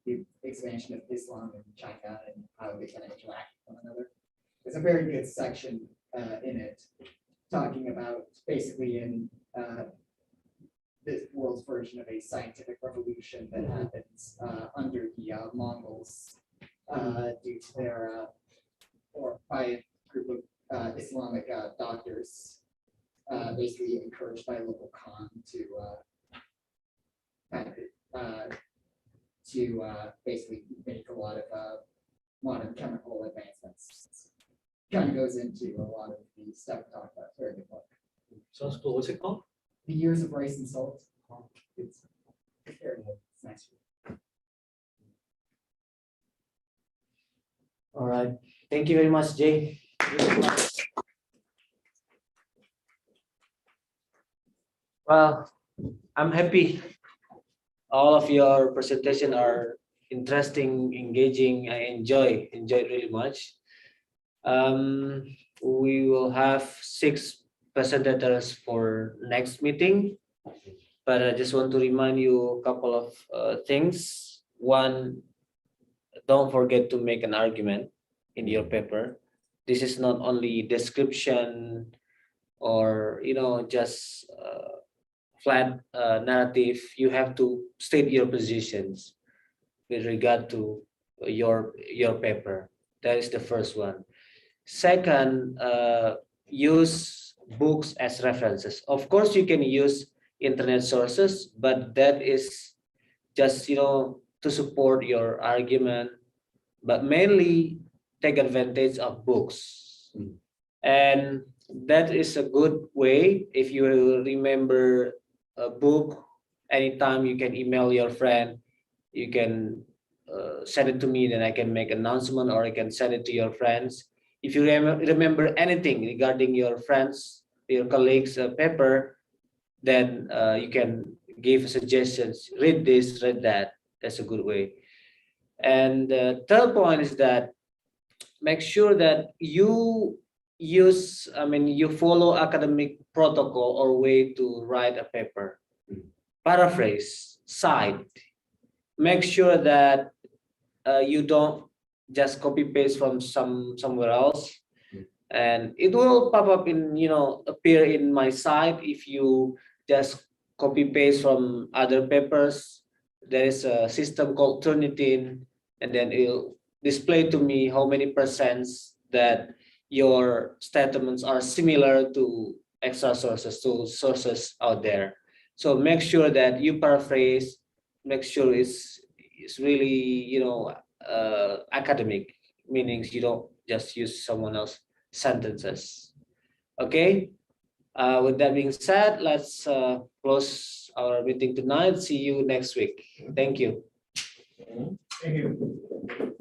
[SPEAKER 4] the expansion of Islam in China and how they kind of interact with one another. There's a very good section in it talking about basically in this world's version of a scientific revolution that happens under the Mongols due to their or by a group of Islamic doctors basically encouraged by a local Khan to basically make a lot of modern chemical advancements. Kind of goes into a lot of the stuff we talked about. Very good book.
[SPEAKER 12] Sounds cool. What's it called?
[SPEAKER 4] The Years of Rice and Salt. It's very good. It's nice.
[SPEAKER 12] All right. Thank you very much, Jay. Well, I'm happy. All of your presentation are interesting, engaging. I enjoy it really much. We will have 6 presenters for next meeting, but I just want to remind you a couple of things. One, don't forget to make an argument in your paper. This is not only description or just flat narrative. You have to state your positions with regard to your paper. That is the first one. Second, use books as references. Of course, you can use internet sources, but that is just to support your argument. But mainly take advantage of books, and that is a good way. If you remember a book, anytime you can email your friend. You can send it to me, then I can make announcement, or I can send it to your friends. If you remember anything regarding your friends, your colleagues' paper, then you can give suggestions. Read this, read that. That's a good way. And the third point is that make sure that you follow academic protocol or way to write a paper. Paraphrase, cite. Make sure that you don't just copy paste from somewhere else, and it will pop up appear in my site. If you just copy paste from other papers, there is a system called Turnitin, and then it'll display to me how many percents that your statements are similar to extra sources, to sources out there. So make sure that you paraphrase, make sure it's really academic, meaning you don't just use someone else's sentences. Okay, with that being said, let's close our meeting tonight. See you next week. Thank you.
[SPEAKER 1] Thank you.